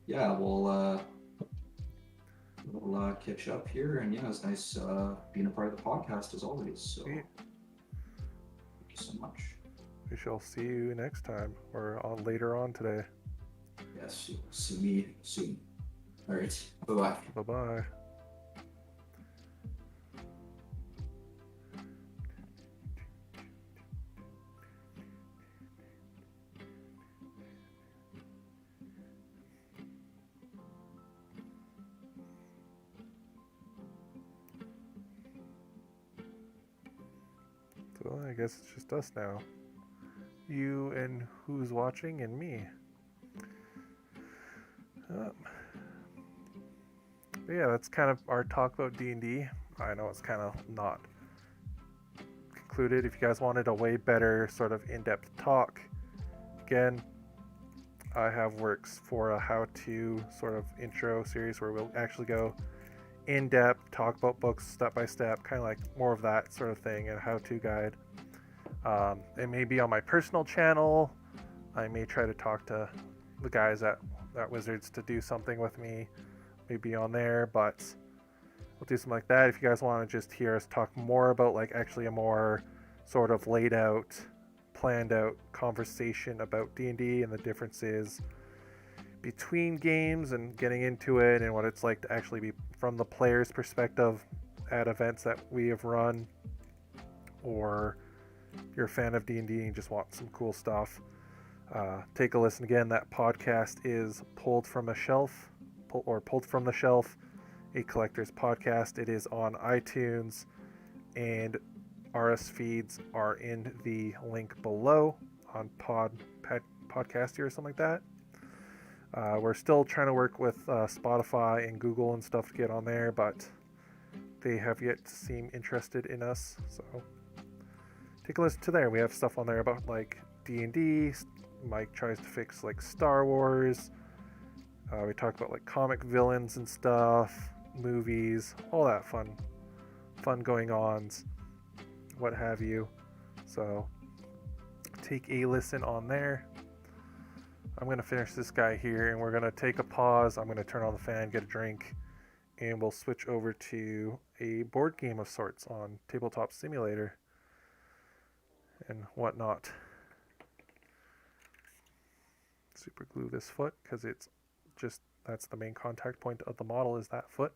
yeah, we'll catch up here, and yeah, it's nice being a part of the podcast as always. So Yeah. thank you so much. We shall see you next time, or later on today. Yes, you'll see me soon. All right, bye bye. Bye-bye. Well, I guess it's just us now. You and who's watching and me. But yeah, that's kind of our talk about D&D. I know it's kind of not concluded. If you guys wanted a way better sort of in-depth talk, again, I have works for a how-to sort of intro series where we'll actually go in-depth, talk about books step by step, kind of like more of that sort of thing, and a how-to guide. It may be on my personal channel. I may try to talk to the guys at Wizards to do something with me, maybe on there, but we'll do something like that. If you guys want to just hear us talk more about like actually a more sort of laid out, planned out conversation about D&D and the differences between games and getting into it and what it's like to actually be from the player's perspective at events that we have run, or you're a fan of D&D and just want some cool stuff, take a listen. Again, that podcast is Pulled from the Shelf, a collector's podcast. It is on iTunes, and RS feeds are in the link below on Podcasty or something like that. We're still trying to work with Spotify and Google and stuff to get on there, but they have yet to seem interested in us, so take a listen to there. We have stuff on there about like D&D. Mike tries to fix like Star Wars. We talk about like comic villains and stuff, movies, all that fun going ons, what have you. So take a listen on there. I'm going to finish this guy here and we're going to take a pause. I'm going to turn on the fan, get a drink, and we'll switch over to a board game of sorts on Tabletop Simulator and whatnot. Super glue this foot because it's just, that's the main contact point of the model, is that foot.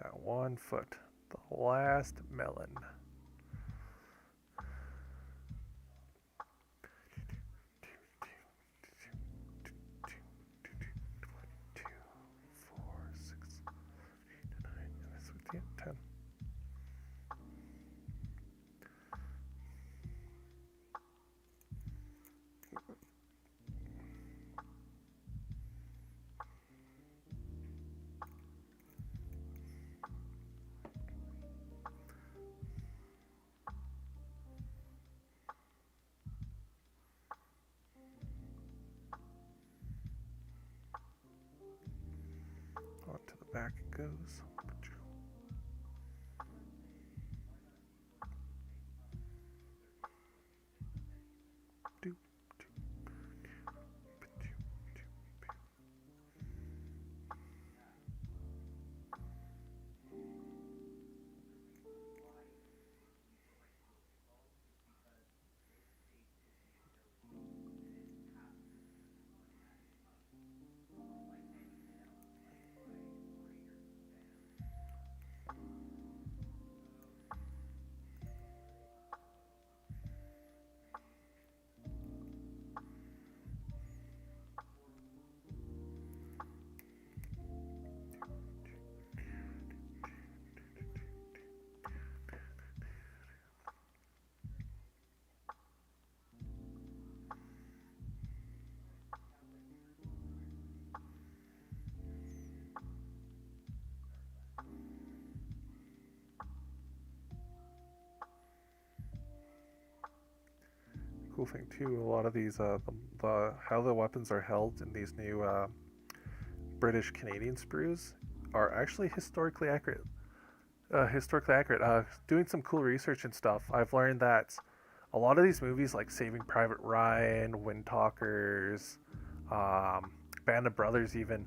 That one foot, the last melon. Yeah, 10. On to the back it goes. Cool thing too, a lot of these the how the weapons are held in these new British Canadian sprues are actually historically accurate. Doing some cool research and stuff, I've learned that a lot of these movies like Saving Private Ryan, Windtalkers, Band of Brothers, even,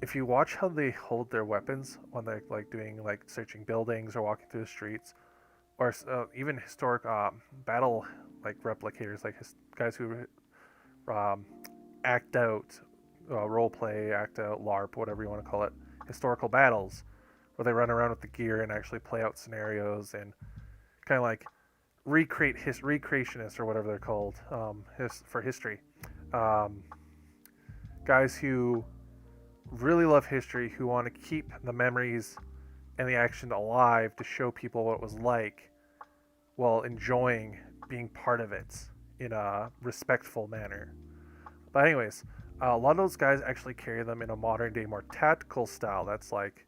if you watch how they hold their weapons when they're like doing like searching buildings or walking through the streets, or even historic battle like replicators, like guys who act out, role play, act out, LARP, whatever you want to call it, historical battles, where they run around with the gear and actually play out scenarios and kind of like recreationists or whatever they're called, for history. Guys who really love history, who want to keep the memories and the action alive to show people what it was like while enjoying being part of it in a respectful manner. But anyways, a lot of those guys actually carry them in a modern day, more tactical style. That's like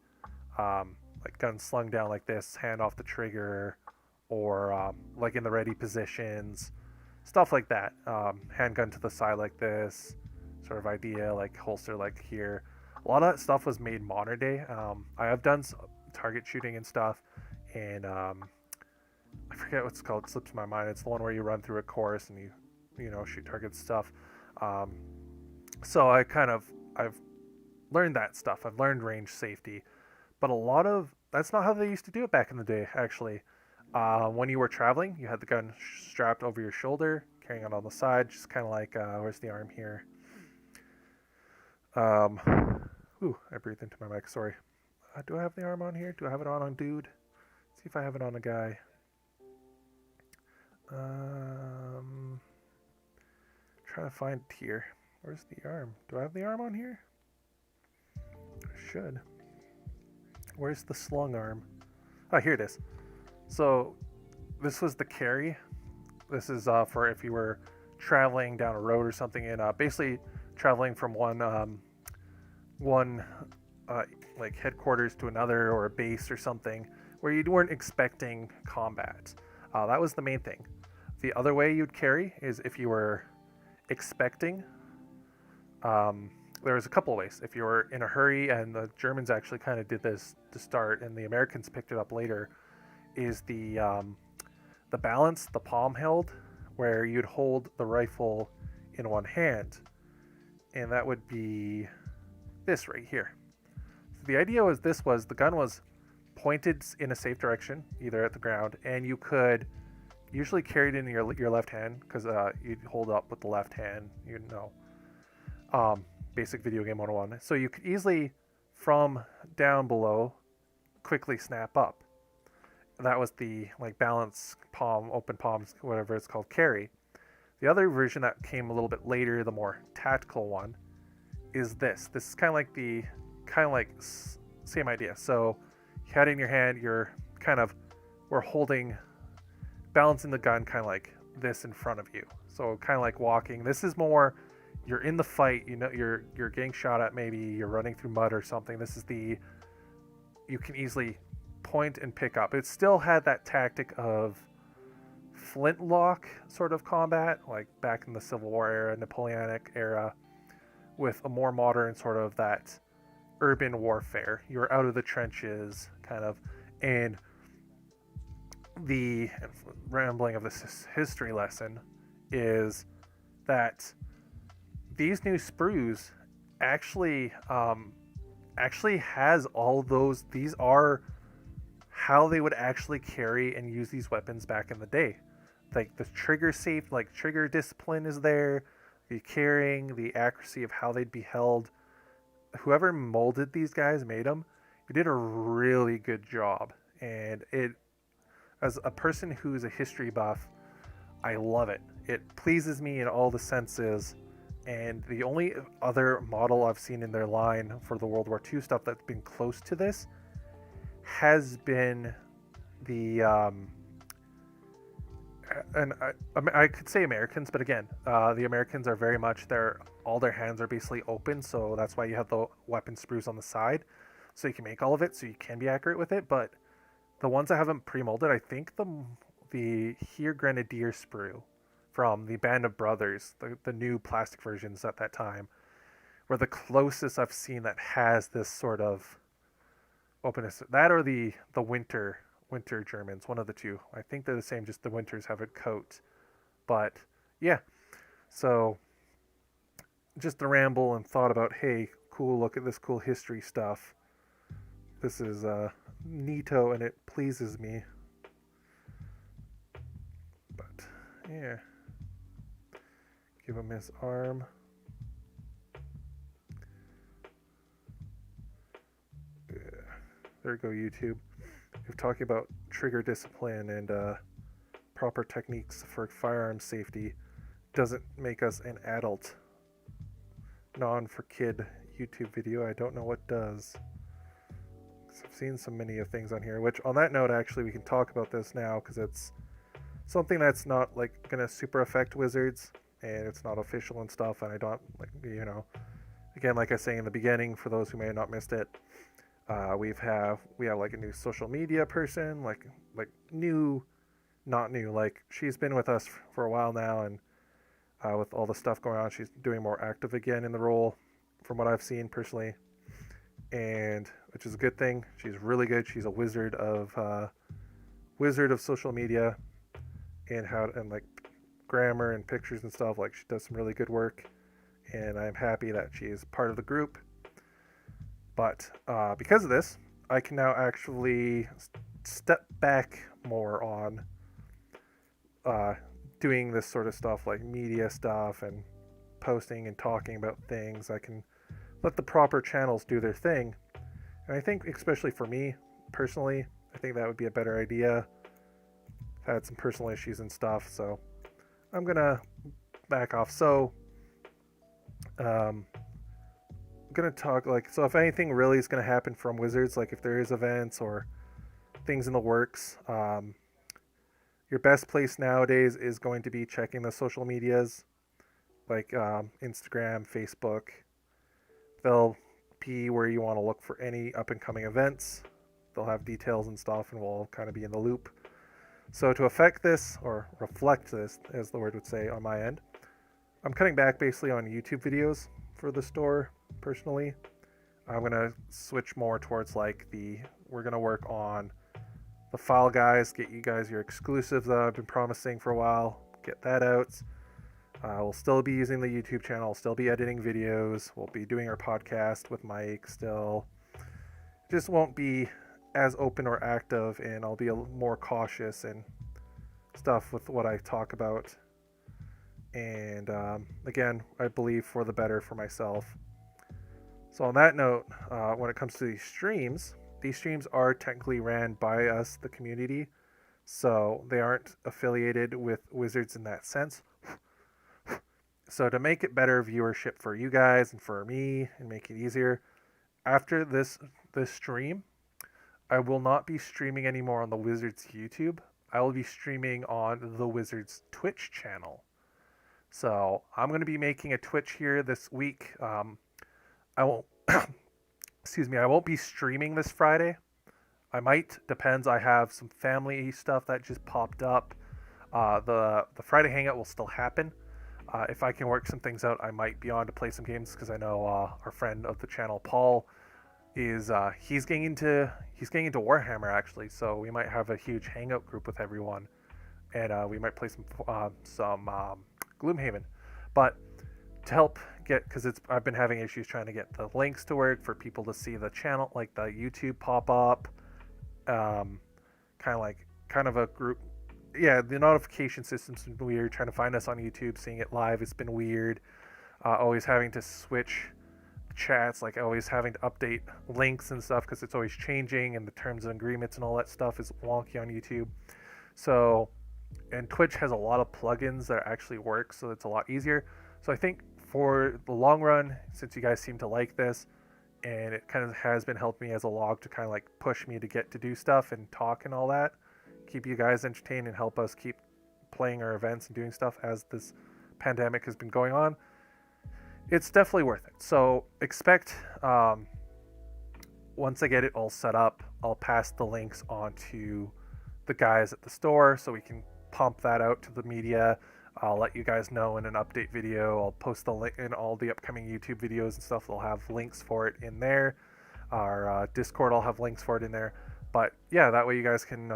guns slung down like this, hand off the trigger, or like in the ready positions, stuff like that. Handgun to the side like this, sort of idea, like holster like here. A lot of that stuff was made modern day. I have done target shooting and stuff, and I forget what it's called. It slips my mind. It's the one where you run through a course and you know, shoot target stuff. So I've learned that stuff. I've learned range safety, but a lot of that's not how they used to do it back in the day. Actually, when you were traveling, you had the gun strapped over your shoulder, carrying it on the side, just kind of like where's the arm here? Ooh, I breathed into my mic. Sorry. Do I have the arm on here? Do I have it on dude? See if I have it on a guy. Trying to find it here. Where's the arm? Do I have the arm on here? I should. Where's the slung arm? Oh, here it is. So this was the carry. This is for if you were traveling down a road or something, and basically traveling from one like headquarters to another, or a base or something where you weren't expecting combat. That was the main thing. The other way you'd carry is if you were expecting. There was a couple of ways. If you were in a hurry, and the Germans actually kind of did this to start, and the Americans picked it up later, is the balance, the palm held, where you'd hold the rifle in one hand, and that would be this right here. So the idea was the gun was pointed in a safe direction, either at the ground, and you could usually carry it in your left hand, because you'd hold up with the left hand, you know. Basic video game 101. So you could easily, from down below, quickly snap up. That was the like balance palm, open palms, whatever it's called, carry. The other version that came a little bit later, the more tactical one, is this. This is kind of like same idea. So you had it in your hand, we're holding, balancing the gun kind of like this in front of you. So kind of like walking. This is more, you're in the fight, you know, you're getting shot at, maybe you're running through mud or something. This is you can easily point and pick up. It still had that tactic of flintlock sort of combat, like back in the Civil War era, Napoleonic era, with a more modern sort of that urban warfare. You're out of the trenches, kind of, and the rambling of this history lesson is that these new sprues actually has all those. These are how they would actually carry and use these weapons back in the day. Like the trigger discipline is there, the carrying, the accuracy of how they'd be held. Whoever molded these guys, made them, you did a really good job. And it, as a person who's a history buff, I love it. It pleases me in all the senses. And the only other model I've seen in their line for the World War II stuff that's been close to this has been the and I could say Americans, but again, the Americans are very much all their hands are basically open, so that's why you have the weapon sprues on the side, so you can make all of it, so you can be accurate with it. But the ones that haven't pre-molded, I think the Here Grenadier sprue from the Band of Brothers, the new plastic versions at that time, were the closest I've seen that has this sort of openness. That or the winter Germans, one of the two. I think they're the same, just the winters have a coat. But yeah, so just a ramble and thought about, hey, cool, look at this cool history stuff. This is neato and it pleases me. But yeah, give him his arm. Yeah. There we go, YouTube. We're talking about trigger discipline and proper techniques for firearm safety. Doesn't make us an adult non for kid YouTube video. I don't know what does. I've seen so many of things on here. Which, on that note, actually, we can talk about this now because it's something that's not like gonna super affect Wizards, and it's not official and stuff. And I don't like, again, like I was saying in the beginning, for those who may have not missed it, we have like a new social media person, like new, not new, like she's been with us for a while now, and with all the stuff going on, she's doing more active again in the role, from what I've seen personally, and which is a good thing. She's really good. She's a wizard of social media and like grammar and pictures and stuff. Like, she does some really good work, and I'm happy that she is part of the group. But because of this, I can now actually step back more on doing this sort of stuff, like media stuff and posting and talking about things. I can let the proper channels do their thing. And I think, especially for me personally, I think that would be a better idea. I've had some personal issues and stuff, so I'm gonna back off. So I'm gonna talk, like, so if anything really is gonna happen from Wizards, like if there is events or things in the works, your best place nowadays is going to be checking the social medias, like Instagram, Facebook. They'll be where you want to look for any up and coming events. They'll have details and stuff, and we'll kind of be in the loop. So to affect this, or reflect this, as the word would say on my end, I'm cutting back basically on YouTube videos for the store personally. I'm going to switch more towards like we're going to work on the file guys, get you guys your exclusives that I've been promising for a while, get that out. We'll still be using the YouTube channel, we'll still be editing videos, we'll be doing our podcast with Mike still. Just won't be as open or active, and I'll be more cautious and stuff with what I talk about. And again, I believe for the better for myself. So on that note, when it comes to these streams are technically ran by us, the community, so they aren't affiliated with Wizards in that sense. So to make it better viewership for you guys and for me and make it easier, after this stream, I will not be streaming anymore on the Wizards YouTube. I will be streaming on the Wizards Twitch channel. So I'm going to be making a Twitch here this week. I won't excuse me, I won't be streaming this Friday. I might, depends. I have some family stuff that just popped up. The Friday hangout will still happen. If I can work some things out, I might be on to play some games, because I know our friend of the channel, Paul, is he's getting into Warhammer actually. So we might have a huge hangout group with everyone, and we might play some Gloomhaven. But to help get, because I've been having issues trying to get the links to work for people to see the channel, like the YouTube pop up, kind of a group. Yeah, the notification system's been weird. Trying to find us on YouTube, seeing it live, it's been weird. Always having to switch chats, like always having to update links and stuff, because it's always changing, and the terms and agreements and all that stuff is wonky on YouTube. So, and Twitch has a lot of plugins that actually work, so it's a lot easier. So I think for the long run, since you guys seem to like this, and it kind of has been helping me as a log to kind of like push me to get to do stuff and talk and all that, keep you guys entertained and help us keep playing our events and doing stuff as this pandemic has been going on, it's definitely worth it. So expect, once I get it all set up, I'll pass the links on to the guys at the store so we can pump that out to the media. I'll let you guys know in an update video. I'll post the link in all the upcoming YouTube videos and stuff. They'll have links for it in there. Our Discord, I'll have links for it in there. But yeah, that way you guys can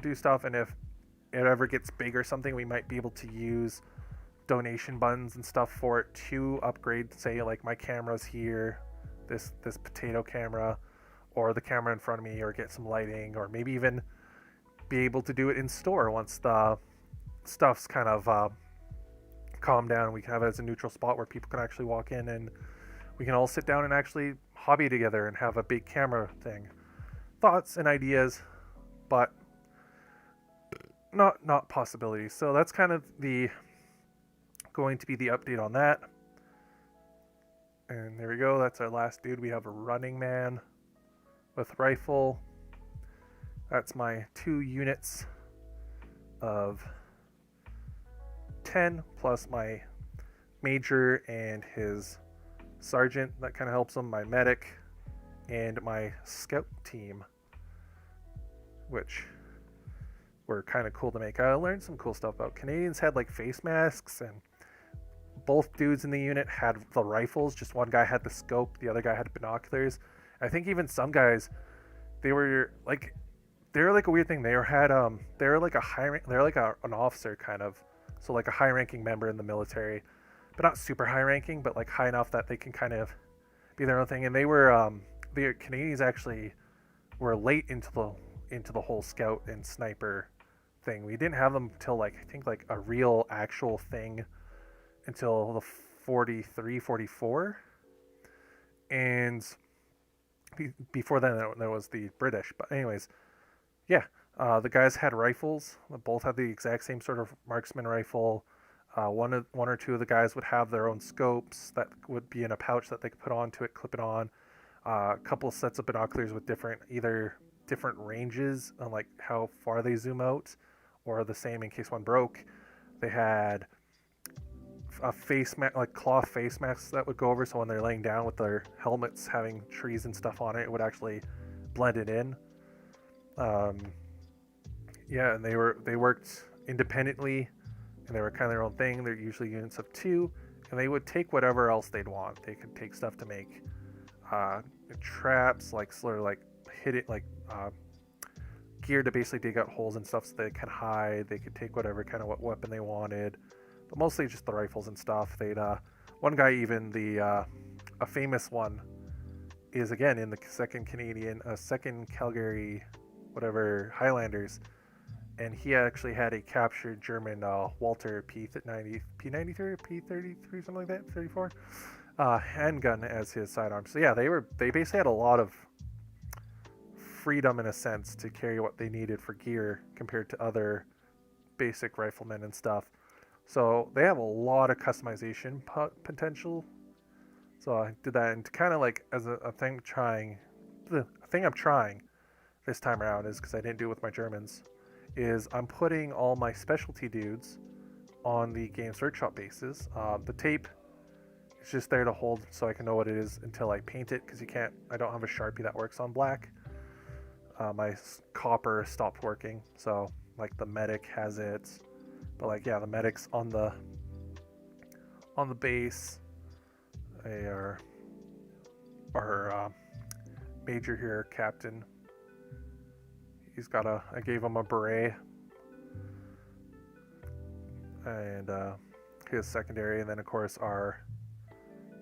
do stuff, and if it ever gets big or something, we might be able to use donation buttons and stuff for it to upgrade, say like my camera's here, this potato camera, or the camera in front of me, or get some lighting, or maybe even be able to do it in store once the stuff's kind of calmed down. We can have it as a neutral spot where people can actually walk in, and we can all sit down and actually hobby together and have a big camera thing. Thoughts and ideas, but not possibilities. So that's kind of going to be the update on that. And there we go. That's our last dude. We have a running man. with rifle. That's my 2 units of 10 plus my major and his sergeant. That kind of helps him. My medic and my scout team, which were kind of cool to make. I learned some cool stuff about Canadians had like face masks, and both dudes in the unit had the rifles. Just one guy had the scope, the other guy had binoculars. I think even some guys, they were like a weird thing. They were like an officer kind of, so like a high ranking member in the military, but not super high ranking, but like high enough that they can kind of be their own thing. And they were the Canadians actually were late into the whole scout and sniper thing. We didn't have them till like I think like a real actual thing until the 43, 44, and before then there was the British. But anyways, yeah, the guys had rifles. They both had the exact same sort of marksman rifle. One or two of the guys would have their own scopes that would be in a pouch that they could put onto it, clip it on. A couple of sets of binoculars with different ranges on like how far they zoom out, or the same in case one broke. They had a face mask, like cloth face masks that would go over, so when they're laying down with their helmets having trees and stuff on it, it would actually blend it in. Yeah, and they worked independently, and they were kind of their own thing. They're usually units of 2, and they would take whatever else they'd want. They could take stuff to make traps, like sort of like hit it, like gear to basically dig out holes and stuff so they can hide. They could take whatever kind of what weapon they wanted, but mostly just the rifles and stuff. They'd one guy, even a famous one, is again in the second Calgary whatever Highlanders, and he actually had a captured German Walter P93 or P33, something like that, 34 handgun as his sidearm. So yeah, they basically had a lot of freedom in a sense to carry what they needed for gear compared to other basic riflemen and stuff. So they have a lot of customization potential. So I did that, and kind of like as a thing I'm trying this time around is, because I didn't do it with my Germans, is I'm putting all my specialty dudes on the Games Workshop bases. The tape is just there to hold so I can know what it is until I paint it, because I don't have a Sharpie that works on black. My copper stopped working, so like the medic has it, but like yeah, the medic's on the base. Our major here, captain, I gave him a beret, and his secondary, and then of course our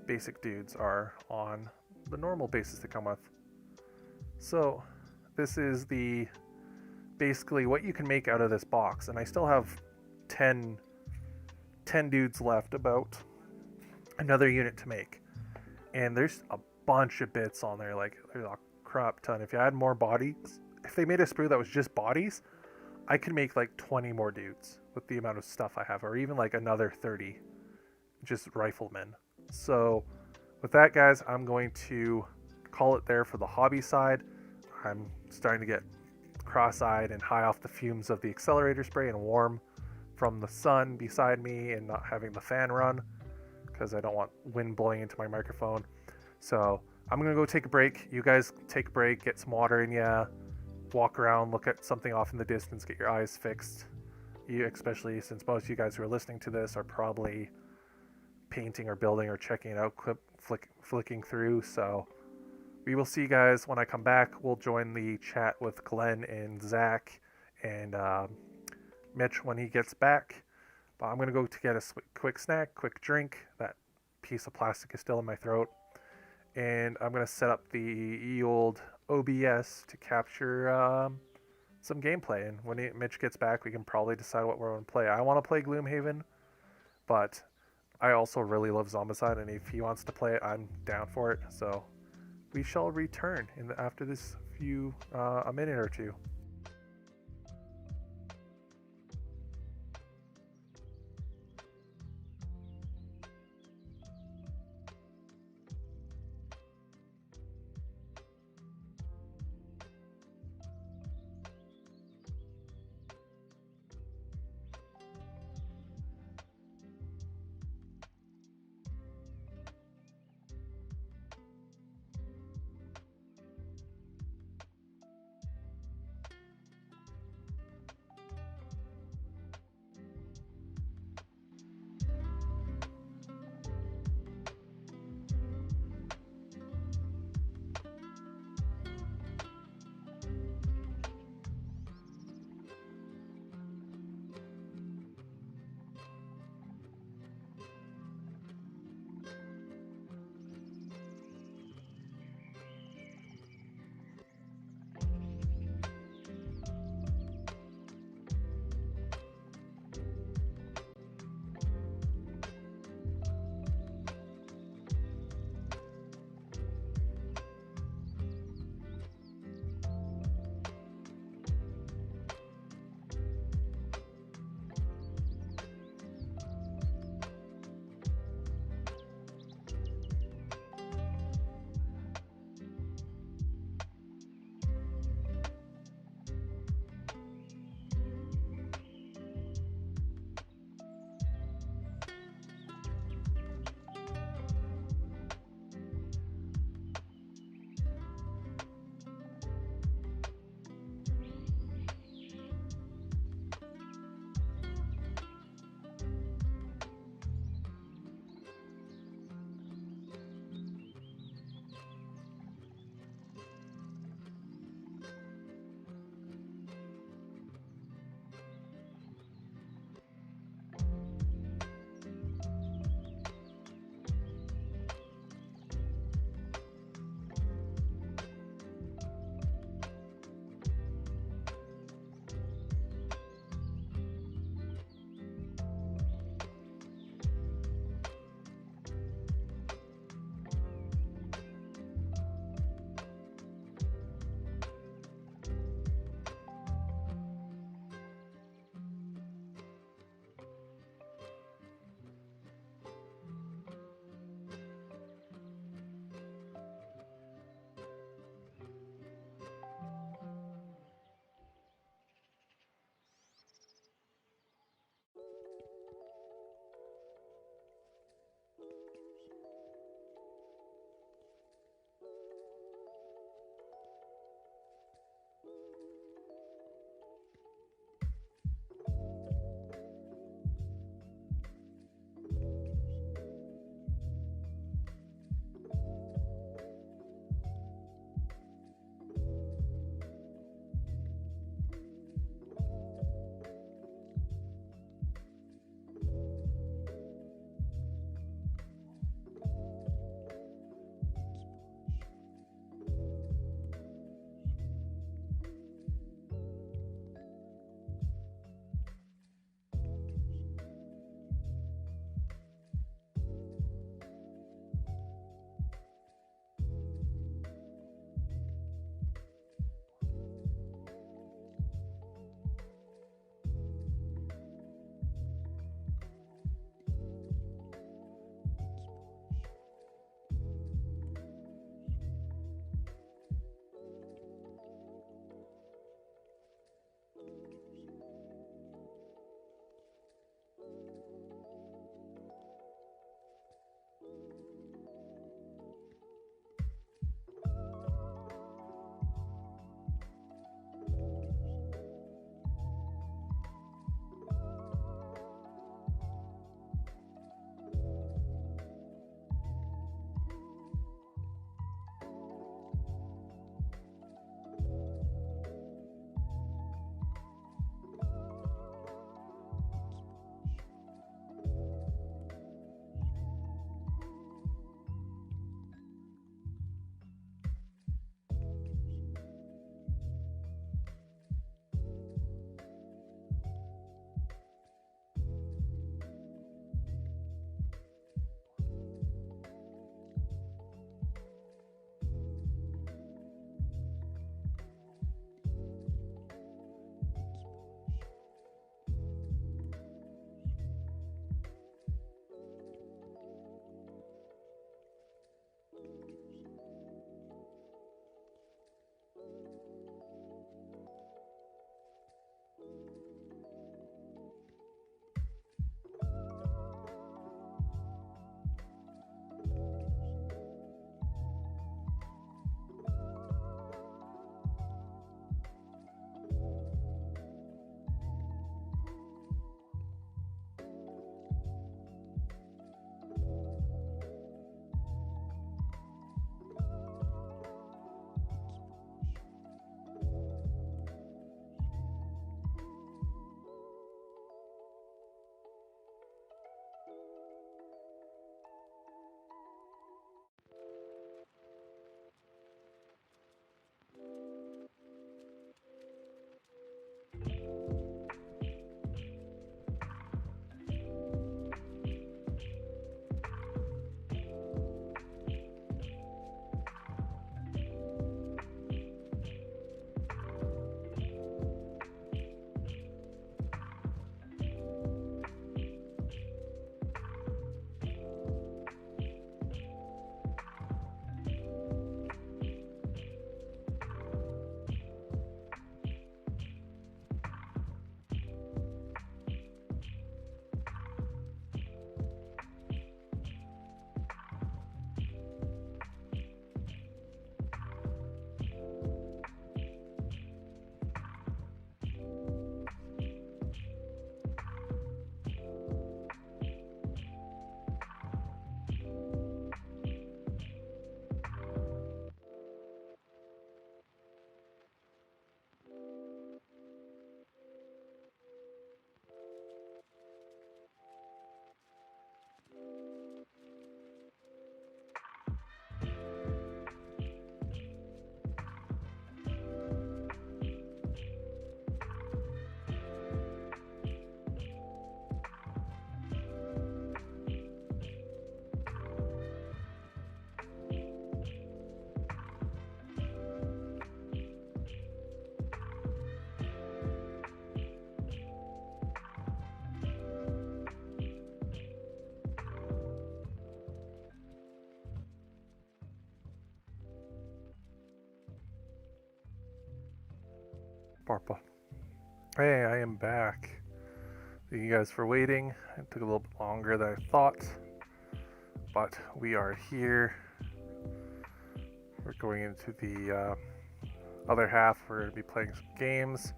basic dudes are on the normal bases to come with. So this is basically what you can make out of this box, and I still have 10 dudes left, about another unit to make, and there's a bunch of bits on there. Like there's a crap ton. If you add more bodies, if they made a sprue that was just bodies, I could make like 20 more dudes with the amount of stuff I have, or even like another 30 just riflemen. So with that, guys, I'm going to call it there for the hobby side. I'm starting to get cross-eyed and high off the fumes of the accelerator spray, and warm from the sun beside me and not having the fan run, because I don't want wind blowing into my microphone. So I'm gonna go take a break. You guys take a break, get some water in ya, walk around, look at something off in the distance, get your eyes fixed. Especially since most of you guys who are listening to this are probably painting or building or checking it out, flicking through. So we will see you guys when I come back. We'll join the chat with Glenn and Zach and Mitch when he gets back. But I'm going to go to get a quick snack, quick drink. That piece of plastic is still in my throat. And I'm going to set up the old OBS to capture some gameplay. And when Mitch gets back, we can probably decide what we're going to play. I want to play Gloomhaven, but I also really love Zombicide, and if he wants to play it, I'm down for it. So we shall return after this a minute or two. Sparpa. Hey, I am back. Thank you guys for waiting. It took a little bit longer than I thought, but we are here. We're going into the other half. We're going to be playing some games.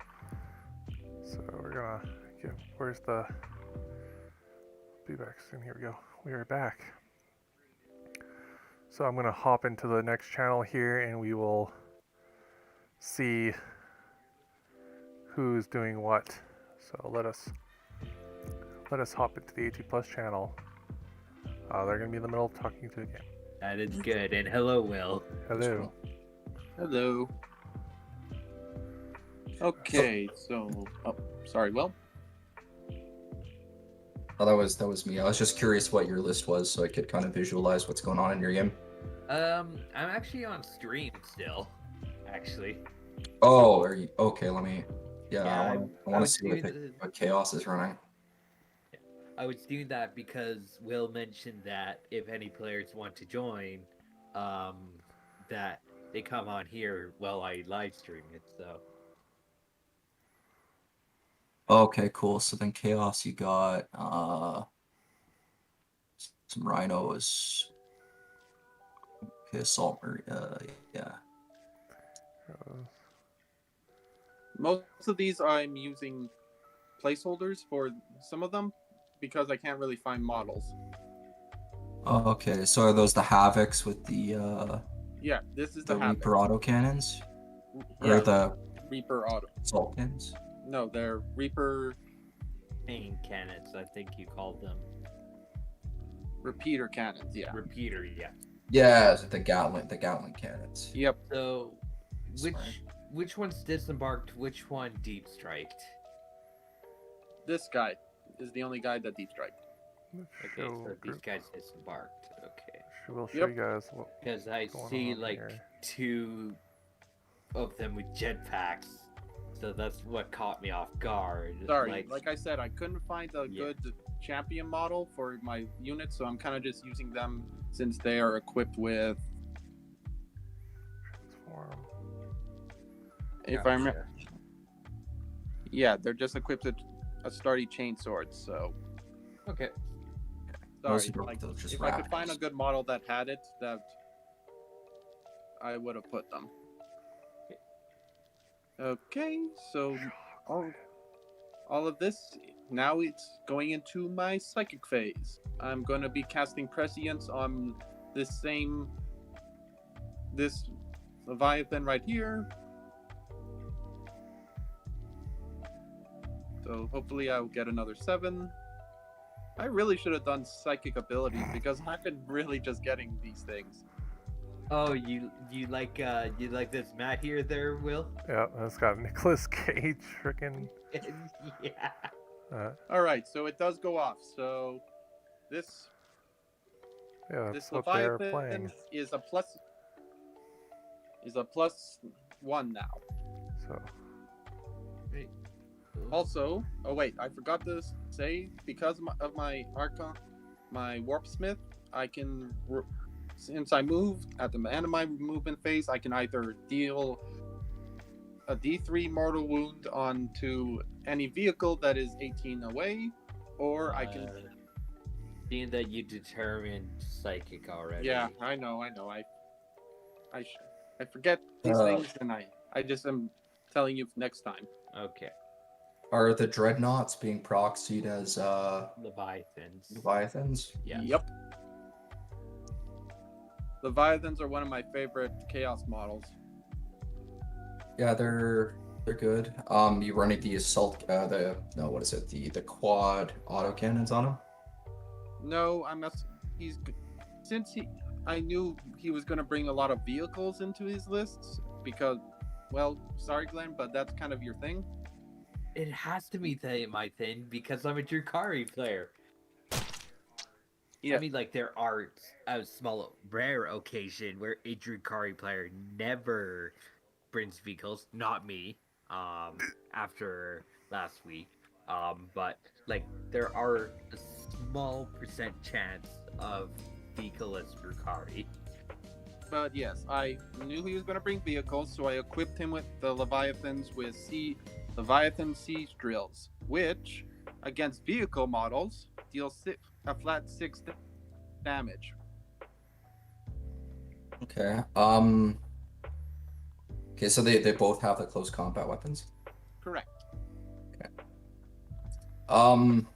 So we're going to get, where's the feedback soon? Here we go. We are back. So I'm going to hop into the next channel here and we will see who's doing what. So let us hop into the AT Plus channel. They're going to be in the middle of talking to the game. That is good. And hello, Will. Hello. Hello. Okay, so sorry, Will. Oh, that was me. I was just curious what your list was, so I could kind of visualize what's going on in your game. I'm actually on stream still. Actually. Oh, are you okay? Let me. Yeah, Yeah, I want to see what Chaos is running. I was doing that because Will mentioned that if any players want to join, that they come on here while I live stream it. So Okay, cool. So then Chaos, you got some rhinos. Okay, assault. Yeah. Most of these I'm using placeholders for some of them because I can't really find models. Okay, so are those the Havocs with the Yeah, this is the the Havoc. Reaper autocannons? Yeah, Or the Reaper auto. assault cannons? No, they're Reaper pain cannons, I think you called them. repeater cannons. Yeah. Repeater, yeah. Yeah, the Gatling cannons. Yep. So Sorry. which one's disembarked? Which one deep striked? This guy is the only guy that deep strike. Okay, so these guys disembarked. Okay. We'll show Yep. you guys what. Because I going see on like here. 2 of them with jetpacks, so that's what caught me off guard. Sorry, like I said, I couldn't find a Yeah. good champion model for my unit, so I'm kind of just using them since they are equipped with. Transform. If I remember, yeah, they're just equipped with a sturdy chain sword. So Okay. sorry, Most of them, like, they're just if I could find a radicals. good model that had it, that I would have put them. Okay, so all of this, now it's going into my psychic phase. I'm going to be casting Prescience on this Leviathan right here. So hopefully I'll get another 7. I really should have done psychic abilities because I've been really just getting these things. Oh, you like this mat here, there, Will? Yeah, it's got Nicolas Cage freaking. Yeah. All right, so it does go off. So this Yeah, that's this what they're Leviathan playing. is a +1 now. So Also, oh wait, I forgot to say, because of my Archon, my Warp Smith, I can, since I moved at the end of my movement phase, I can either deal a D3 mortal wound onto any vehicle that is 18 away, or I can. Seeing that you determined psychic already. Yeah, I know. I forget these things, and I just am telling you next time. Okay. Are the dreadnoughts being proxied as Leviathans. Leviathans? Yeah. Yep. Leviathans are one of my favorite chaos models. Yeah, they're good. You running the assault the quad autocannons on them? No, I knew he was going to bring a lot of vehicles into his lists because, well, sorry Glenn, but that's kind of your thing. It has to be my thing because I'm a Drukari player. Yeah. I mean, like, there are a small, rare occasion where a Drukari player never brings vehicles. Not me. After last week. But, like, there are a small % chance of vehicleless Drukari. But yes, I knew he was going to bring vehicles, so I equipped him with the Leviathans with Leviathan siege drills, which, against vehicle models, deal a flat 6 damage. Okay. Okay, so they both have the close combat weapons. Correct. Um,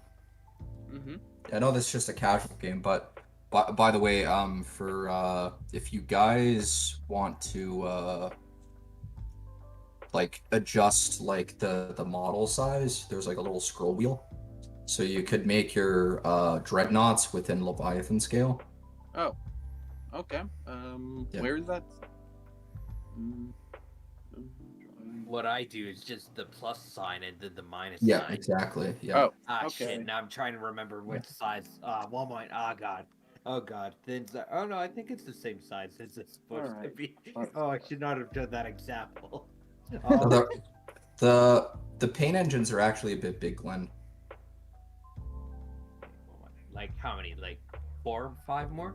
Mm-hmm. I know this is just a casual game, but by the way, for if you guys want to like adjust like the model size, there's like a little scroll wheel, so you could make your dreadnoughts within Leviathan scale. Oh, okay. Yeah. Where is that? What I do is just the plus sign and then the minus Yeah, sign. exactly. Yeah. Oh, Ah, okay. shit. Now I'm trying to remember which size. One point. Ah, God. Oh, God. Then, oh, no, I think it's the same size as it's supposed to Alright. be. Oh, I should not have done that example. The paint engines are actually a bit big, Glenn. Like, how many? Like, 4 or 5 more?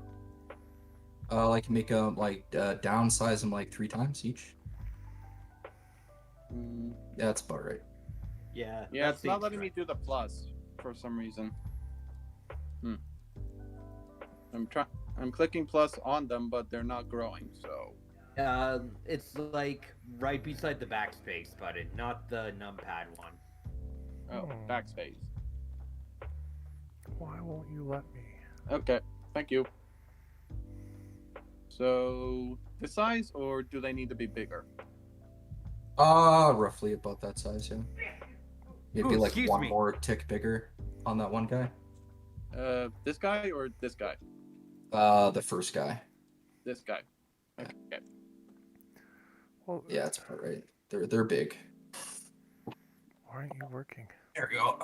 Like make them like downsize them like 3 times each. Mm, Yeah, that's about right. Yeah. yeah, that it's not seems letting me right. do the plus for some reason. I'm clicking plus on them, but they're not growing. So It's like right beside the backspace button, not the numpad one. backspace. Why won't you let me? Okay, thank you. So the size, or do they need to be bigger? Roughly about that size, yeah. Maybe Ooh, like excuse one me. more tick bigger on that one guy. This guy or this guy? The first guy. This guy. Okay. Well, Yeah, that's about right. They're big. why aren't you working? There we go.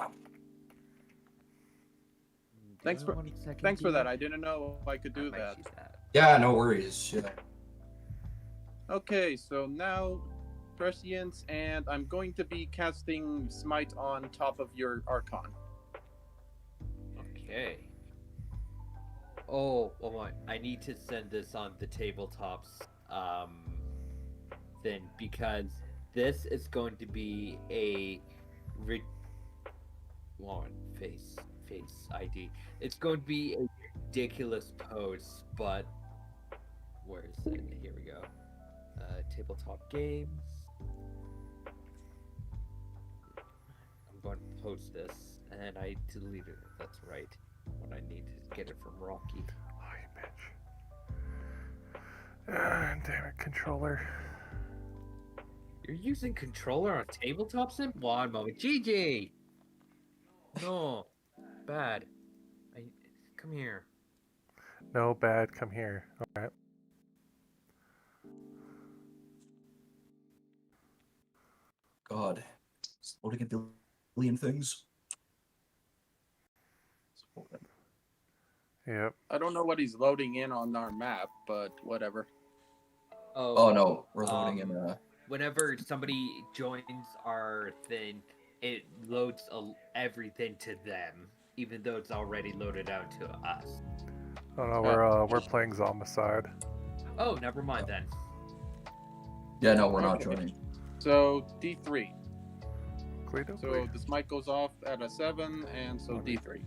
Thanks for that. I didn't know I could do that. Yeah, no worries. Yeah. Okay, so now prescience, and I'm going to be casting smite on top of your archon. Okay. Oh, my! I need to send this on the tabletops thing because this is going to be a face ID. It's going to be a ridiculous post, but where is it? Here we go. Tabletop games. I'm going to post this, and I deleted it. That's right. When I need to get it from Rocky. Oh, you bitch. Damn it, controller. You're using controller on tabletop sim? One moment. GG! No. Bad. Come here. No bad, come here. Alright. God. It's loading a billion things. Yep. I don't know what he's loading in on our map, but whatever. Oh no, we're loading in Whenever somebody joins our thing, it loads everything to them, even though it's already loaded out to us. Oh no, we're playing Zombicide. Oh, never mind then. Yeah, no, we're not Okay. joining. So D3. Cleto, So the smite goes off at a 7, and so D3.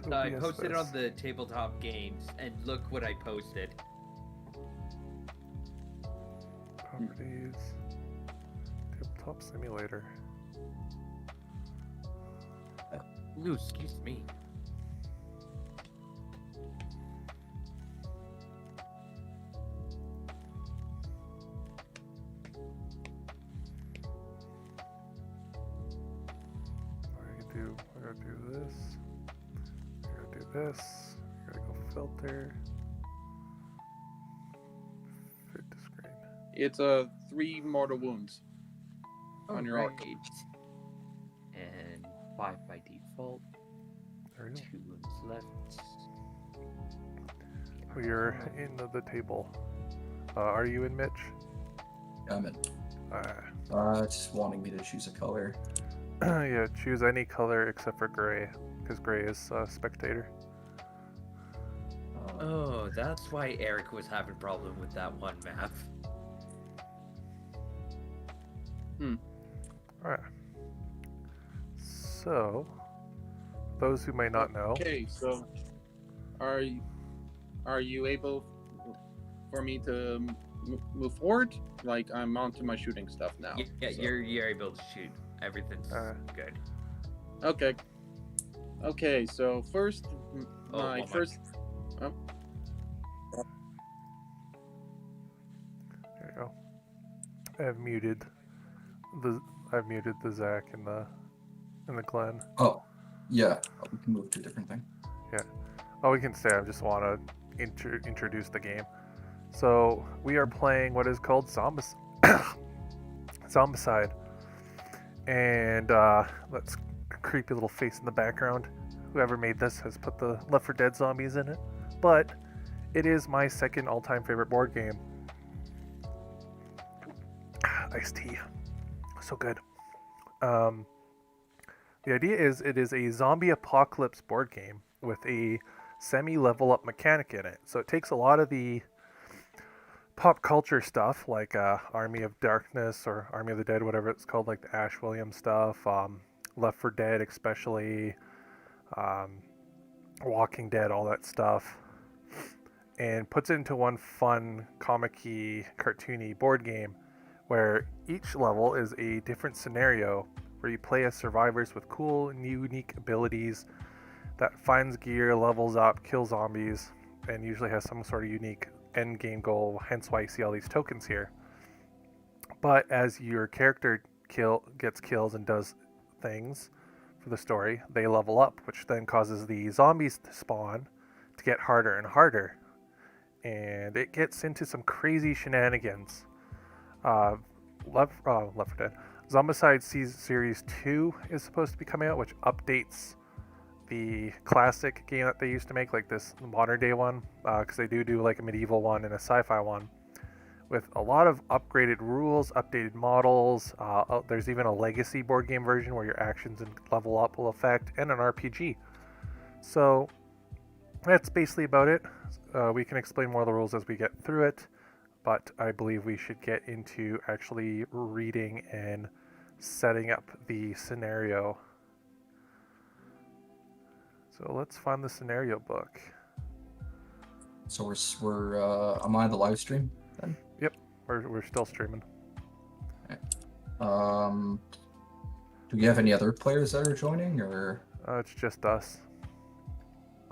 So I posted on the tabletop games, and look what I posted. Properties. Tabletop simulator. Ooh, excuse me. We're gonna do this. We're gonna do this. We're gonna go filter. Fit to screen. It's 3 mortal wounds on your arc. Alright. And 5 by default. There we go. 2 wounds left. Oh, you're in the table. Are you in, Mitch? I'm in. It's just wanting me to choose a color. Yeah, choose any color except for gray, because gray is spectator. Oh, that's why Eric was having problem with that one map. Alright. So, those who may not know, Okay, so are you able for me to move forward? Like I'm onto my shooting stuff now. Yeah, so. you're able to shoot. Everything's good. Okay. Okay, so first, Oh, my one first. Oh, there you go. I've muted the Zach in the Glen. Oh, yeah. We can move to a different thing. Yeah. Oh, we can stay. I just want to introduce the game. So we are playing what is called Zombicide, and that's a creepy little face in the background. Whoever made this has put the Left 4 Dead zombies in it, but it is my second all-time favorite board game. Iced tea, so good. The idea is it is a zombie apocalypse board game with a semi-level up mechanic in it. So it takes a lot of the pop culture stuff like Army of Darkness or Army of the Dead, whatever it's called, like the Ash Williams stuff, Left 4 Dead especially, Walking Dead, all that stuff, and puts it into one fun, comic-y, cartoony board game where each level is a different scenario where you play as survivors with cool and unique abilities that finds gear, levels up, kills zombies, and usually has some sort of unique end game goal, hence why you see all these tokens here. But as your character gets kills and does things for the story, they level up, which then causes the zombies to spawn to get harder and harder. And it gets into some crazy shenanigans. Left 4 Dead. Zombicide Series 2 is supposed to be coming out, which updates the classic game that they used to make, like this modern day one, because they do like a medieval one and a sci-fi one with a lot of upgraded rules, updated models. There's even a legacy board game version where your actions and level up will affect, and an RPG. So that's basically about it. We can explain more of the rules as we get through it, but I believe we should get into actually reading and setting up the scenario. So let's find the scenario book. So we're am I on the live stream then? Yep, we're still streaming. Do we have any other players that are joining, or? It's just us.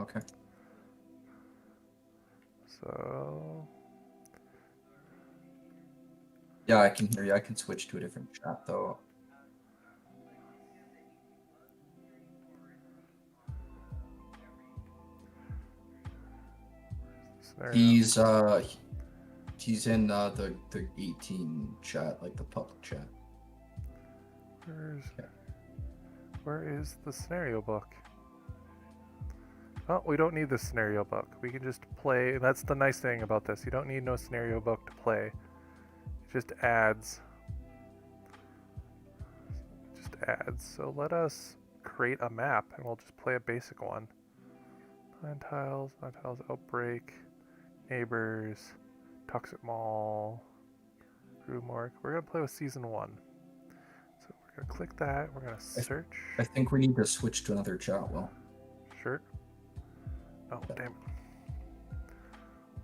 Okay. So Yeah, I can hear you. I can switch to a different chat though. scenario. He's in the 18 chat, like the public chat. Where is the scenario book? Oh, we don't need the scenario book. We can just play. That's the nice thing about this. You don't need no scenario book to play. It just adds. So let us create a map, and we'll just play a basic one. 9 tiles, outbreak, neighbors, toxic mall, room work. We're gonna play with season 1. So we're gonna click that. We're gonna search. I think we need to switch to another chat. Well, Sure. Oh, damn it.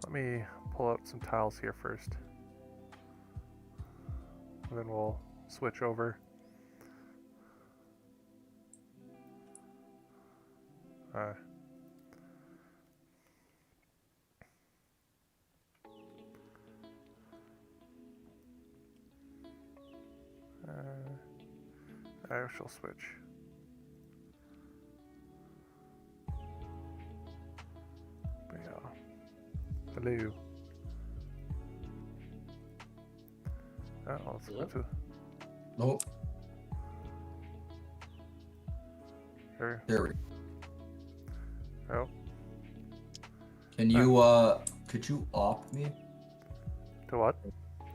Let me pull out some tiles here first. And then we'll switch over. I shall switch. But yeah. Hello. Oh, let's go to nope. there. There we go. Oh, Can you could you opt me? to what?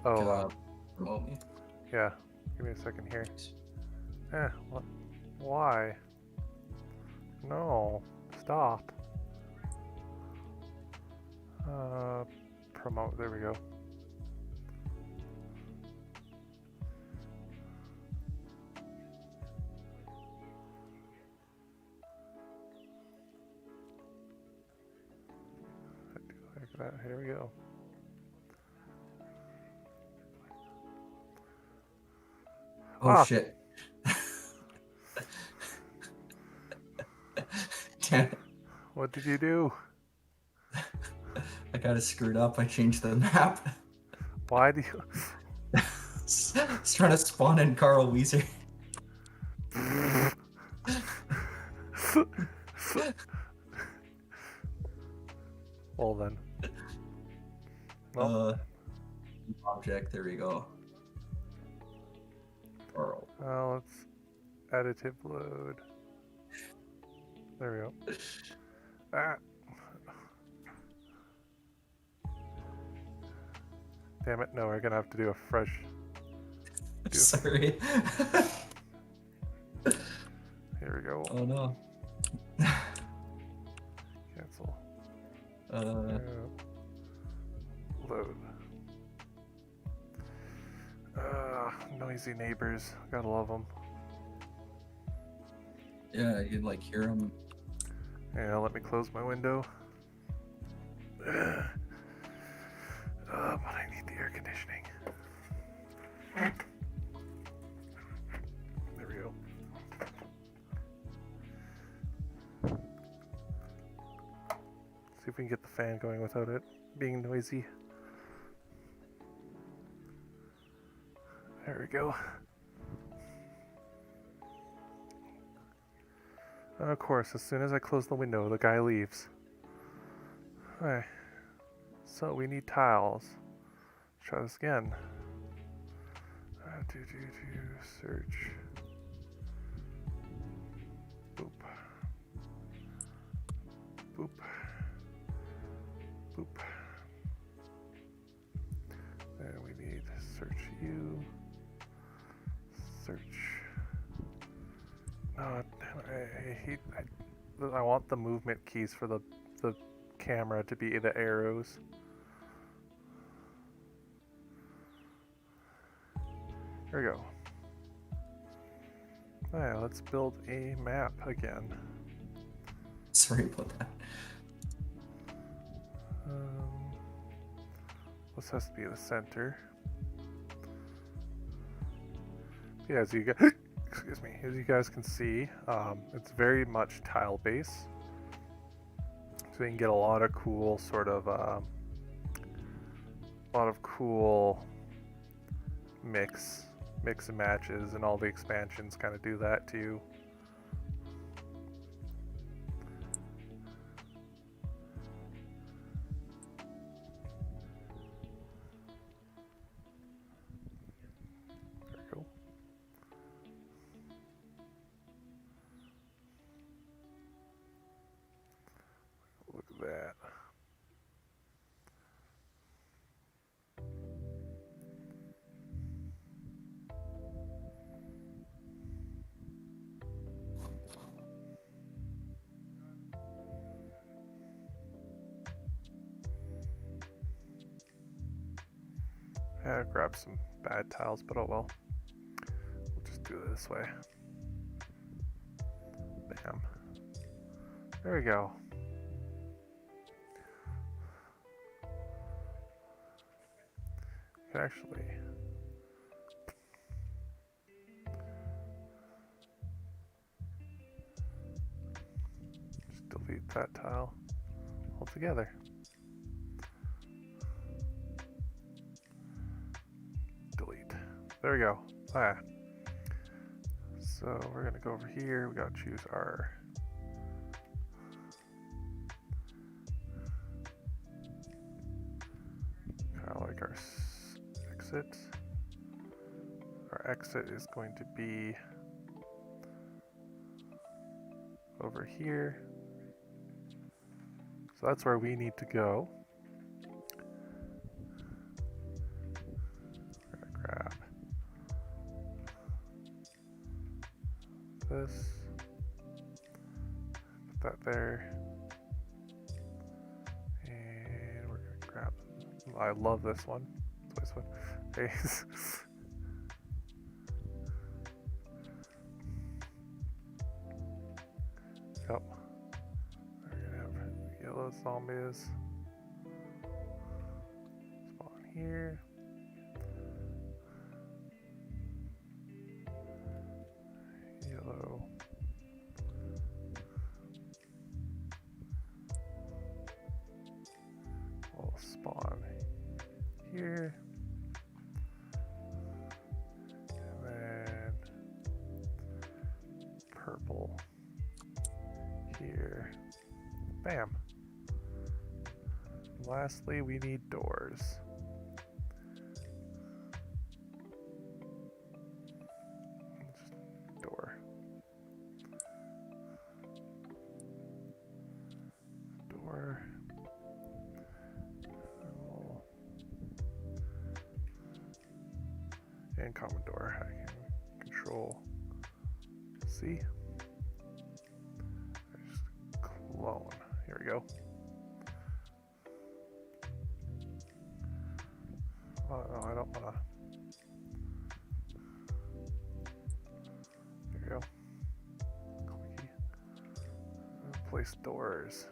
Oh, To, promote me? yeah. Give me a second here. What? Why? No. Stop. Promote. There we go. Like that. Here we go. Oh Ah. shit. Damn it. What did you do? I got it screwed up. I changed the map. Why do you? It's trying to spawn in Carl Weezer. Well then. Well, Object, there we go. Carl. let's additive load. There we go. Ah. Damn it, no, we're gonna have to do a fresh. Sorry. Here we go. Oh no. Cancel. Load. Noisy neighbors. Gotta love them. Yeah, you'd like hear him. Yeah, let me close my window. But I need the air conditioning. There we go. See if we can get the fan going without it being noisy. There we go. And of course, as soon as I close the window, the guy leaves. Alright. So we need tiles. Let's try this again. Search. Boop. Boop. Boop. Then we need search you. Search. No, I want the movement keys for the camera to be the arrows. There we go. Alright, let's build a map again. Sorry about that. This has to be the center. Yeah, as you guys, excuse me, as you guys can see, it's very much tile base, so you can get a lot of cool mix and matches, and all the expansions kind of do that too. There we go. Look at that. Yeah, grab some bad tiles, but oh well. We'll just do it this way. Bam. There we go. You can actually just delete that tile altogether. There we go. Ah. So we're gonna go over here. We gotta choose our kind of like our exit. Our exit is going to be over here. So that's where we need to go. We're gonna grab this, put that there, and we're I love this one. This one. Okay. Yep. We're gonna have yellow zombies. Spawn here. Yellow. We'll spawn here. And then purple here. Bam. Lastly, we need doors. Just door. Door. And common door. I can control C. Just clone. Here we go. Oh, no, I don't wanna. There we go. Clicky. Place doors.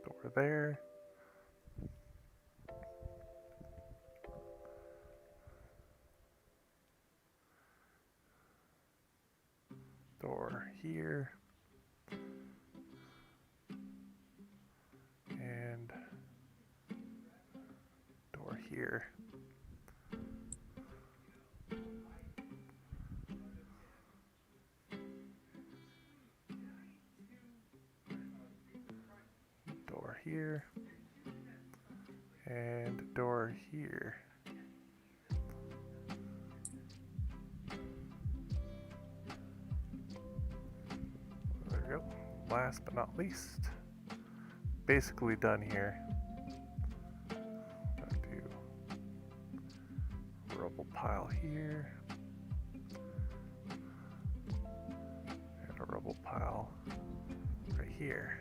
Door there. Door here. And door here. Door here. And door here. There we go. Last but not least, basically done here. I'll do rubble pile here. And a rubble pile right here.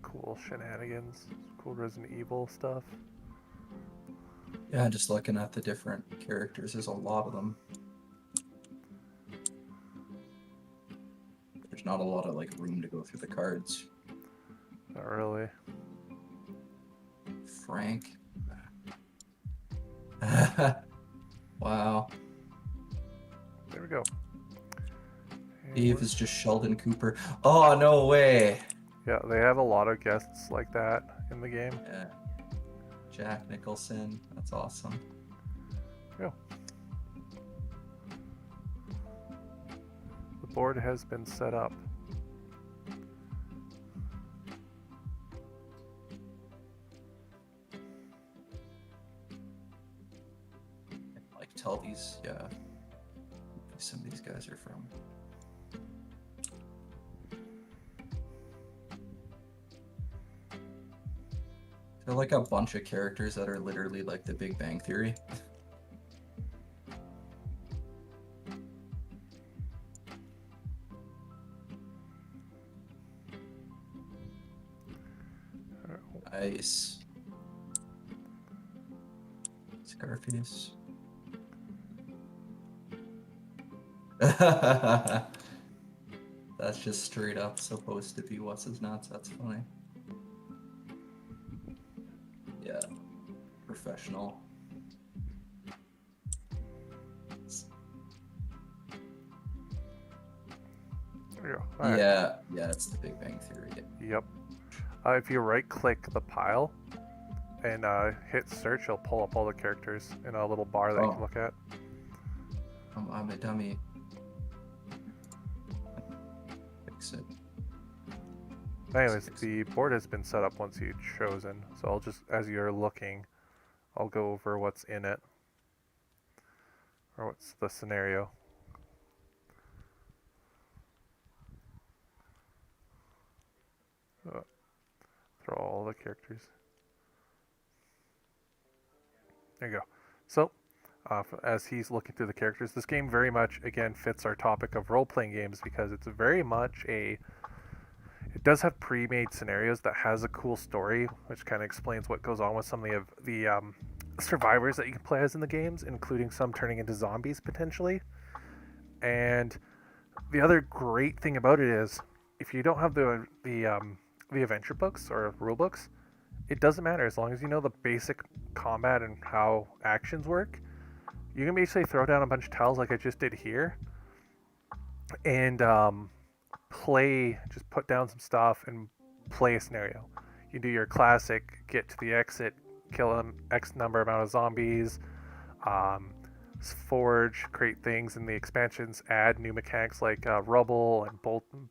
Cool shenanigans, cool Resident Evil stuff. Yeah, just looking at the different characters, there's a lot of them. There's not a lot of like room to go through the cards. Not really. Frank. Wow. There we go. And Dave is just Sheldon Cooper. Oh, no way. yeah, they have a lot of guests like that in the game. Yeah. Jack Nicholson. That's awesome. Yeah. The board has been set up. Like, tell these, yeah, who some of these guys are from. They're like a bunch of characters that are literally like the Big Bang Theory. Nice. Scarface. That's just straight up supposed to be what's his nuts. That's funny. Yeah. Professional. There we go. All right. Yeah, it's the Big Bang Theory. Yep. If you right click the pile and hit search, it'll pull up all the characters in a little bar that you can look at. I'm a dummy. exit. Anyways, the board has been set up once you've chosen, so I'll just, as you're looking, I'll go over what's in it, or what's the scenario. Throw all the characters. There you go. So, as he's looking through the characters, this game very much, again, fits our topic of role-playing games because it's very much it does have pre-made scenarios that has a cool story, which kind of explains what goes on with some of the survivors that you can play as in the games, including some turning into zombies potentially. And the other great thing about it is, if you don't have the adventure books or rule books, it doesn't matter as long as you know the basic combat and how actions work. You can basically throw down a bunch of tiles like I just did here, and just put down some stuff and play a scenario. You do your classic, get to the exit, kill an X number amount of zombies, forge, create things, and the expansions add new mechanics like rubble and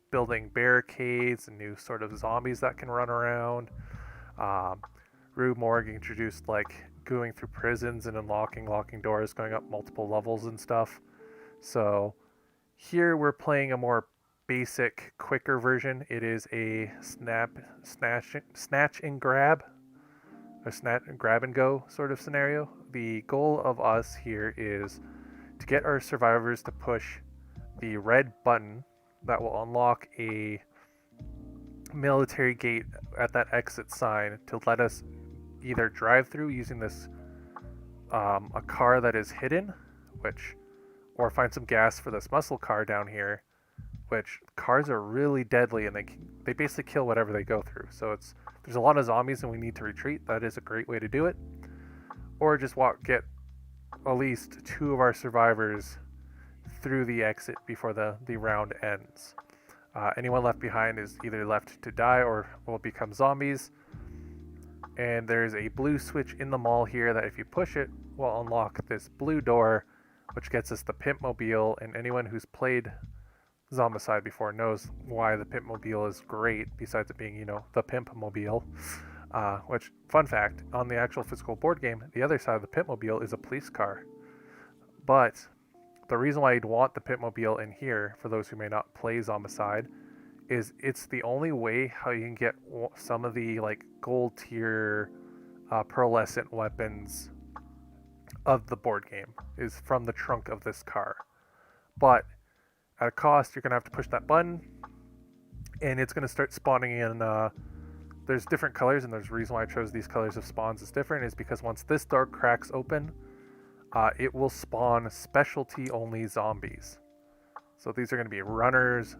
building barricades and new sort of zombies that can run around. Rue Morgue introduced like going through prisons and locking doors, going up multiple levels and stuff. So here we're playing a more basic, quicker version. It is a snatch and grab, a grab and go sort of scenario. The goal of us here is to get our survivors to push the red button that will unlock a military gate at that exit sign to let us either drive through using this a car that is hidden, or find some gas for this muscle car down here, which cars are really deadly and they basically kill whatever they go through. So there's a lot of zombies and we need to retreat. That is a great way to do it. Or just get at least 2 of our survivors through the exit before the round ends. Anyone left behind is either left to die or will become zombies. And there's a blue switch in the mall here that if you push it will unlock this blue door, which gets us the Pimp Mobile. And anyone who's played Zombicide before knows why the Pimp Mobile is great, besides it being, the Pimp Mobile. Which, fun fact, on the actual physical board game, the other side of the Pimp Mobile is a police car. But the reason why you'd want the Pimp Mobile in here, for those who may not play Zombicide, is it's the only way how you can get some of the gold tier pearlescent weapons of the board game is from the trunk of this car. But at a cost, you're going to have to push that button, and it's going to start spawning in. There's different colors, and there's a reason why I chose these colors of spawns is different, is because once this door cracks open, it will spawn specialty-only zombies. So these are going to be runners,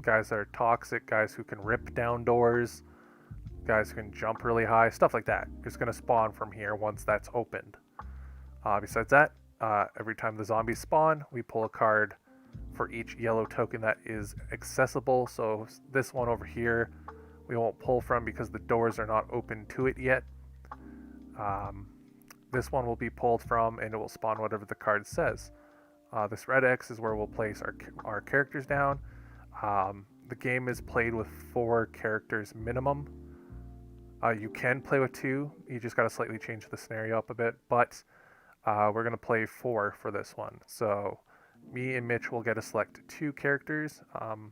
guys that are toxic, guys who can rip down doors, guys who can jump really high, stuff like that. It's going to spawn from here once that's opened. Besides that, every time the zombies spawn, we pull a card for each yellow token that is accessible. So this one over here, we won't pull from because the doors are not open to it yet. This one will be pulled from, and it will spawn whatever the card says. This red X is where we'll place our characters down. The game is played with 4 characters minimum. You can play with 2. You just got to slightly change the scenario up a bit. But we're going to play 4 for this one. So me and Mitch will get to select 2 characters.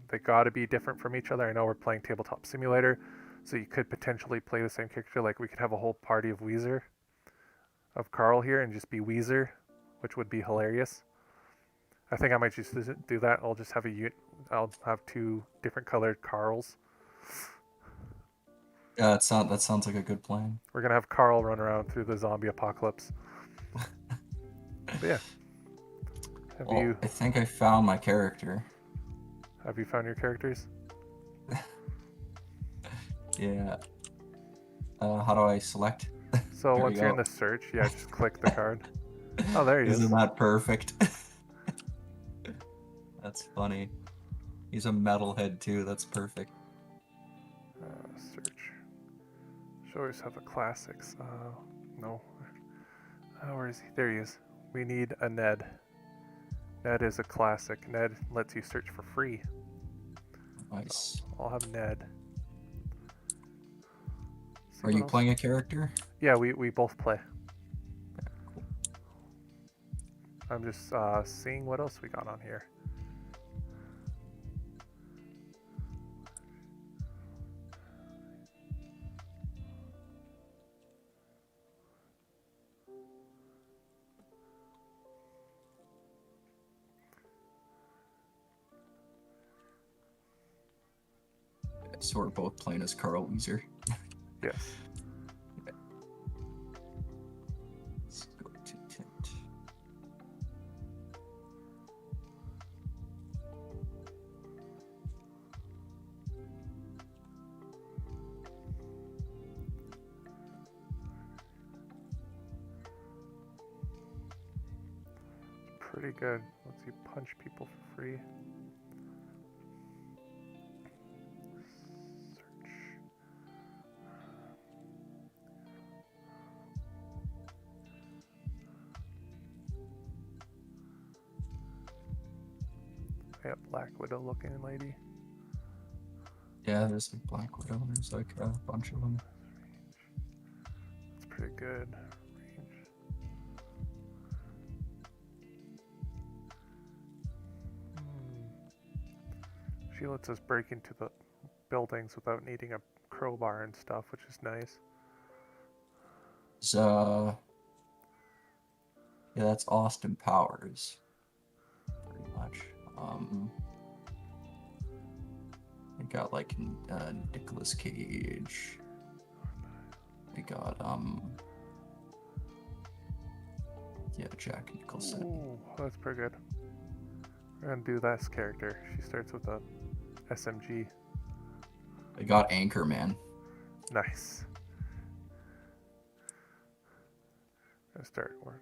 They got to be different from each other. I know we're playing Tabletop Simulator, so you could potentially play the same character. Like we could have a whole party of Carl here and just be Weezer, which would be hilarious. I think I might just do that. I'll just have I'll have 2 different colored Carls. Yeah, that sounds like a good plan. We're gonna have Carl run around through the zombie apocalypse. But yeah. I think I found my character. Have you found your characters? Yeah. How do I select? So There once you you're in go. the search, just click the card. Oh, there he is. Isn't that perfect? That's funny. He's a metalhead too. That's perfect. Search. Should always have the classics. No. Where is he? There he is. We need a Ned. Ned is a classic. Ned lets you search for free. Nice. I'll have Ned. See Are what you else- playing a character? Yeah, we both play. I'm just seeing what else we got on here. So we're both playing as Carl Weezer. Yes. Let's go to tint. Pretty good. Lets you punch people for free. Search. Yeah, Black Widow looking lady. Yeah, there's like Black Widow. There's like a bunch of them. It's pretty good. Range. She lets us break into the buildings without needing a crowbar and stuff, which is nice. So, yeah, that's Austin Powers. Pretty much. I got like Nicolas Cage. I got yeah, Jack Nicholson. Ooh, that's pretty good. We're gonna do this character. She starts with a SMG. I got Anchorman. Nice.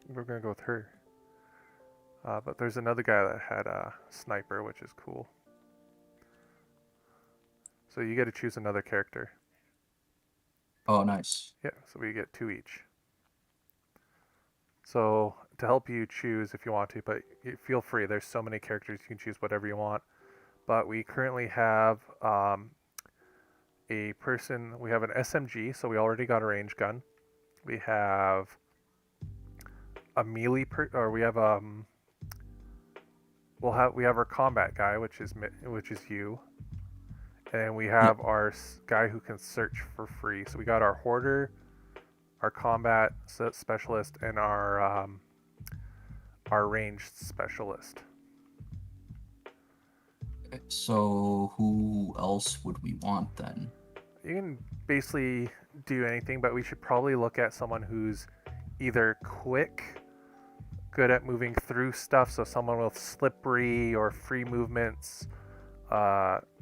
We're gonna go with her. But there's another guy that had a sniper, which is cool. So you get to choose another character. Oh, nice. Yeah, so we get 2 each. So to help you choose if you want to, but feel free. There's so many characters, you can choose whatever you want. But we currently have a person. We have an SMG, so we already got a range gun. We have a melee, we have we have our combat guy, which is you, and we have our guy who can search for free. So we got our hoarder, our combat specialist, and our ranged specialist. So who else would we want then? You can basically do anything, but we should probably look at someone who's either quick, good at moving through stuff, so someone with slippery or free movements.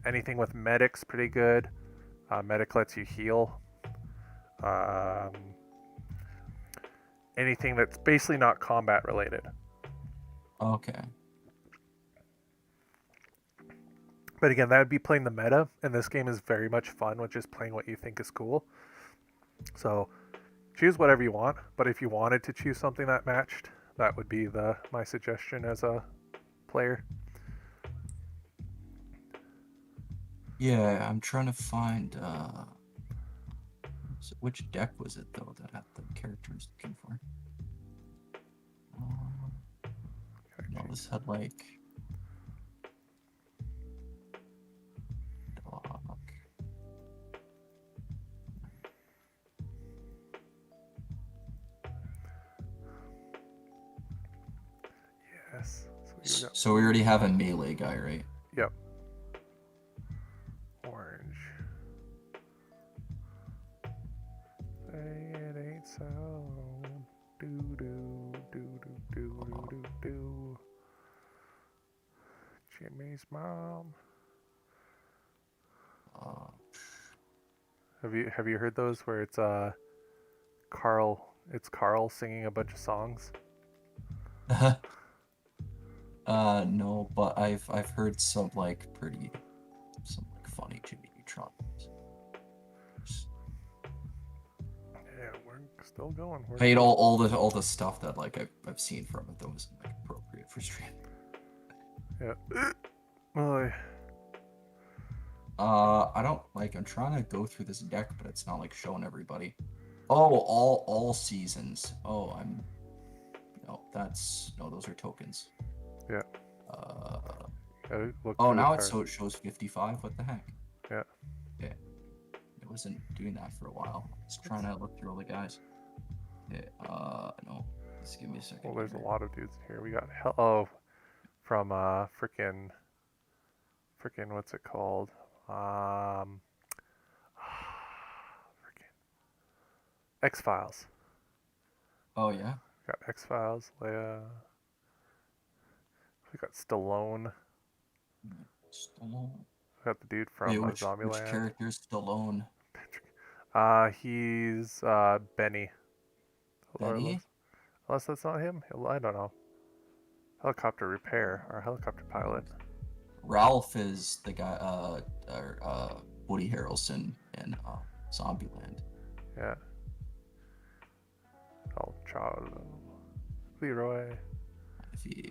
Anything with medic's pretty good. Medic lets you heal. Anything that's basically not combat related. Okay. But again, that would be playing the meta, and this game is very much fun with just playing what you think is cool. So choose whatever you want, but if you wanted to choose something that matched, that would be my suggestion as a player. Yeah, I'm trying to find so which deck was it though that had the characters looking for? No, this had like dog. Yes. So, you got So we already have a melee guy, right? Yep. Orange. Say it ain't so. Do do do do do do do do. Jimmy's mom. Uh, Have you heard those where it's Carl? It's Carl singing a bunch of songs. no, but I've heard some like funny Jimmy Neutron. Yeah, we're still going. I hate all the stuff that like I've seen from it that wasn't like appropriate for stream. Yeah. Oh, I don't like. I'm trying to go through this deck, but it's not like showing everybody. Oh, all seasons. Oh, I'm. No, that's no. Those are tokens. Yeah. Uh. Gotta look Oh, through the now cards. it shows 55. What the heck? Yeah. Okay. It wasn't doing that for a while. Just trying to look through all the guys. Okay. No. Just give me a second. Well, there's a here. lot of dudes here. We got oh, from frickin' what's it called? Frickin' X Files. Oh yeah. Got X Files, Leia. We got Stallone. Stallone. We got the dude Wait, from which Zombieland. character is Stallone? He's Benny. Benny? Unless that's not him. I don't know. Helicopter repair or helicopter pilot. Ralph is the guy. Woody Harrelson in Zombieland. Yeah. Oh, Charles. Leroy.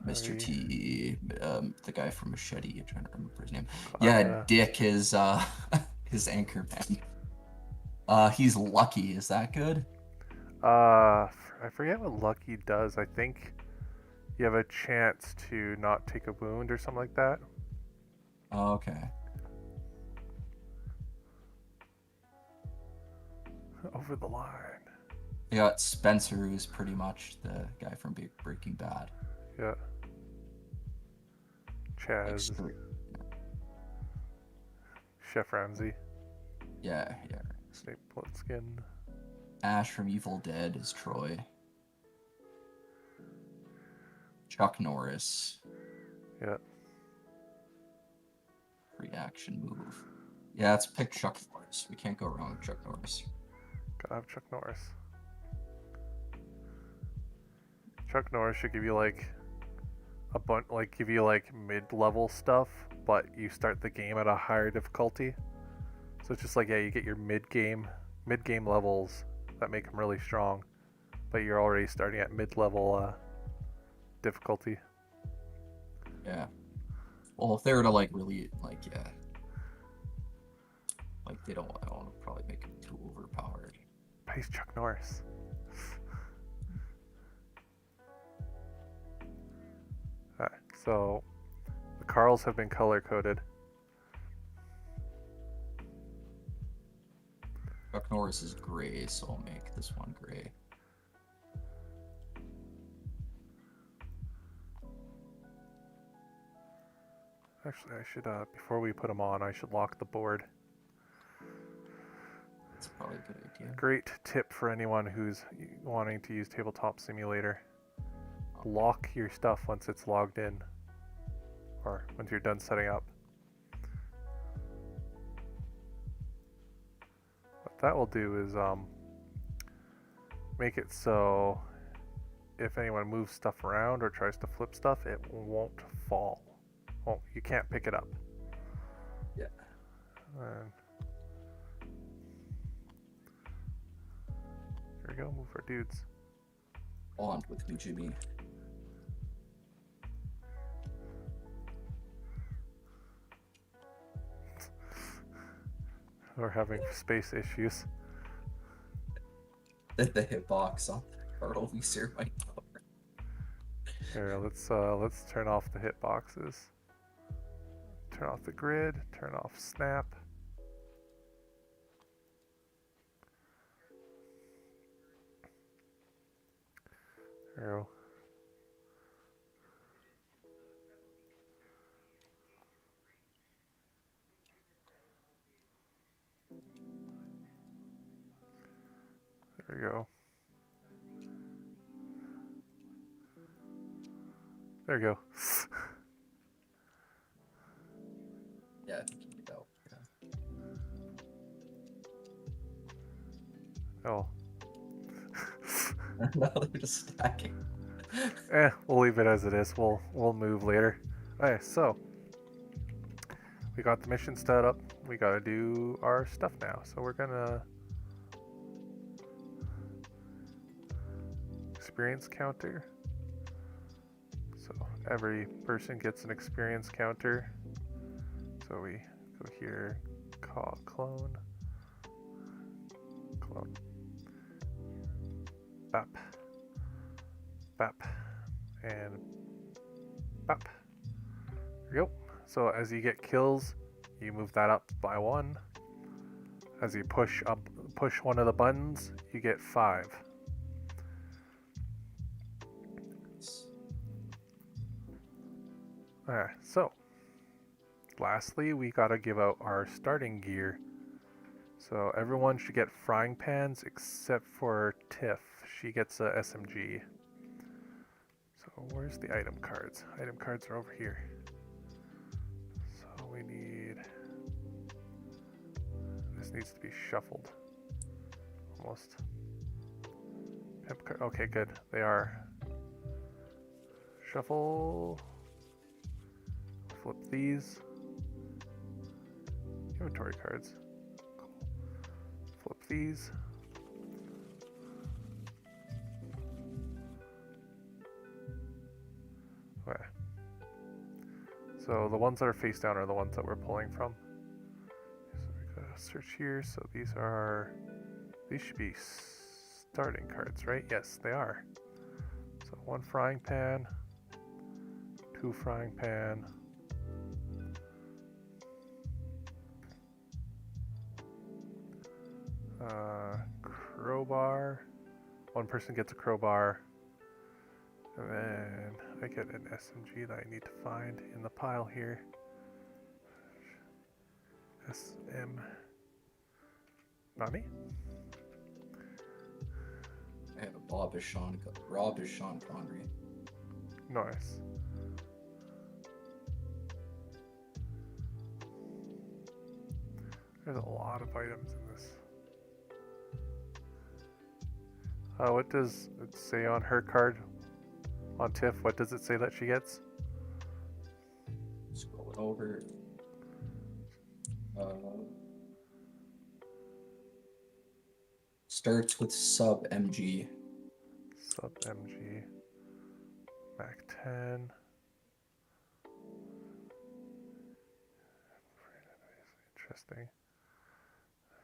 Mr. T, the guy from Machete. I'm trying to remember his name. Yeah. Yeah, Dick is his anchor man. He's Lucky. Is that good? I forget what Lucky does. I think you have a chance to not take a wound or something like that. Oh, okay. Over the line. You got Spencer, who's pretty much the guy from Breaking Bad. Yeah. Chaz. Chef Ramsay. Yeah. Snape Plissken. Ash from Evil Dead is Troy. Chuck Norris. Yeah. Reaction move. Yeah, let's pick Chuck Norris. We can't go wrong with Chuck Norris. Gotta have Chuck Norris. Chuck Norris should give you like a bunch, like give you like mid-level stuff, but you start the game at a higher difficulty. So it's just like, yeah, you get your mid-game levels that make them really strong, but you're already starting at mid-level difficulty. Yeah. Well, if they were to like really like they don't want to probably make him too overpowered. But he's Chuck Norris. Alright, so the Carls have been color coded. Chuck Norris is gray, so I'll make this one gray. Actually, I should before we put them on, I should lock the board. That's probably a good idea. Great tip for anyone who's wanting to use Tabletop Simulator. Lock your stuff once it's logged in, or once you're done setting up. What that will do is make it so if anyone moves stuff around or tries to flip stuff, it won't fall. Oh, you can't pick it up. Yeah. And here we go, move our dudes. On with me, Jimmy. We're having space issues. The hitbox on the Carl Weiser might cover. Here, let's turn off the hitboxes. Turn off the grid, turn off snap. There we go. There we go. There we go. Yeah, I think you can go. Yeah. Oh. Now they're just stacking. We'll leave it as it is. We'll move later. Okay, so we got the mission set up. We gotta do our stuff now. So we're gonna experience counter. So every person gets an experience counter. So we go here, Call clone. Clone. Bap. Bap. And bap. There we go. So as you get kills, you move that up by 1. As you push one of the buttons, you get 5. Alright, so lastly, we gotta give out our starting gear. So everyone should get frying pans except for Tiff. She gets a SMG. So where's the item cards? Item cards are over here. So we need... This needs to be shuffled. Almost. Pimp card. Okay, good. They are. Shuffle. Flip these. Inventory cards. Flip these. Okay. So the ones that are face down are the ones that we're pulling from. So we gotta search here. So these should be starting cards, right? Yes, they are. So 1 frying pan, 2 frying pan, crowbar. 1 person gets a crowbar. And then I get an SMG that I need to find in the pile here. SM. Nani? I have a Rob is Sean Connery. Nice. There's a lot of items in this. What does it say on her card? On Tiff, what does it say that she gets? Scrolling over. Starts with sub MG. Sub MG. Mac 10. Interesting.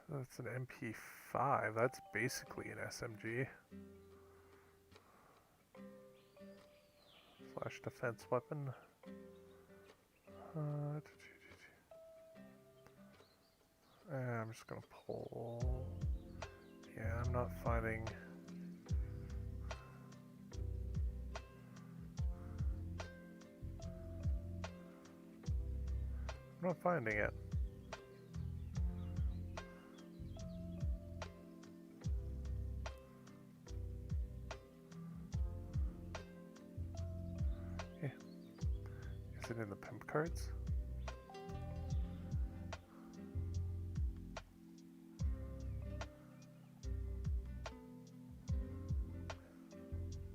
That's an MP5. That's basically an SMG. Slash defense weapon. I'm just gonna pull. Yeah, I'm not finding. I'm not finding it. Yeah. Is it in the pimp cards?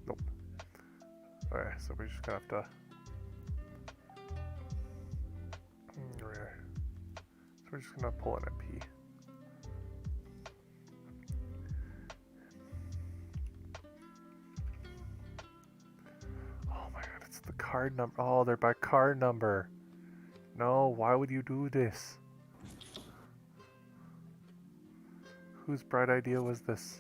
Nope. Alright, so we're just gonna have to. So we're just gonna pull an MP. Oh my god, it's the card number. Oh, they're by card number. No, why would you do this? Whose bright idea was this?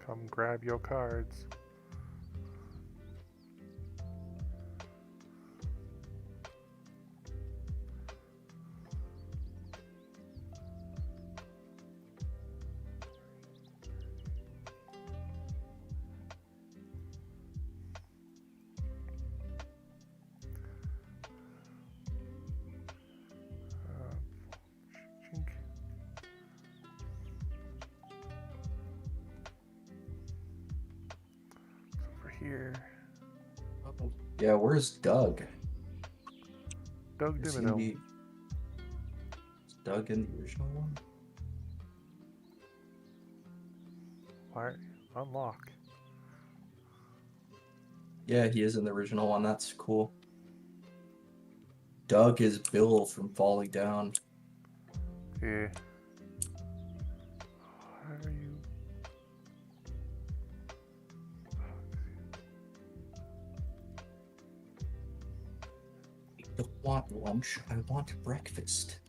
Come grab your cards. Here. Yeah, where's Doug? Doug Is Dimino. is Doug in the original one? Why? Unlock. Yeah, he is in the original one. That's cool. Doug is Bill from Falling Down. Yeah. don't want lunch. I want breakfast.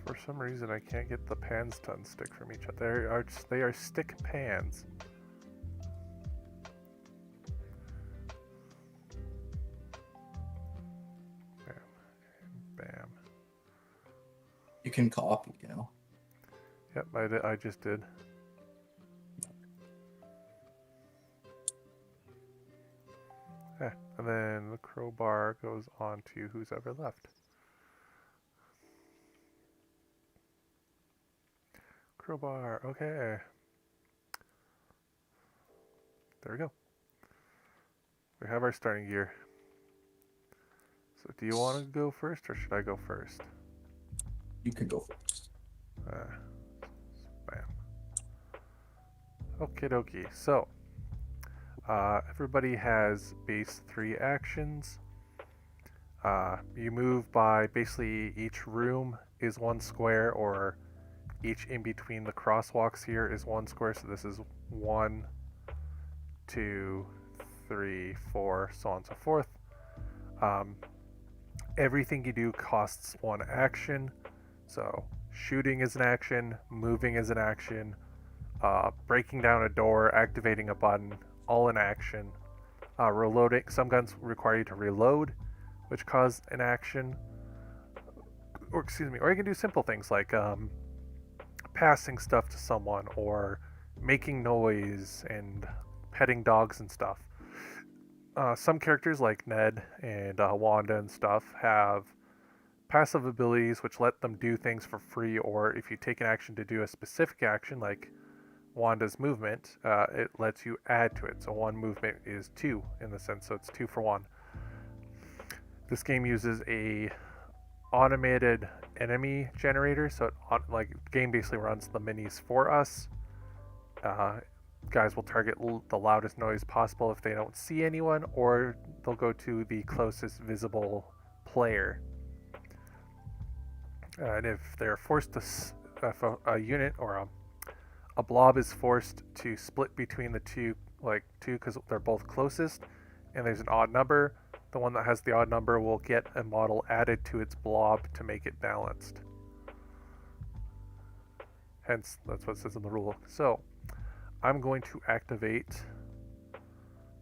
For some reason, I can't get the pans to unstick from each other. They are stick pans. Bam. Bam. You can copy, you know. Yep, I just did. And then the crowbar goes on to who's ever left. Crowbar, okay. There we go. We have our starting gear. So do you want to go first or should I go first? You can go first. Bam. Okie dokie. So, everybody has base 3 actions. You move by basically each room is 1 square, or each in between the crosswalks here is 1 square. So this is 1, 2, 3, 4, so on and so forth. Everything you do costs 1 action. So shooting is an action, moving is an action, breaking down a door, activating a button, all in action. Reloading, some guns require you to reload, which cause an action. Or you can do simple things like passing stuff to someone, or making noise and petting dogs and stuff. Some characters like Ned and Wanda and stuff have passive abilities which let them do things for free, or if you take an action to do a specific action like Wanda's movement, it lets you add to it. So 1 movement is 2 in the sense, so it's 2 for 1. This game uses a automated enemy generator, so the game basically runs the minis for us. Guys will target the loudest noise possible if they don't see anyone, or they'll go to the closest visible player. And if they're forced to, if a unit or a blob is forced to split between the two because they're both closest, and there's an odd number, the one that has the odd number will get a model added to its blob to make it balanced. Hence, that's what it says in the rule. So, I'm going to activate,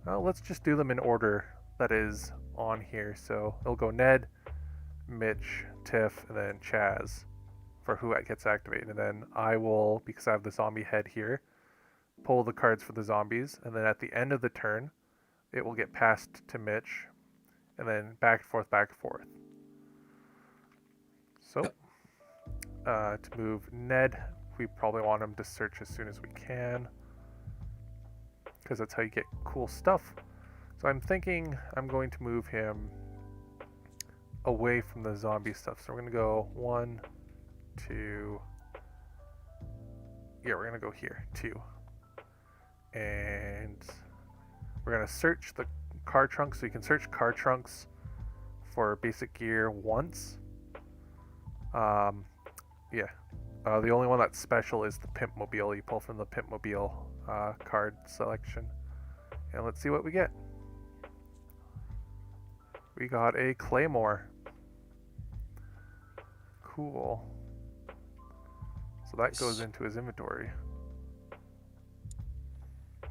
well, let's just do them in order that is on here. So, it'll go Ned, Mitch, Tiff, and then Chaz for who gets activated. And then I will, because I have the zombie head here, pull the cards for the zombies. And then at the end of the turn, it will get passed to Mitch. And then back and forth, back and forth. So, to move Ned, we probably want him to search as soon as we can, because that's how you get cool stuff. So I'm thinking I'm going to move him away from the zombie stuff. So we're going to go 1, 2, yeah, we're going to go here, 2. And we're going to search the car trunks. So you can search car trunks for basic gear once. The only one that's special is the Pimp Mobile. You pull from the Pimp Mobile card selection. And let's see what we get. We got a Claymore. Cool. So that goes into his inventory.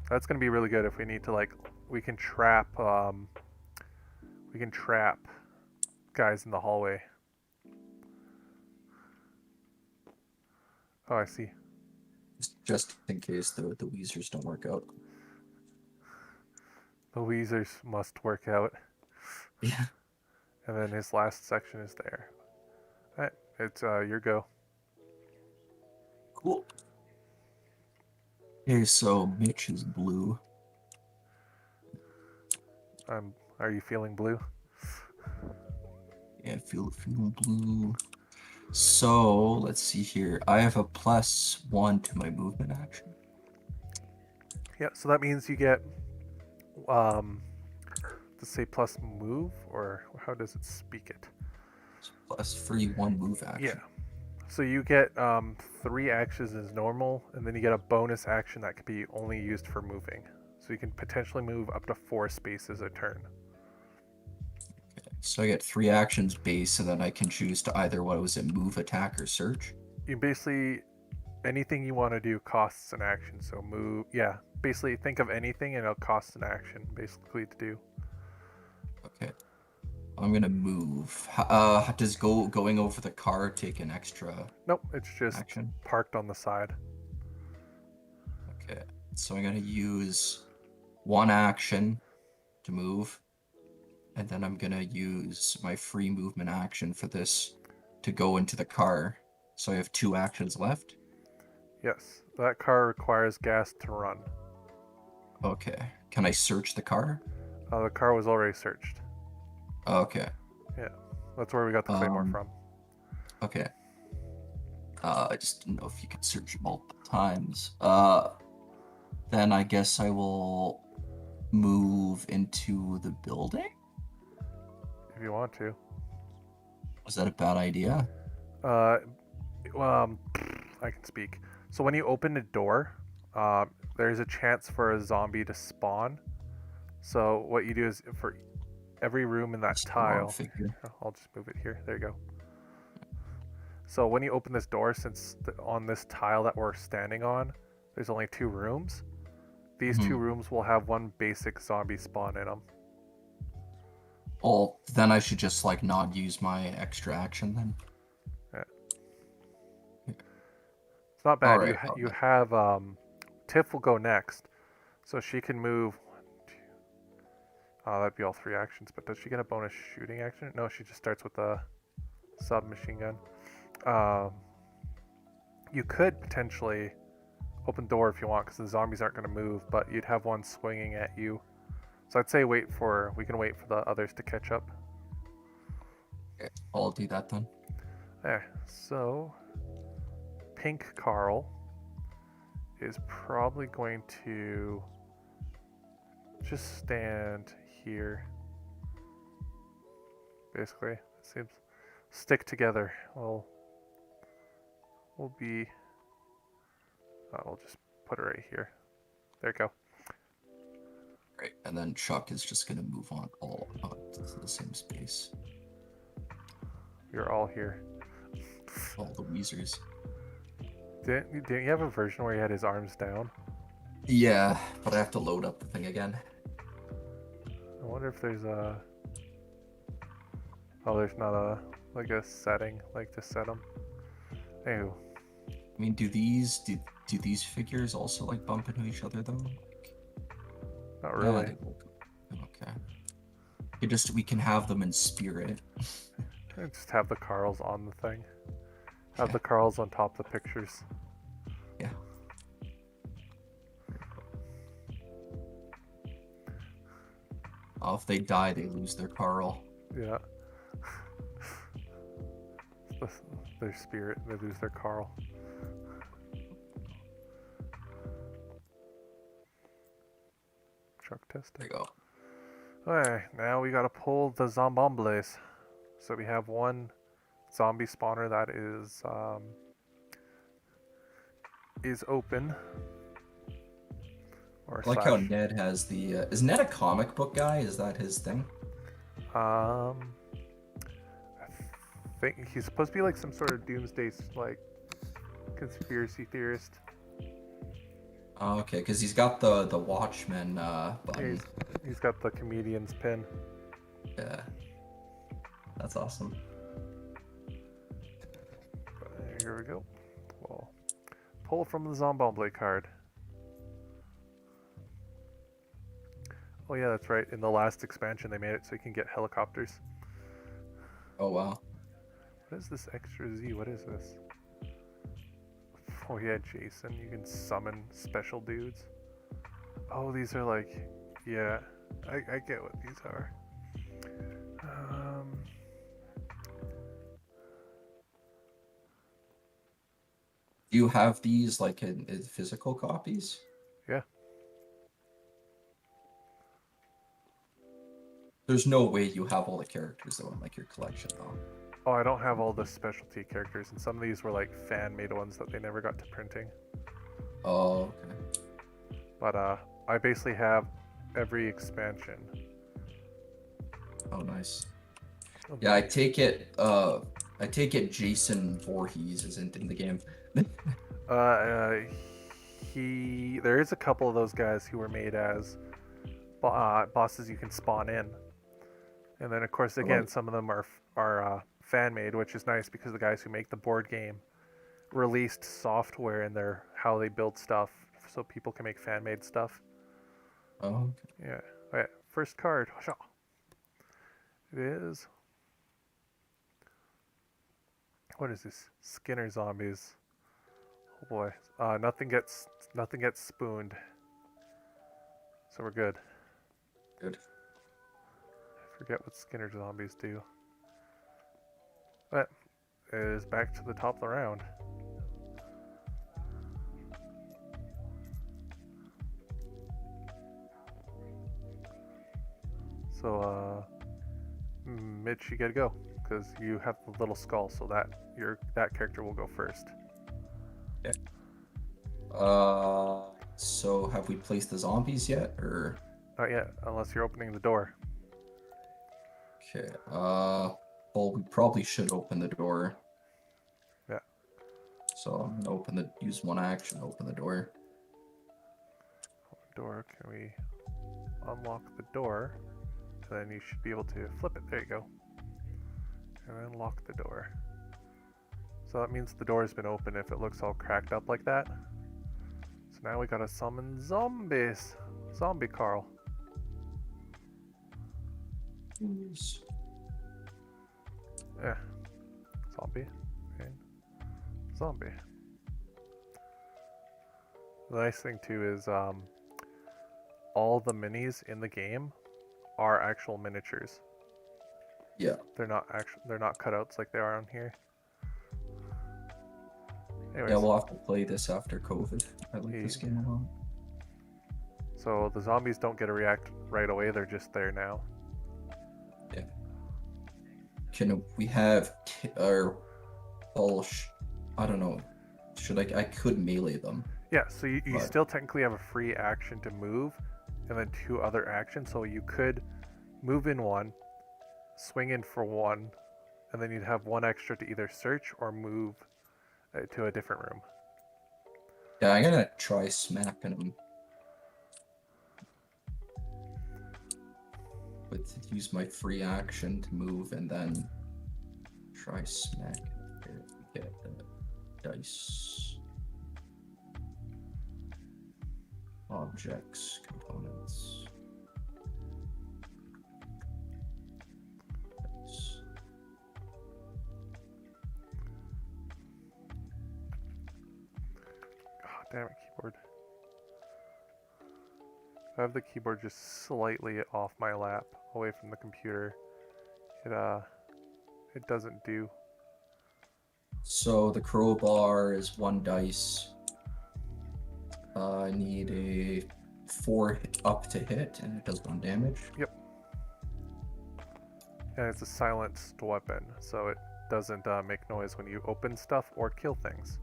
That's going to be really good if we need to, we can trap guys in the hallway. Oh, I see. Just in case the Weezers don't work out. The Weezers must work out. Yeah. And then his last section is there. Alright, it's your go. Cool. Okay, so Mitch is blue. Are you feeling blue? Yeah, feel blue. So let's see here. I have a +1 to my movement action. Yeah, so that means you get let's say plus move, or how does it speak it? Plus free 1 move action. Yeah. So you get 3 actions as normal, and then you get a bonus action that can be only used for moving. So you can potentially move up to 4 spaces a turn. Okay, So I get 3 actions base, and then I can choose to either, what was it, move, attack, or search? You basically, anything you want to do costs an action. So move, yeah. Basically, think of anything and it'll cost an action, basically, to do. Okay. I'm gonna move. Does going over the car take an extra Nope, it's just action? parked on the side. Okay. So I'm gonna use 1 action to move, and then I'm gonna use my free movement action for this to go into the car. So I have 2 actions left. Yes, that car requires gas to run. Okay. Can I search the car? The car was already searched. Okay. Yeah, that's where we got the claymore from. Okay. I just didn't know if you could search multiple times. Then I guess I will move into the building? If you want to. Was that a bad idea? I can speak. So when you open a door, there's a chance for a zombie to spawn. So what you do is for every room in that Just the wrong tile, figure. I'll just move it here. There you go. So when you open this door, since on this tile that we're standing on, there's only 2 rooms. These 2 rooms will have 1 basic zombie spawn in them. Oh, then I should just like not use my extra action then. It's not bad. Alright, You have Tiff will go next, so she can move. 1, 2. Oh, that'd be all 3 actions. But does she get a bonus shooting action? No, she just starts with a submachine gun. You could potentially open door if you want, because the zombies aren't going to move, but you'd have 1 swinging at you. So I'd say we can wait for the others to catch up. Okay, I'll do that then. There. So Pink Carl is probably going to just stand here. Basically, it seems stick together. We'll be. We'll just put it right here. There you go. Great, and then Chuck is just gonna move on all to the same space. You're all here. All the Weezers. Didn't you have a version where he had his arms down? Yeah, but I have to load up the thing again. I wonder if there's a. Oh, there's not a setting to set them. Anywho. I mean, do these figures also like bump into each other though? Not really. they won't. Okay. We can have them in spirit. Just have the Carls on the thing. Have the Carls on top of the pictures. Yeah. Oh, if they die, they lose their Carl. Yeah. Their spirit, they lose their Carl. Truck test. There you go. Alright, now we gotta pull the Zombombles. So we have 1 zombie spawner that is open. Or I like how Ned has the. Is Ned a comic book guy? Is that his thing? I think he's supposed to be like some sort of doomsday conspiracy theorist. Oh, okay, because he's got the Watchmen button. He's got the comedian's pin. Yeah, that's awesome. Here we go. We'll pull from the Zombomble card. Oh yeah, that's right. In the last expansion, they made it so you can get helicopters. Oh wow. What is this extra Z? What is this? Oh yeah, Jason. You can summon special dudes. Oh, these are like, yeah, I get what these are. Do you have these like in physical copies? Yeah. There's no way you have all the characters though in like your collection though. Oh, I don't have all the specialty characters, and some of these were like fan-made ones that they never got to printing. Oh, okay. But I basically have every expansion. Oh, nice. Yeah, I take it. I take it Jason Voorhees isn't in the game. Uh, uh, there is a couple of those guys who were made as bosses you can spawn in, and then of course again Right. some of them are fan made, which is nice because the guys who make the board game released software in their how they build stuff, so people can make fan made stuff. Oh, Yeah. Alright, first card. It is. What is this? Skinner zombies. Oh boy. Nothing gets spooned. So we're good. good. I forget what Skinner zombies do. But it is back to the top of the round. So Mitch, you gotta go because you have the little skull, so that character will go first. Okay. So have we placed the zombies yet, or? Not yet, unless you're opening the door. Okay. Well, we probably should open the door. Yeah. So I'm gonna use one action, open the door. Door. Can we unlock the door? So then you should be able to flip it. There you go. And then lock the door. So that means the door has been open if it looks all cracked up like that. So now we gotta summon zombies. Zombie Carl. Use. Yeah. Zombie. And zombie. The nice thing too is all the minis in the game are actual miniatures. Yeah. They're not cutouts like they are on here. Anyways, Yeah, we'll have to play this after COVID. I like this Yeah. game a lot. so the zombies don't get to react right away, they're just there now. Can we have or I don't know. Should I could melee them. Yeah, so you But- still technically have a free action to move and then 2 other actions, so you could move in one, swing in for one, and then you'd have 1 extra to either search or move to a different room. Yeah, I'm gonna try smacking them. Use my free action to move and then try smack. Here we get the dice. Objects, components. Dice. God damn it, keyboard. I have the keyboard just slightly off my lap, away from the computer. It doesn't do. So the crowbar is 1 dice. I need a 4 up to hit, and it does 1 damage. And it's a silenced weapon, so it doesn't make noise when you open stuff or kill things.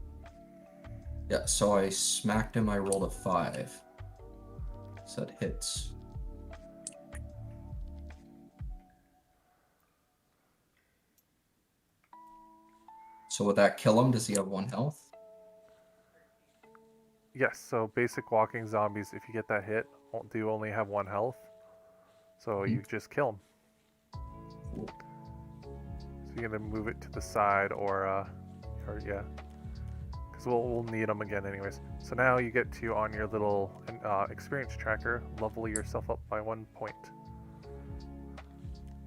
Yeah, so I smacked him, I rolled a 5. So that hits. So would that kill him? Does he have 1 health? Yes, so basic walking zombies, if you get that hit, do only have 1 health. So you just kill them. Cool. So you're gonna move it to the side or yeah. Because we'll need them again anyways. So now you get to, on your little experience tracker, level yourself up by 1 point.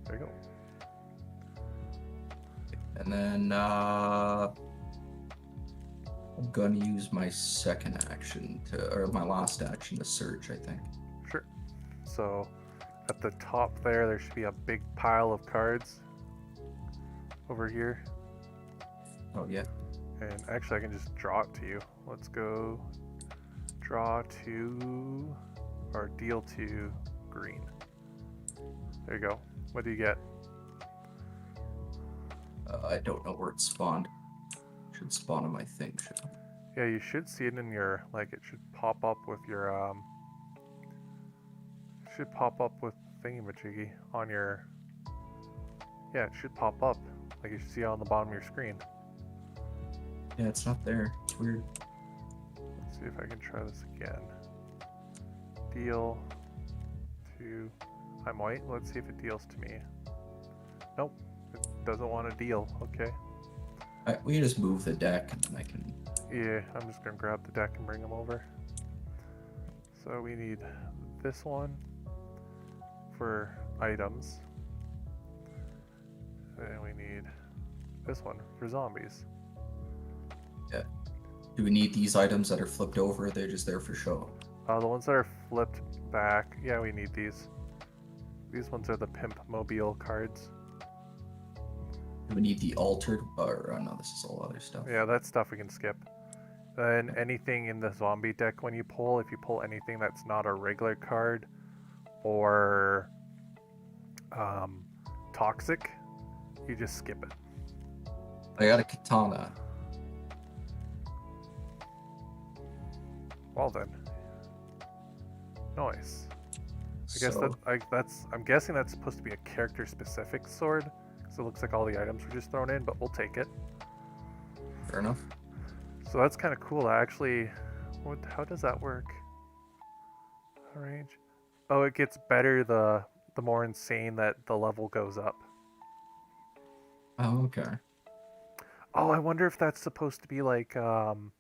There you go. And then I'm gonna use my second action or my last action to search, I think. Sure. So at the top there should be a big pile of cards over here. Oh yeah. And actually I can just draw it to you. Let's go draw to, or deal to green. There you go. What do you get? I don't know where it spawned. Should spawn on my thing, should it? Yeah, you should see it in your, like, it should pop up with your, thingamajiggy on your, Yeah, it should pop up, like you should see on the bottom of your screen. Yeah, it's not there. It's weird. Let's see if I can try this again. Deal to... I'm white. Let's see if it deals to me. Nope. It doesn't want to deal. Okay. We can just move the deck and then I can... Yeah, I'm just going to grab the deck and bring them over. So we need this one for items. And we need this one for zombies. Yeah. Do we need these items that are flipped over? Or they're just there for show. The ones that are flipped back, yeah, we need these. These ones are the Pimp Mobile cards. Do we need the altered? Or no, this is all other stuff. Yeah, that stuff we can skip. Then anything in the zombie deck when you pull, if you pull anything that's not a regular card or toxic, you just skip it. I got a katana. Well then. Nice. I guess So, I'm guessing that's supposed to be a character specific sword. So it looks like all the items were just thrown in, but we'll take it. fair enough. So that's kind of cool. Actually, how does that work? Range. Oh, it gets better the more insane that the level goes up. Oh, okay. Oh, I wonder if that's supposed to be like oh,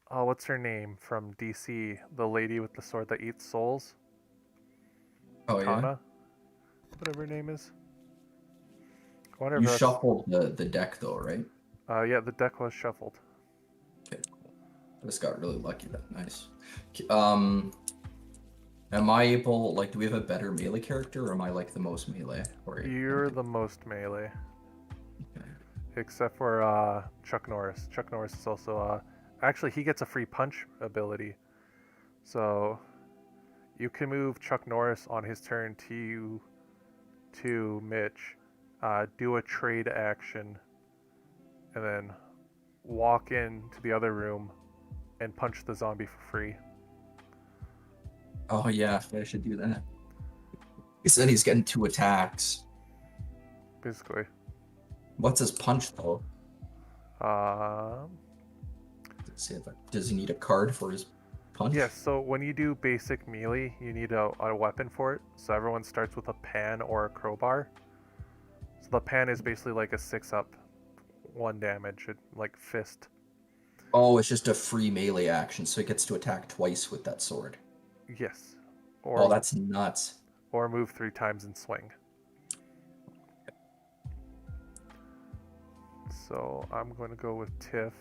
what's her name from DC? The lady with the sword that eats souls. Oh, yeah? Kana, whatever her name is. I wonder if You that's... shuffled the deck though, right? Yeah, the deck was shuffled. Okay, cool. I just got really lucky. That nice. Am I able, like, do we have a better melee character, or am I like the most melee? Or You're the most melee, Okay. except for Chuck Norris. Chuck Norris is also actually he gets a free punch ability, so you can move Chuck Norris on his turn to Mitch, do a trade action, and then walk into the other room and punch the zombie for free. Oh yeah, I should do that. He said he's getting 2 attacks. Basically. What's his punch though? Let's See if does he need a card for his punch? Yes, so when you do basic melee, you need a weapon for it. So everyone starts with a pan or a crowbar. So the pan is basically like a 6-up, 1 damage, like fist. Oh, it's just a free melee action, so he gets to attack twice with that sword. Yes. Oh, that's nuts. Or move 3 times and swing. So I'm going to go with Tiff.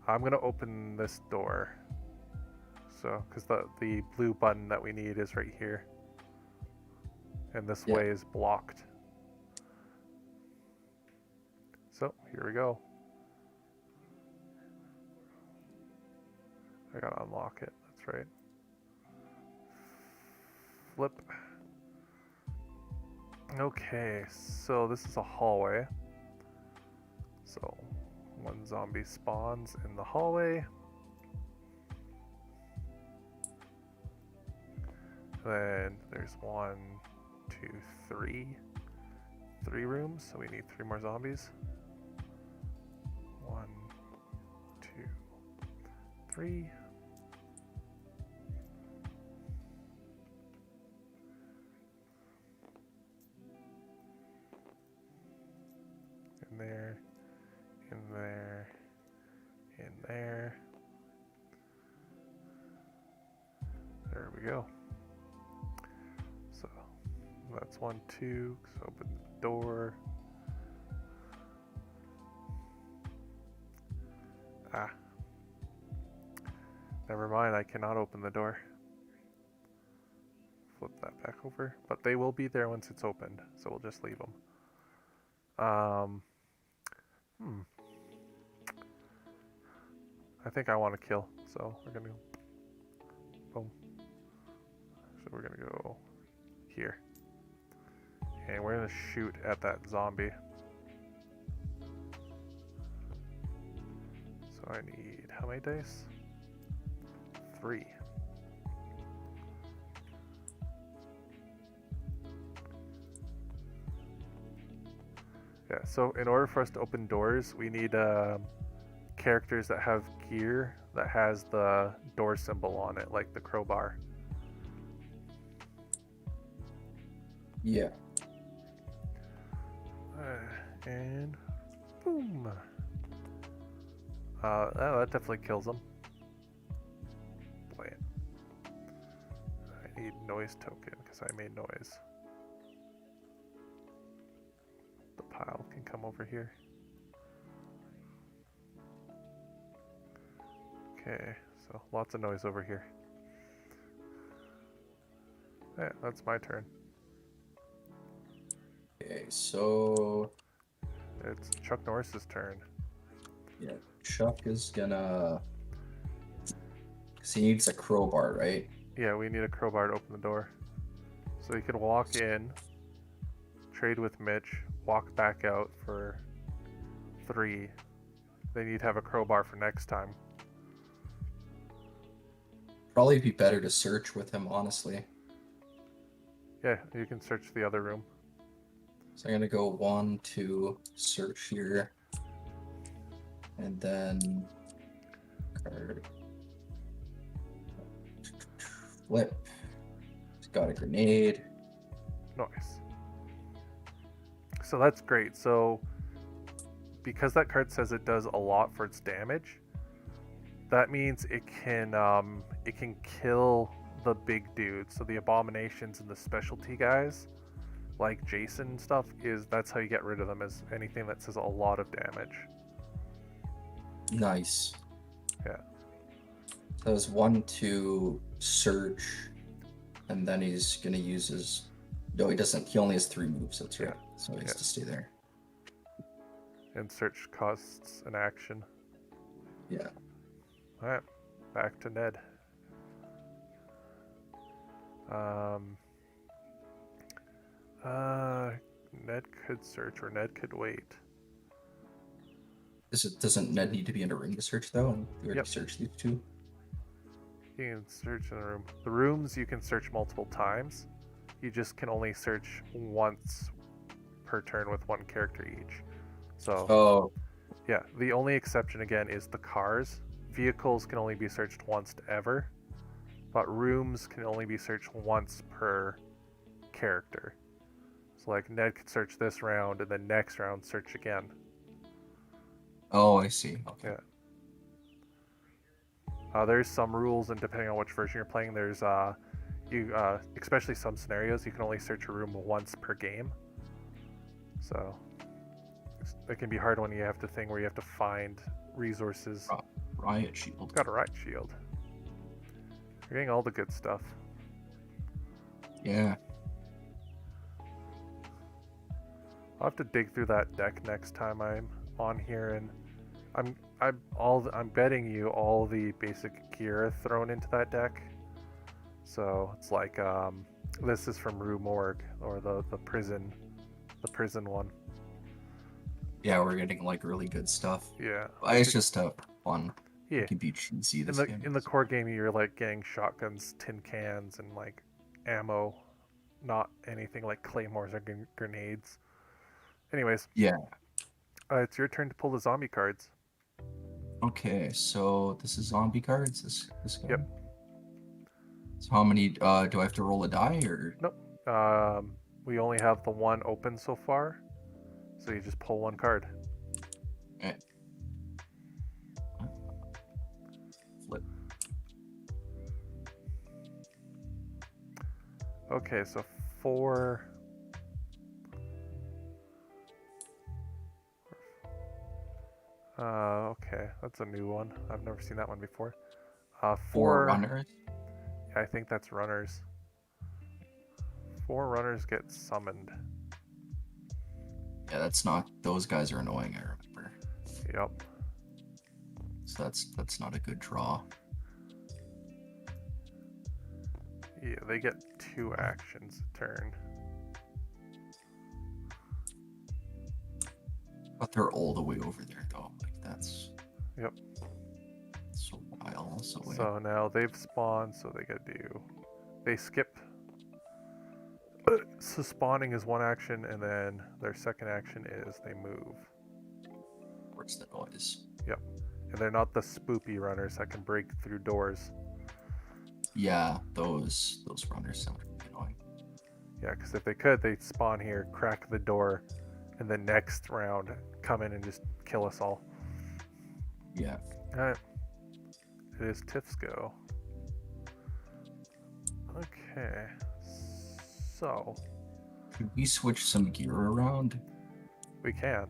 I'm going to open this door. So, because the blue button that we need is right here. And this way is blocked. So, here we go. I gotta unlock it, that's right. Flip. Okay, so this is a hallway. So, 1 zombie spawns in the hallway. Then there's 1, 2, 3. 3 rooms, so we need 3 more zombies. 1, 2, 3. In there, in there, in there. There we go. So that's 1, 2. So open the door. Ah. Never mind, I cannot open the door. Flip that back over. But they will be there once it's opened, so we'll just leave them. I think I want to kill, so we're gonna boom. So we're gonna go here. And we're gonna shoot at that zombie. So I need how many dice? 3. Yeah, so in order for us to open doors, we need characters that have gear that has the door symbol on it, like the crowbar. Yeah. And boom. Oh, that definitely kills them. Play it. I need noise token because I made noise. The pile can come over here. Okay, so lots of noise over here. Yeah, that's my turn. Okay, so It's Chuck Norris's turn. yeah, Chuck is gonna. Cause he needs a crowbar, right? Yeah, we need a crowbar to open the door. So you can walk in, trade with Mitch, walk back out for 3. Then you'd have a crowbar for next time. Probably be better to search with him, honestly. Yeah, you can search the other room. So I'm gonna go 1, 2, search here, and then card. Flip. He's got a grenade. Nice. So that's great. So because that card says it does a lot for its damage, that means it can kill the big dudes. So the abominations and the specialty guys, like Jason and stuff, that's how you get rid of them, is anything that says a lot of damage. Nice. Yeah. So that was 1, 2, search, and then he's gonna use his. No, he doesn't. He only has 3 moves. That's right. So he has to stay there. And search costs an action. Yeah. Alright, back to Ned. Ned could search, or Ned could wait. Doesn't Ned need to be in a ring to search though? And we already Yep. searched these 2. You can search in the room. The rooms you can search multiple times. You just can only search once per turn with 1 character each. So, Oh, yeah, the only exception again is the cars. Vehicles can only be searched once ever, but rooms can only be searched once per character. So, like, Ned could search this round, and then next round search again. oh, I see. Okay. Yeah. There's some rules, and depending on which version you're playing, there's especially some scenarios, you can only search a room once per game. So it can be hard when you have to think where you have to find resources. Riot shield. Got a riot shield. You're getting all the good stuff. Yeah. I'll have to dig through that deck next time I'm on here, and I'm betting you all the basic gear are thrown into that deck. So it's like this is from Rue Morgue, or the prison one. Yeah, we're getting like really good stuff. Yeah. It's just fun. Yeah. It can be cheesy. In the core game, you're like getting shotguns, tin cans, and like ammo, not anything like claymores or grenades. Anyways. Yeah. It's your turn to pull the zombie cards. Okay, so this is zombie cards. This guy. Yep. So how many do I have to roll a die or? Nope. We only have the 1 open so far, so you just pull 1 card. Okay. Flip. Okay, so 4. Okay, that's a new one. I've never seen that one before. 4 runners. Yeah, I think that's runners. 4 runners get summoned. Yeah, that's not. Those guys are annoying. I remember. Yep. So that's not a good draw. Yeah, they get 2 actions a turn. But they're all the way over there though. Like that's. Yep. So while So now they've spawned, so they skip. So spawning is one action, and then their second action is they move. Where's the noise? Yep. And they're not the spoopy runners that can break through doors. Yeah, those runners sound really annoying. Yeah, because if they could, they'd spawn here, crack the door, and then next round come in and just kill us all. Yeah. Alright. It is Tiff's go. Okay. So, Could we switch some gear around? we can.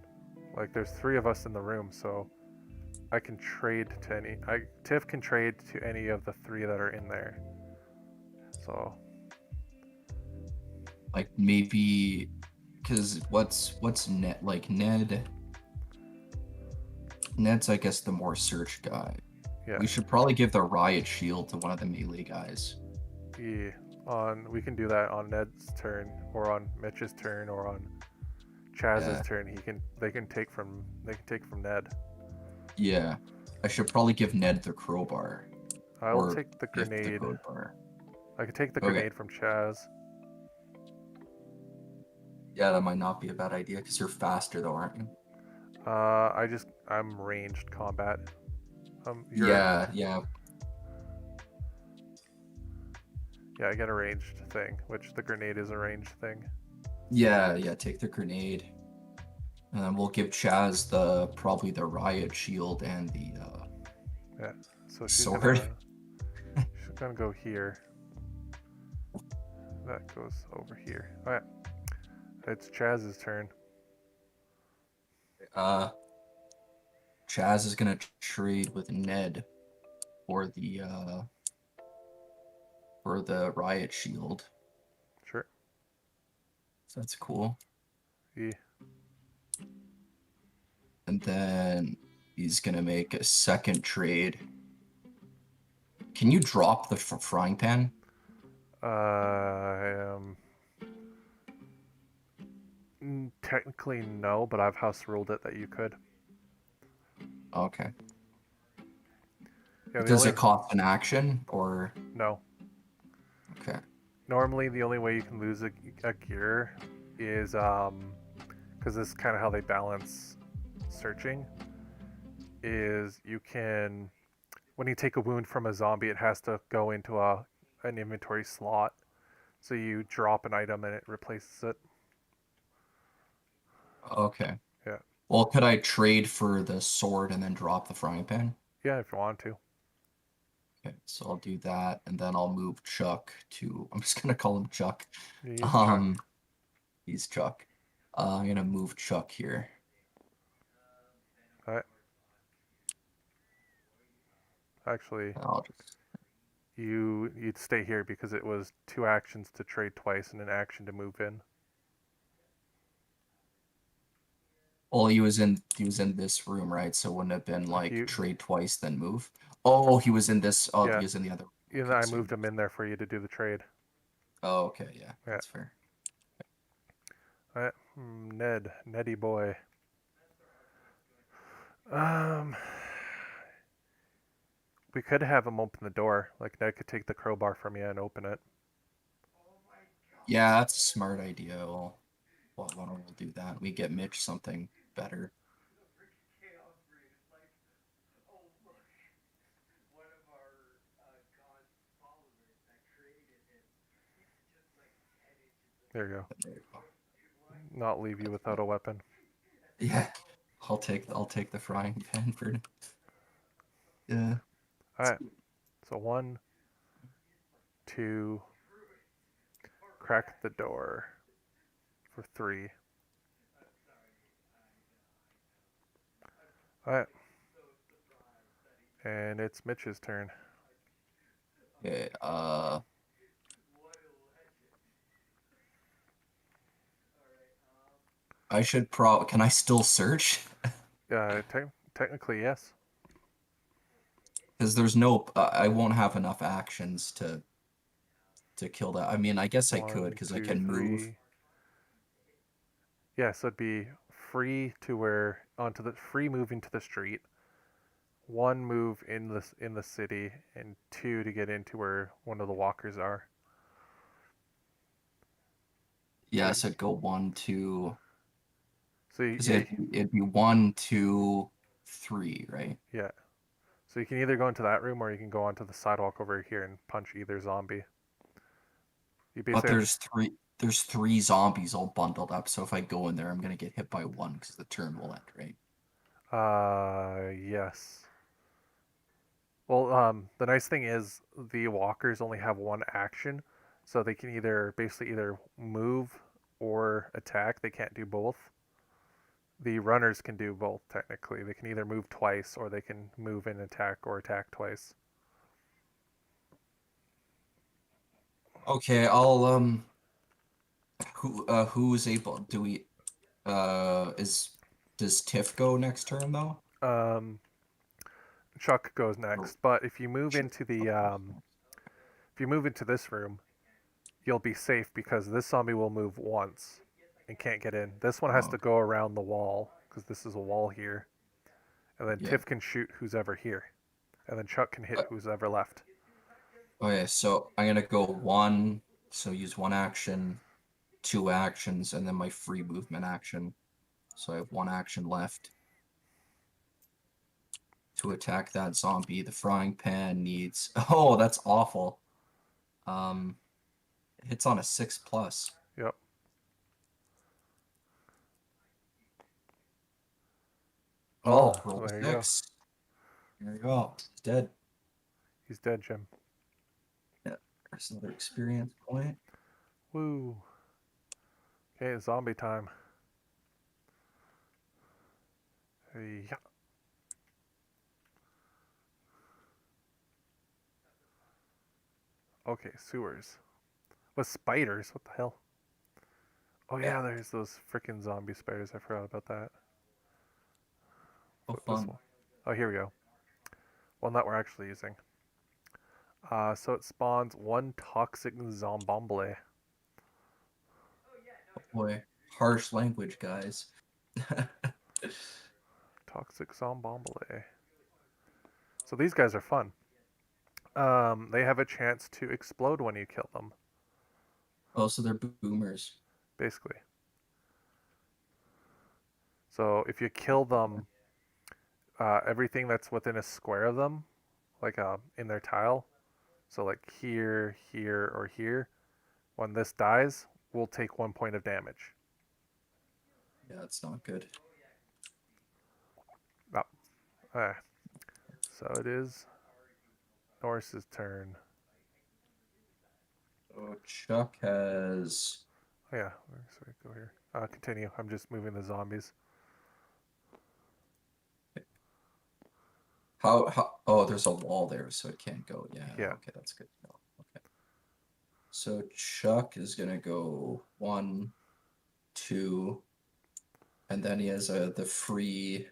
Like, there's 3 of us in the room, so I can trade to any. Tiff can trade to any of the 3 that are in there. So, Like maybe, because what's Ned like Ned? Ned's I guess the more search guy. yeah. We should probably give the riot shield to one of the melee guys. Yeah. We can do that on Ned's turn, or on Mitch's turn, or on Chaz's Yeah. turn. They can take from Ned. Yeah, I should probably give Ned the crowbar. I'll Or take the give the grenade. crowbar. I could take the Okay. grenade from Chaz. Yeah, that might not be a bad idea because you're faster though, aren't you? I'm ranged combat. Yeah. Yeah, I get a ranged thing, which the grenade is a ranged thing. Yeah, take the grenade. And then we'll give Chaz probably the riot shield and the Yeah. So she's sword. she's gonna go here. That goes over here. Alright. It's Chaz's turn. Chaz is gonna trade with Ned for the riot shield. Sure. So that's cool. Yeah. And then he's gonna make a second trade. Can you drop the frying pan? Technically no, but I've house ruled it that you could. Okay. Yeah, Does it cost an action or No. okay? Normally, the only way you can lose a gear is because this is kind of how they balance searching. Is you can, when you take a wound from a zombie, it has to go into an inventory slot. So you drop an item and it replaces it. Okay. Yeah. Well, could I trade for the sword and then drop the frying pan? Yeah, if you want to. Okay, so I'll do that, and then I'll move Chuck to. I'm just gonna call him Chuck. He's Chuck. He's Chuck. I'm gonna move Chuck here. Alright. Actually, I'll just. you'd stay here because it was 2 actions to trade twice and an action to move in. Well, he was in this room, right? So wouldn't it have been like You- trade twice then move? Oh, he was in this. Oh, Yeah. he was in the other. Yeah, Okay, I so- moved him in there for you to do the trade. Oh, okay, yeah, that's fair. Alright, Neddy boy. We could have him open the door. Like, Ned could take the crowbar from you and open it. Yeah, that's a smart idea. Well, why don't we do that? We get Mitch something better. There you go. There you go. Not leave you without a weapon. Yeah, I'll take the frying pan for. Yeah. Alright. So 1, 2, crack the door for 3. Alright. And it's Mitch's turn. Okay. I should Can I still search? Technically, yes. Because there's no. I won't have enough actions to kill that. I mean, I guess I could 1, because I 2, can move. 3. Yeah, so it'd be free free moving to the street. 1 move in the city, and 2 to get into where one of the walkers are. Yeah, so it'd go 1, 2. So Because yeah, it'd be 1, 2, 3, right? yeah. So you can either go into that room or you can go onto the sidewalk over here and punch either zombie. You But basically there's three zombies all bundled up, so if I go in there, I'm gonna get hit by one because the turn will end, right? yes. Well, the nice thing is the walkers only have one action, so they can basically either move or attack. They can't do both. The runners can do both technically. They can either move twice or they can move and attack or attack twice. Okay, I'll who is able? Do we is does Tiff go next turn though? Um, Chuck goes Or next, but if you move Ch- into the okay, if you move into this room, you'll be safe because this zombie will move once and can't get in. This one has oh, to go around the wall because this is a wall here, and then yeah. Tiff can shoot who's ever here, and then Chuck can hit Uh, who's ever left. Okay, so I'm gonna go one. So use one action, two actions, and then my free movement action. So I have one action left to attack that zombie. The frying pan needs. Oh, that's awful. Um, hits on a 6+. Yep. Oh, Oh, roll there you go. 6. There you go. He's dead. He's dead, Jim. Yeah, there's another experience point. Woo. Okay, zombie time. Yeah. Okay, sewers. With spiders? What the hell? Oh Yeah, yeah, there's those freaking zombie spiders. I forgot about that. so This fun. one. Oh, here we go. One that we're actually using. So it spawns one toxic zombomble. Oh boy, harsh language, guys. Toxic zombomble. So these guys are fun. They have a chance to explode when you kill them, Oh, so they're boomers. basically. So if you kill them, everything that's within a square of them, like in their tile, so like here, here, or here, when this dies, will take 1 point of damage. Yeah, it's not good. Oh, ah. So it is Norris's turn. So Chuck has. Oh, yeah, so we go here. Continue. I'm just moving the zombies. How? Oh, there's a wall there, so it can't go. Yeah. Yeah. Okay, that's good to know. Okay. So Chuck is gonna go 1, 2, and then he has the free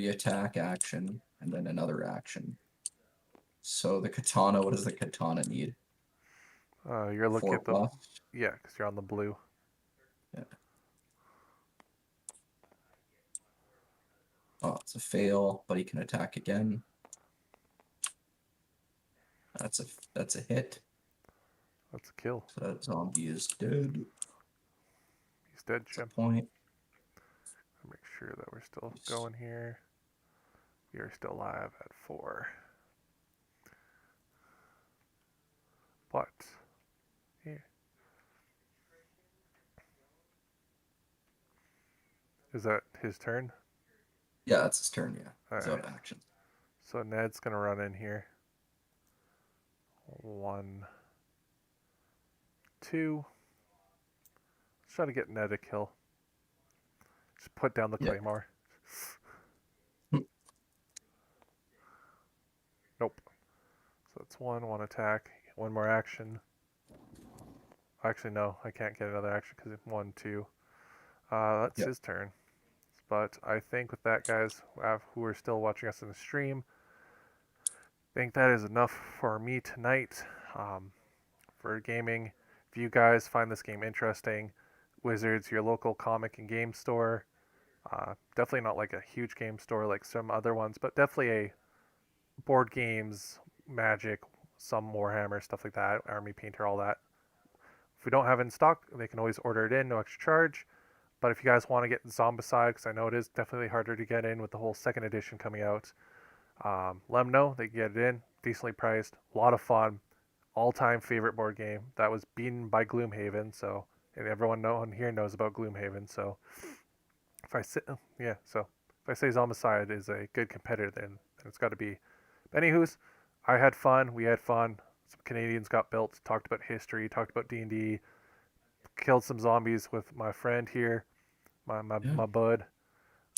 attack action, and then another action. So the katana. What does the katana need? You're looking 4 at the plus. yeah, because you're on the blue. Yeah. Oh, it's a fail, but he can attack again. That's a hit. That's a kill. So that zombie is dead. He's dead, That's a Jim. point. Make sure that we're still going here. We are still live at 4. But here. Is that his turn? Yeah, that's his turn. Yeah, All he's right. out of action. So Ned's gonna run in here. 1, 2. Let's try to get Ned a kill. Just put down the Yeah. claymore. Nope. So that's one attack, one more action. Actually, no, I can't get another action because it's 1, 2. That's Yeah. his turn. But I think with that, guys, who are still watching us in the stream, I think that is enough for me tonight for gaming. If you guys find this game interesting, Wizards, your local comic and game store. Definitely not like a huge game store like some other ones, but definitely a board games, Magic, some Warhammer, stuff like that, Army Painter, all that. If we don't have it in stock, they can always order it in, no extra charge. But if you guys want to get Zombicide, because I know it is definitely harder to get in with the whole second edition coming out, let them know. They can get it in, decently priced, a lot of fun, all-time favorite board game that was beaten by Gloomhaven. So, and everyone here knows about Gloomhaven. So, if I say, yeah, so if I say Zombicide is a good competitor, then it's got to be. But anywho's, I had fun. We had fun. Some Canadians got built. Talked about history. Talked about D&D. Killed some zombies with my friend here, my bud.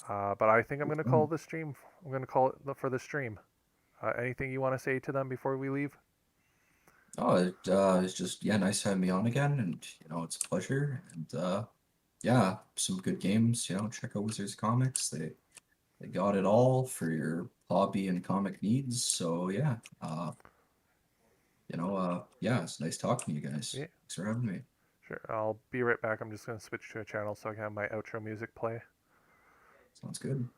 But I think I'm gonna call this stream. I'm gonna call it for the stream. Anything you want to say to them before we leave? Oh, it's just nice having me on again, and it's a pleasure. And some good games. Check out Wizards Comics. They got it all for your hobby and comic needs. So it's nice talking to you guys. Yeah. Thanks for having me. Sure. I'll be right back. I'm just gonna switch to a channel so I can have my outro music play. Sounds good.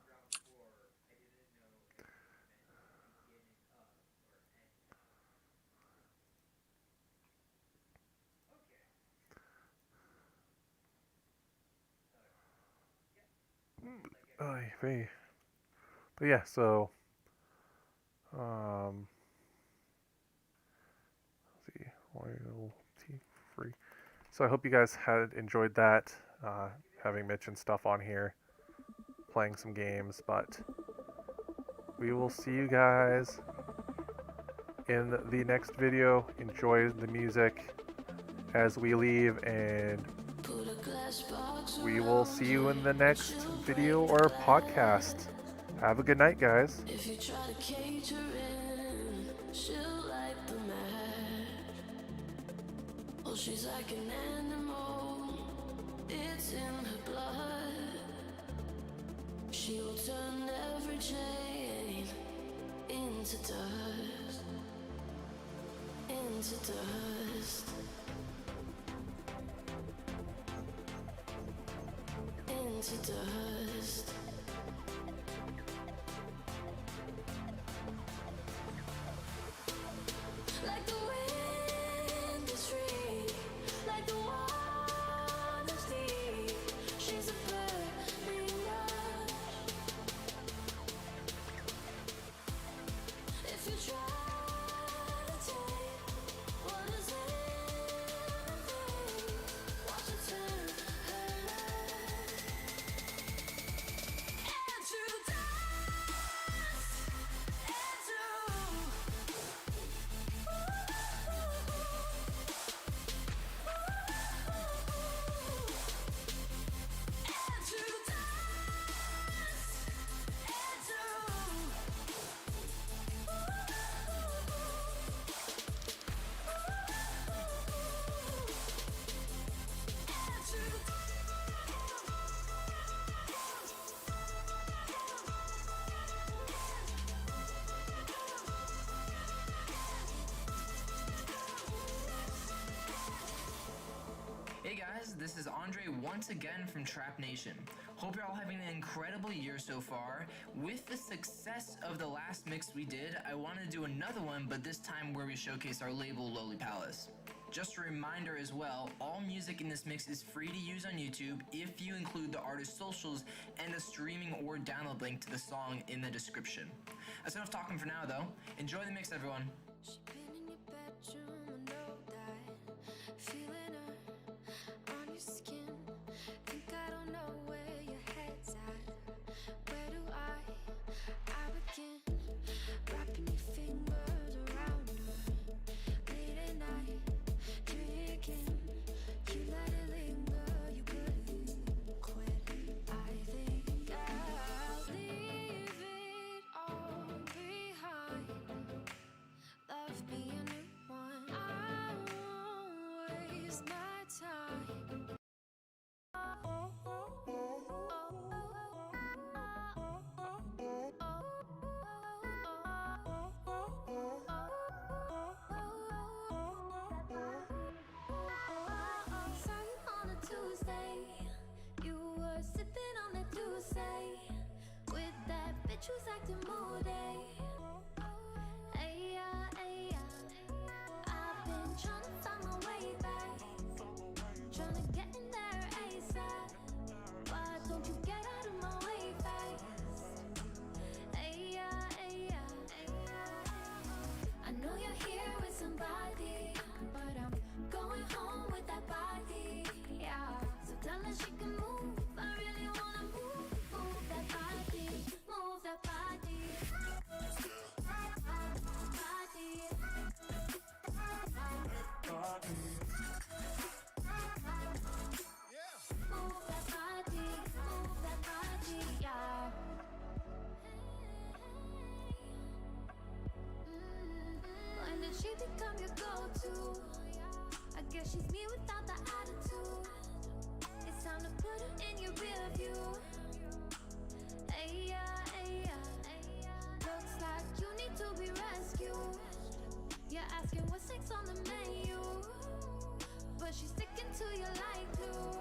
But yeah, so let's see, royalty free. So I hope you guys had enjoyed that, having Mitch and stuff on here, playing some games. But we will see you guys in the next video. Enjoy the music as we leave, and we will see you in the next video or podcast. Have a good night, guys. If you try to cage her in, she'll light the match. Oh, she's like an animal, it's in her blood. She will turn every chain into dust, into dust, into dust. Like the wind is free, like the water's deep. She's a burning rush. If you try to take what is everything, watch it turn her life into dust, Hey guys, this is Andre once again from Trap Nation. Hope you're all having an incredible year so far. With the success of the last mix we did, I want to do another one, but this time where we showcase our label Lowly Palace. Just a reminder as well, all music in this mix is free to use on YouTube if you include the artist's socials and a streaming or download link to the song in the description. That's enough talking for now though. Enjoy the mix, everyone. She been in your bedroom and know that feeling her on your skin. Think I don't know where your head's at. Where do I begin? Wrapping your fingers around her late at night, drinking. You let it linger, you couldn't quit. I think I'll leave it all behind. Love be a new one. I won't waste my time. Saw you on a Tuesday. You were sipping on a Douce with that bitch who's acting moody. Hey, I've been trying to find my way back. somebody, but I'm going home with that body. Yeah, so tell her she can move. I really wanna move that body, move that body. Move that body, yeah. When did she become your go-to? I guess she's me without the attitude. It's time to put her in your rear view. Hey, yeah, hey, yeah. Looks like you need to be rescued. You're asking what's next on the menu, but she's sticking to you like glue.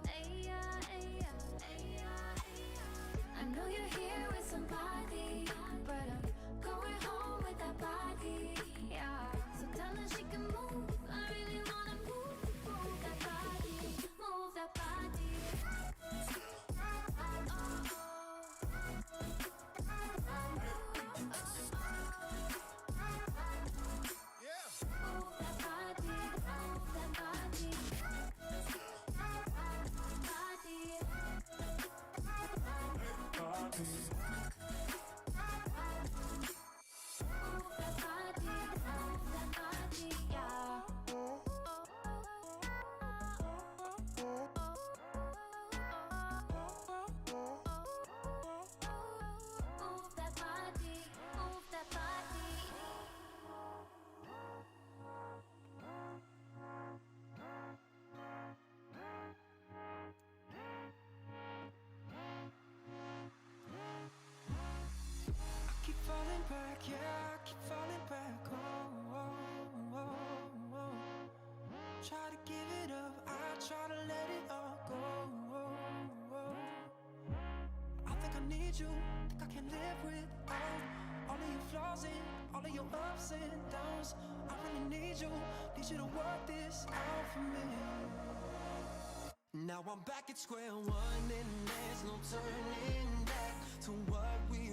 Hey, yeah, hey, yeah, hey, yeah, hey, yeah. I know you're here with somebody, but I'm going home with that body. Yeah, so tell her she can move. I really wanna move that body, move that body. Move that body, move that body. Move that body, yeah. Move that body, move that body. I keep falling back, yeah, I keep falling back. Oh. Try to give it up, I try to let it all go. I think I need you, think I can live without all of your flaws and all of your ups and downs. I really need you to work this out for me. Now I'm back at square one and there's no turning back to what we